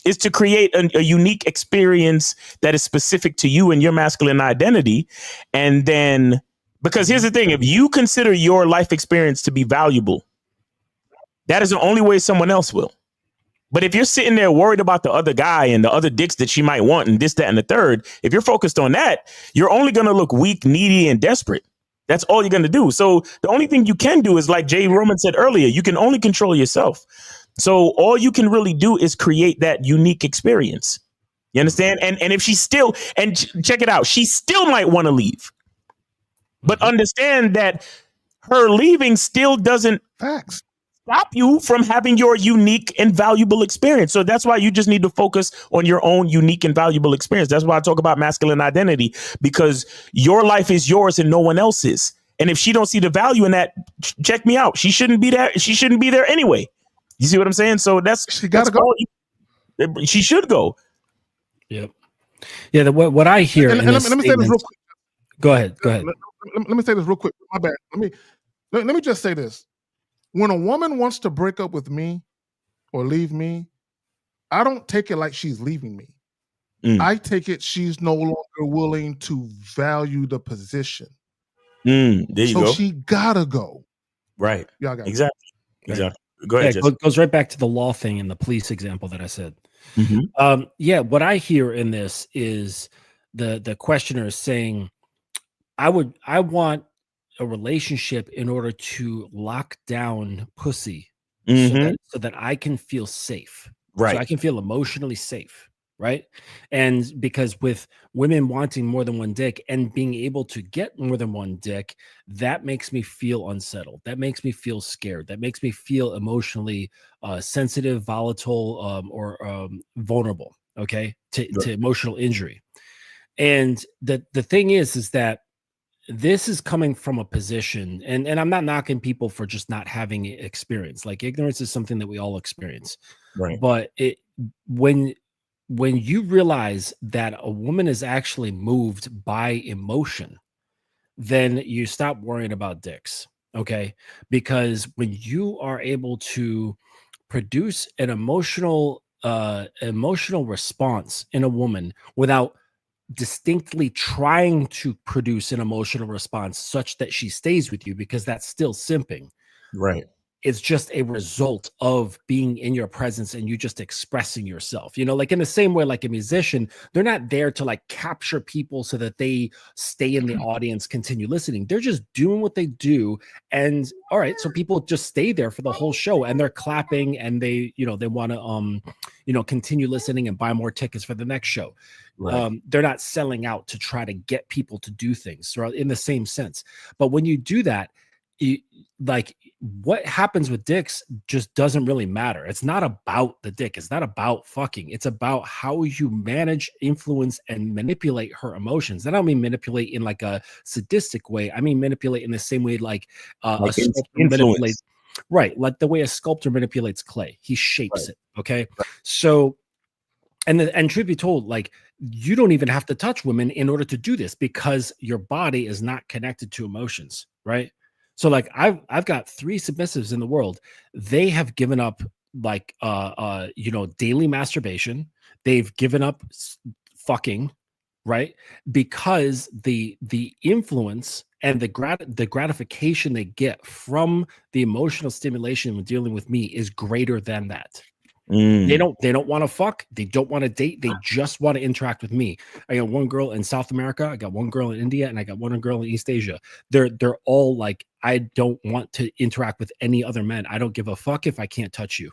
is to create a unique experience that is specific to you and your masculine identity. And then, because here's the thing, if you consider your life experience to be valuable, that is the only way someone else will. But if you're sitting there worried about the other guy and the other dicks that she might want and this, that, and the third, if you're focused on that, you're only going to look weak, needy, and desperate. That's all you're going to do. So the only thing you can do is, like Jay Roman said earlier, you can only control yourself. So all you can really do is create that unique experience. You understand? And if she's still, and check it out, she still might want to leave. But understand that her leaving still doesn't stop you from having your unique and valuable experience. So that's why you just need to focus on your own unique and valuable experience. That's why I talk about masculine identity, because your life is yours and no one else's. And if she don't see the value in that, check me out. She shouldn't be there. She shouldn't be there anyway. You see what I'm saying? So she got to go. She should go. Yep. Yeah. What I hear. And let me say this real quick. Go ahead. Let me say this real quick. My bad. Let me just say this. When a woman wants to break up with me or leave me, I don't take it like she's leaving me. I take it she's no longer willing to value the position. There you go. So she gotta go. Right. Y'all got exactly. Go ahead. It goes right back to the law thing and the police example that I said. What I hear in this is the questioner is saying, I want a relationship in order to lock down pussy so that I can feel safe. Right. So I can feel emotionally safe. Right. And because with women wanting more than one dick and being able to get more than one dick, that makes me feel unsettled. That makes me feel scared. That makes me feel emotionally sensitive, volatile, or vulnerable. Okay. To emotional injury. And the thing is that this is coming from a position, and I'm not knocking people for just not having experience. Like, ignorance is something that we all experience. Right. But when when you realize that a woman is actually moved by emotion, then you stop worrying about dicks. Okay. Because when you are able to produce an emotional response in a woman without distinctly trying to produce an emotional response such that she stays with you, because that's still simping. Right. It's just a result of being in your presence and you just expressing yourself, like in the same way, like a musician, they're not there to like capture people so that they stay in the audience, continue listening. They're just doing what they do. And all right, so people just stay there for the whole show and they're clapping and they want to, continue listening and buy more tickets for the next show. Right. They're not selling out to try to get people to do things in the same sense. But when you do that, like what happens with dicks just doesn't really matter. It's not about the dick. It's not about fucking. It's about how you manage, influence, and manipulate her emotions. I don't mean manipulate in like a sadistic way. I mean manipulate in the same way like a sculptor manipulates, right? Like the way a sculptor manipulates clay. He shapes it. Okay, so. And truth be told, like you don't even have to touch women in order to do this because your body is not connected to emotions, right? So like I've got 3 submissives in the world. They have given up like daily masturbation. They've given up fucking, right? Because the influence and the gratification they get from the emotional stimulation when dealing with me is greater than that. They don't want to fuck. They don't want to date. They just want to interact with me. I got one girl in South America. I got one girl in India, and I got one girl in East Asia. They're all like, I don't want to interact with any other men. I don't give a fuck if I can't touch you,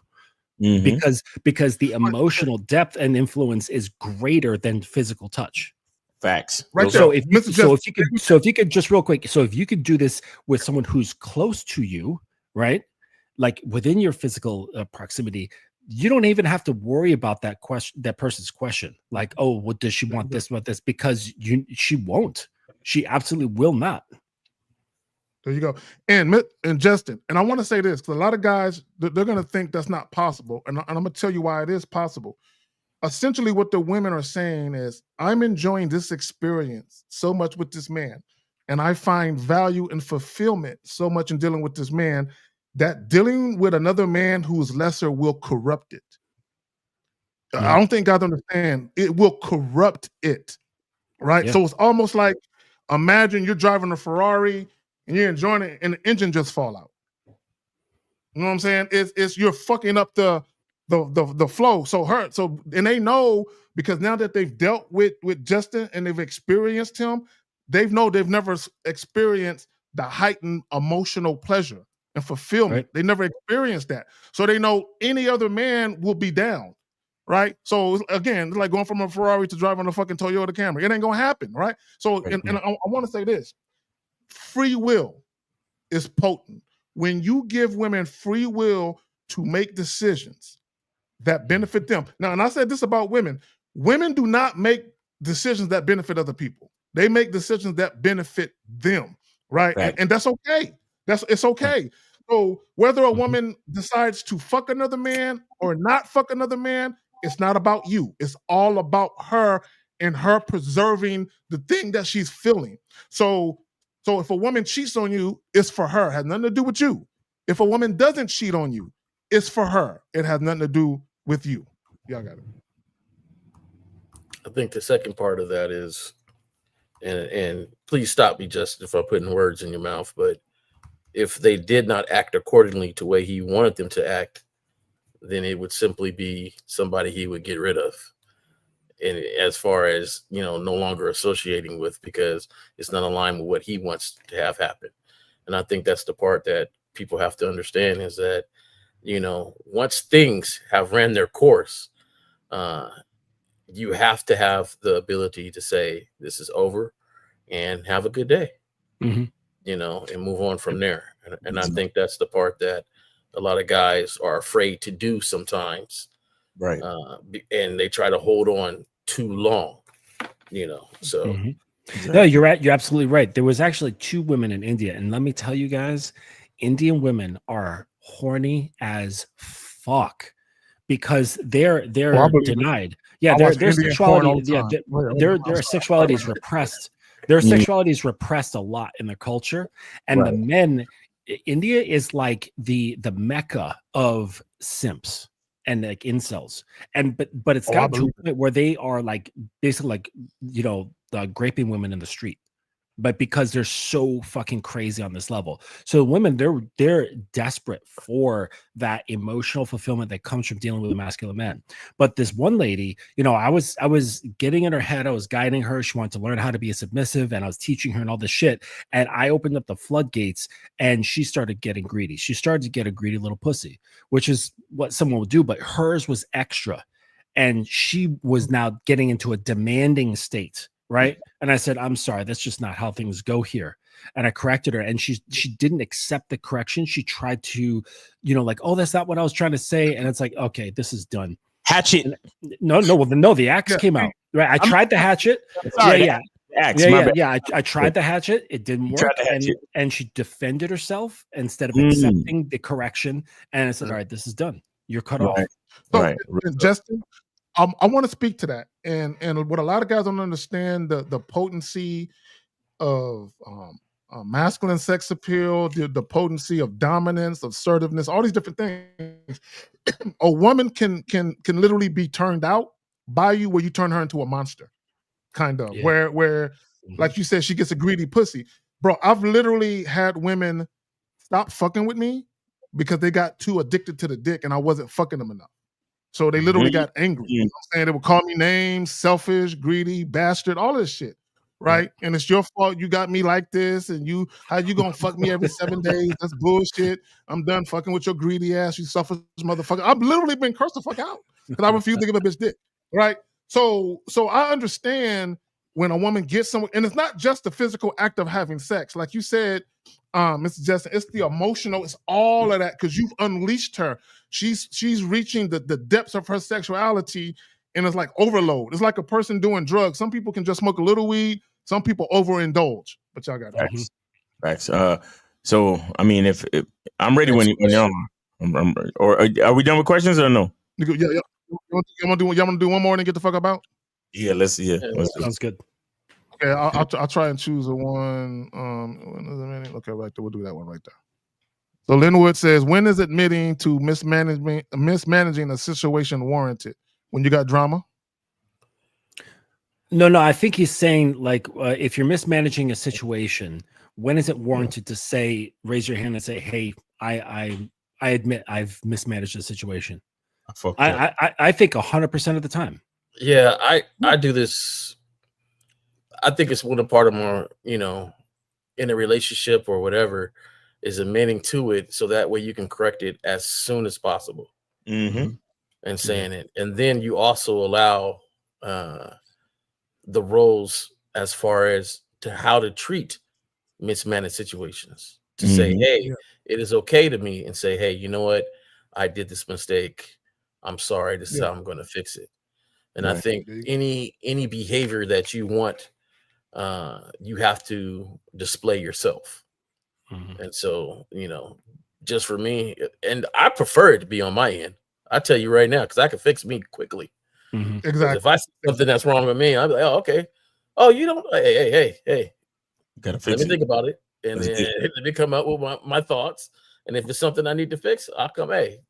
because the emotional depth and influence is greater than physical touch. Facts. Right. So if you could just real quick, so if you could do this with someone who's close to you, right, like within your physical proximity. You don't even have to worry about that question, that person's question. Like, oh, what does she want this, what this? Because she won't. She absolutely will not. There you go. And Justin, and I want to say this, because a lot of guys, they're going to think that's not possible. And I'm going to tell you why it is possible. Essentially, what the women are saying is, I'm enjoying this experience so much with this man. And I find value and fulfillment so much in dealing with this man that dealing with another man who's lesser will corrupt it. Yeah. I don't think guys understand. It will corrupt it, right? Yeah. So it's almost like, imagine you're driving a Ferrari and you're enjoying it and the engine just fall out. You know what I'm saying? It's you're fucking up the flow. And they know, because now that they've dealt with Justin and they've experienced him, they've never experienced the heightened emotional pleasure and fulfillment. Right. They never experienced that. So they know any other man will be down, right? So again, it's like going from a Ferrari to driving a fucking Toyota Camry. It ain't gonna happen, right? So, and I want to say this. Free will is potent. When you give women free will to make decisions that benefit them. Now, and I said this about women. Women do not make decisions that benefit other people. They make decisions that benefit them, right? And that's okay. It's okay. So whether a woman decides to fuck another man or not fuck another man, it's not about you. It's all about her and her preserving the thing that she's feeling. So if a woman cheats on you, it's for her. It has nothing to do with you. If a woman doesn't cheat on you, it's for her. It has nothing to do with you. Y'all got it. I think the second part of that is, and please stop me, Justin, if I'm putting words in your mouth, but if they did not act accordingly to the way he wanted them to act, then it would simply be somebody he would get rid of. And as far as, no longer associating with, because it's not aligned with what he wants to have happen. And I think that's the part that people have to understand, is that, once things have ran their course, you have to have the ability to say, this is over and have a good day. Mm-hmm. And move on from there. And I think that's the part that a lot of guys are afraid to do sometimes. Right. And they try to hold on too long, so. Mm-hmm. No, you're right. You're absolutely right. There was actually 2 women in India. And let me tell you guys, Indian women are horny as fuck because they're denied. Yeah, I their watch Indian porn all sexuality, the time. their sexuality is repressed. Their sexuality is repressed a lot in their culture, and the men. India is like the mecca of simps and like incels, but it's got to a point where they are like basically like graping women in the street. But because they're so fucking crazy on this level, so women they're desperate for that emotional fulfillment that comes from dealing with a masculine man. But this one lady, I was getting in her head, I was guiding her. She wanted to learn how to be a submissive, and I was teaching her and all this shit. And I opened up the floodgates, and she started getting greedy. She started to get a greedy little pussy, which is what someone would do. But hers was extra, and she was now getting into a demanding state. Right. And I said, I'm sorry, that's just not how things go here. And I corrected her, and she didn't accept the correction. She tried to, like, oh, that's not what I was trying to say. And it's like, okay, this is done. Hatchet. And the axe came out. Right. I tried the hatchet. Sorry, I tried the hatchet. It didn't work. And she defended herself instead of accepting the correction. And I said, all right, this is done. You're cut off. So, Justin, I want to speak to that, and what a lot of guys don't understand, the potency of masculine sex appeal, the potency of dominance, assertiveness, all these different things. A woman can literally be turned out by you, where you turn her into a monster, kind of. Yeah. Where like you said, she gets a greedy pussy, bro. I've literally had women stop fucking with me because they got too addicted to the dick, and I wasn't fucking them enough. So they literally got angry. You know what I'm saying? They would call me names, selfish, greedy, bastard, all this shit. Right? And it's your fault you got me like this, and how you gonna fuck me every 7 days? That's bullshit. I'm done fucking with your greedy ass, you selfish motherfucker. I've literally been cursed the fuck out because I refuse to give a bitch dick. Right? So I understand when a woman gets someone, and it's not just the physical act of having sex. Like you said, Mr. Justin, it's the emotional, it's all of that, because you've unleashed her. She's reaching the depths of her sexuality, and it's like overload. It's like a person doing drugs. Some people can just smoke a little weed. Some people overindulge. But y'all got that. Right. So I mean, if I'm ready when you're on, or are we done with questions or no? Yeah. Y'all wanna do one more and then get the fuck about? Yeah, let's sounds good. Okay, I'll try and choose a one. Okay, right there. We'll do that one right there. So Linwood says, when is admitting to mismanaging a situation warranted? When you got drama? No, I think he's saying, like, if you're mismanaging a situation, when is it warranted to say, raise your hand and say, hey, I admit I've mismanaged the situation? I think 100% of the time. Yeah, I do this. I think it's one part of my, in a relationship or whatever, is admitting to it, so that way you can correct it as soon as possible. Mm-hmm. And saying it. And then you also allow the roles as far as to how to treat mismanaged situations. To say, hey, it is okay to me, and say, hey, you know what? I did this mistake. I'm sorry. This is how I'm going to fix it. And I think any behavior that you want, you have to display yourself. And so, just for me, and I prefer it to be on my end. I tell you right now, because I can fix me quickly. Exactly. If I see something that's wrong with me, I'm like, oh, okay. Oh, you don't. Hey. Gotta fix Let me think about it, and then let me come up with my thoughts. And if it's something I need to fix, I'll come. Hey,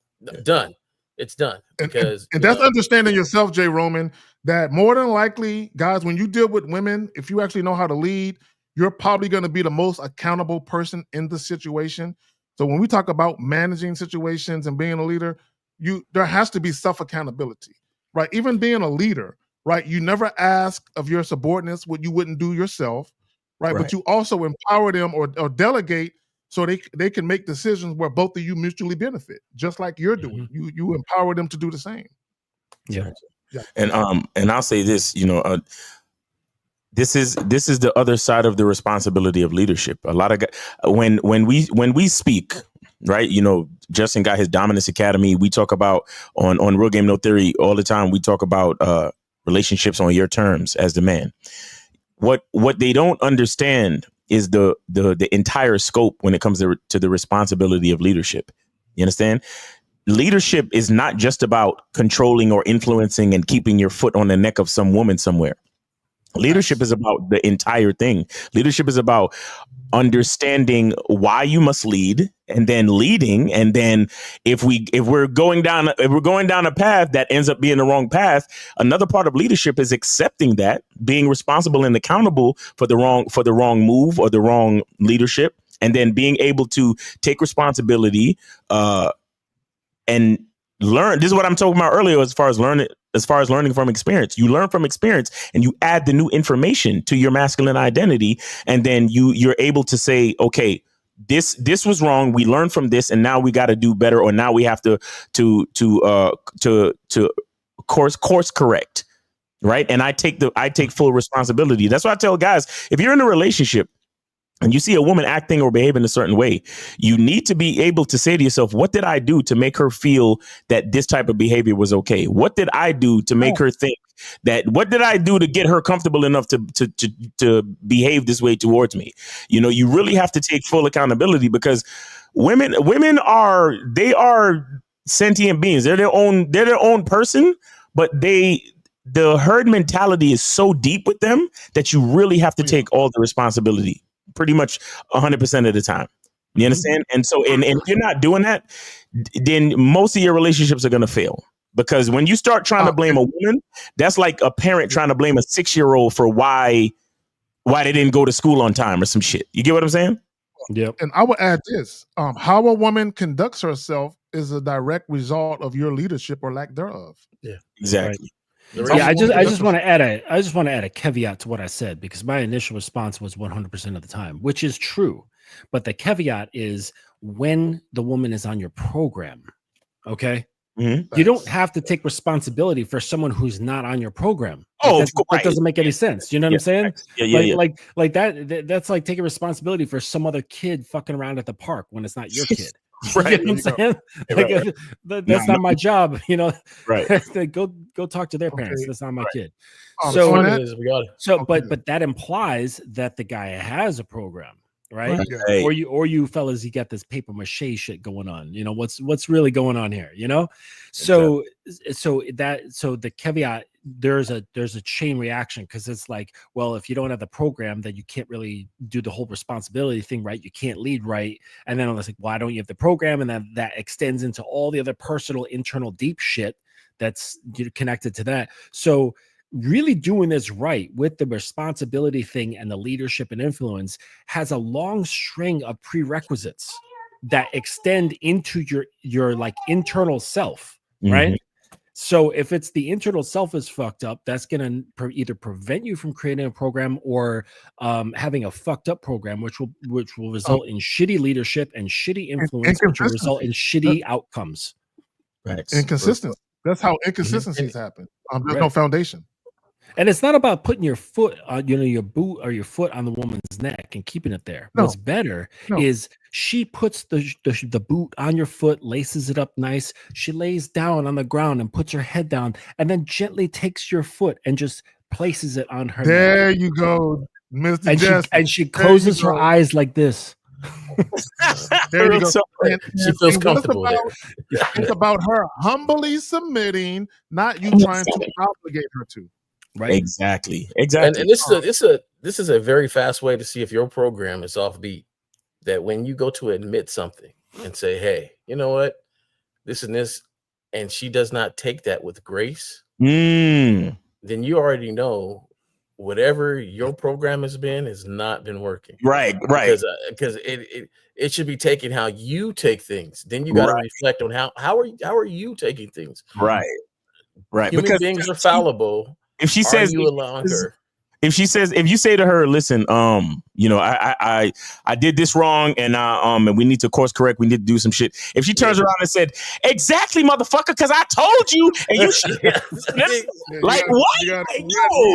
done. It's done. Because and that's understanding yourself, J. Roman. That more than likely, guys, when you deal with women, if you actually know how to lead, you're probably going to be the most accountable person in the situation. So when we talk about managing situations and being a leader, there has to be self-accountability, right? Even being a leader, right? You never ask of your subordinates what you wouldn't do yourself, right? But you also empower them or delegate so they can make decisions where both of you mutually benefit, just like you're doing. You empower them to do the same. Yeah. And I'll say this, this is the other side of the responsibility of leadership. A lot of guys, when we speak, right? Justin got his Dominance Academy. We talk about on Real Game No Theory all the time. We talk about relationships on your terms as the man. What they don't understand is the entire scope when it comes to the responsibility of leadership. You understand? leadership is not just about controlling or influencing and keeping your foot on the neck of some woman somewhere. Leadership is about the entire thing. Leadership is about understanding why you must lead, and then leading. And then if we're going down a path that ends up being the wrong path, another part of leadership is accepting that, being responsible and accountable for the wrong move or the wrong leadership, and then being able to take responsibility and learn. This is what I'm talking about earlier as far as learning from experience. You learn from experience and you add the new information to your masculine identity. And then you're able to say, okay, this was wrong. We learned from this, and now we got to do better, or now we have to course correct. Right. And I take full responsibility. That's why I tell guys, if you're in a relationship and you see a woman acting or behaving a certain way, you need to be able to say to yourself, what did I do to make her feel that this type of behavior was okay? What did I do to make her think that? What did I do to get her comfortable enough to behave this way towards me? You know, you really have to take full accountability, because women are sentient beings. They're their own person, but the herd mentality is so deep with them that you really have to take all the responsibility, pretty much 100% of the time. You understand? And so, and if you're not doing that, then most of your relationships are going to fail. Because when you start trying to blame a woman, that's like a parent trying to blame a 6-year-old for why they didn't go to school on time or some shit. You get what I'm saying? Yep. And I would add this: how a woman conducts herself is a direct result of your leadership or lack thereof. Yeah, exactly. Right. Yeah, I just want to add a caveat to what I said, because my initial response was 100% of the time, which is true. But the caveat is when the woman is on your program. Okay. Mm-hmm. You don't have to take responsibility for someone who's not on your program. That doesn't make any sense. You know what I'm saying? Like that's like taking responsibility for some other kid fucking around at the park when it's not your kid. Right. You know what I'm saying? Like, that's not my job, you know. Right. go talk to their parents. That's not my kid. But that implies that the guy has a program, right? Or you fellas, you got this paper mache shit going on. You know, what's really going on here, you know? So the caveat, there's a chain reaction, because it's like, well, if you don't have the program, then you can't really do the whole responsibility thing, right? You can't lead right. And then I was like, why don't you have the program? And then that extends into all the other personal, internal, deep shit that's connected to that. So really doing this right with the responsibility thing and the leadership and influence has a long string of prerequisites that extend into your like internal self, right? Mm-hmm. So if it's the internal self is fucked up, that's going to either prevent you from creating a program or having a fucked up program, which will result in shitty leadership and shitty influence, which will result in shitty outcomes. Right. Inconsistency. That's how inconsistencies happen. There's no foundation. And it's not about putting your foot on, your boot or your foot on the woman's neck and keeping it there. No. What's better is she puts the boot on your foot, laces it up nice. She lays down on the ground and puts her head down, and then gently takes your foot and just places it on her There neck. You go, Mr. And she closes her eyes like this. There you go. She feels comfortable there. It's about her humbly submitting, not you trying to obligate her to. Right. Exactly. And this is a very fast way to see if your program is offbeat. That when you go to admit something and say, hey, you know what? This and this, and she does not take that with grace, then you already know whatever your program has not been working. Right. Because it should be taken how you take things. Then you got to reflect on how are you taking things? Right. Human beings are fallible. If she says you allowing her? If you say to her, listen, I did this wrong, and we need to course correct. We need to do some shit. If she turns around and said, exactly, motherfucker, because I told you, and you like what? You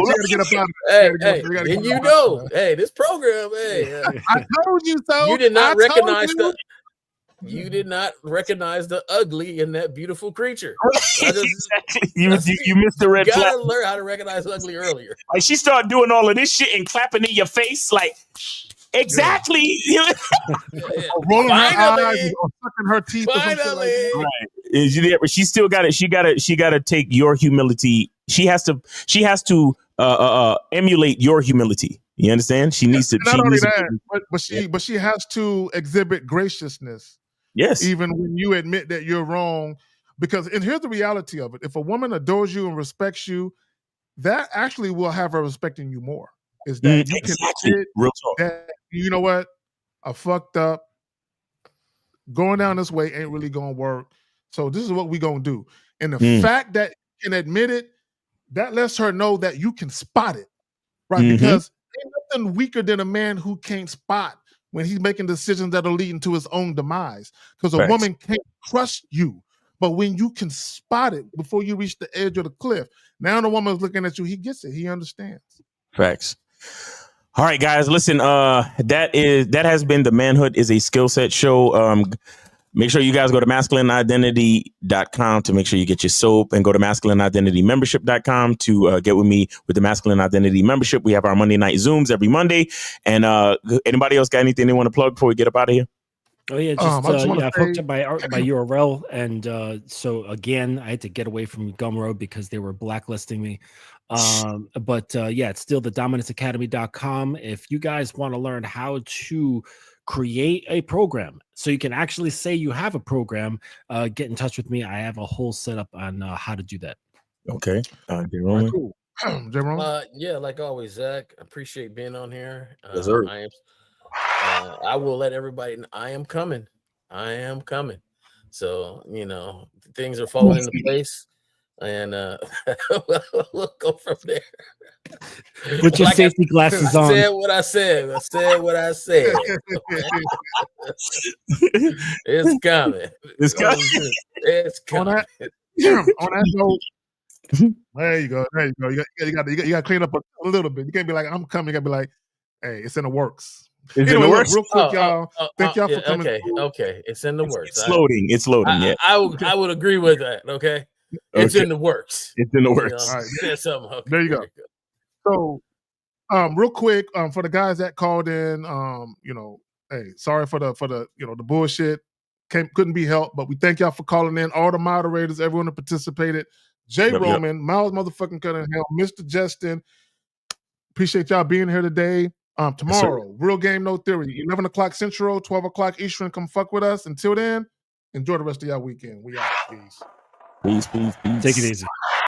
gotta get up out and you know, hey, this program, I told you so. You did not recognize You did not recognize the ugly in that beautiful creature. Exactly. You missed the red flag. You gotta learn how to recognize ugly earlier. Like she started doing all of this shit and clapping in your face, like exactly. Rolling her eyes or sucking her teeth. Finally. She still got it. She got to take your humility. She has to emulate your humility. You understand? She needs to. Not only that, but she has to exhibit graciousness. Yes. Even when you admit that you're wrong, because and here's the reality of it: if a woman adores you and respects you, that actually will have her respecting you more. Is that you can admit that, you know what, I fucked up. Going down this way ain't really gonna work. So this is what we gonna do. And the fact that you can admit it, that lets her know that you can spot it, right? Because ain't nothing weaker than a man who can't spot when he's making decisions that are leading to his own demise. Because a woman can't trust you. But when you can spot it before you reach the edge of the cliff, now the woman's looking at you, he gets it, he understands. Facts. All right, guys, listen, that has been the Manhood is a Skill Set show. Make sure you guys go to masculineidentity.com to make sure you get your soap, and go to masculineidentitymembership.com to get with me with the Masculine Identity Membership. We have our Monday night Zooms every Monday. And anybody else got anything they want to plug before we get up out of here? Oh yeah, I've hooked up my URL, and so again, I had to get away from Gumroad because they were blacklisting me. But it's still the dominanceacademy.com. If you guys want to learn how to create a program, so you can actually say you have a program, get in touch with me. I have a whole setup on how to do that. Okay, cool. Yeah, like always, Zach. I appreciate being on here. Yes, sir. I will let everybody know I am coming. So, things are falling into place, and we'll go from there. Put your safety glasses on. I said what I said. It's coming. It's coming. It's coming. On that note, there you go. You got to clean up a little bit. You can't be like, I'm coming. You got to be like, hey, it's in the works. Anyway, real quick, y'all. Thank y'all for coming. Okay. It's in the works. It's loading. Yeah. I would agree with that. Okay. It's in the works. It's in the works. All right. Said something. Okay. There you go. So, real quick, for the guys that called in, hey, sorry for the the bullshit. Couldn't be helped, but we thank y'all for calling in. All the moderators, everyone that participated. Jay Roman, Miles motherfucking Cunningham, Mr. Justin. Appreciate y'all being here today. Tomorrow, Real Game No Theory, 11 o'clock Central, 12 o'clock Eastern. Come fuck with us. Until then, enjoy the rest of y'all weekend. We out. Peace. Peace. Take it easy.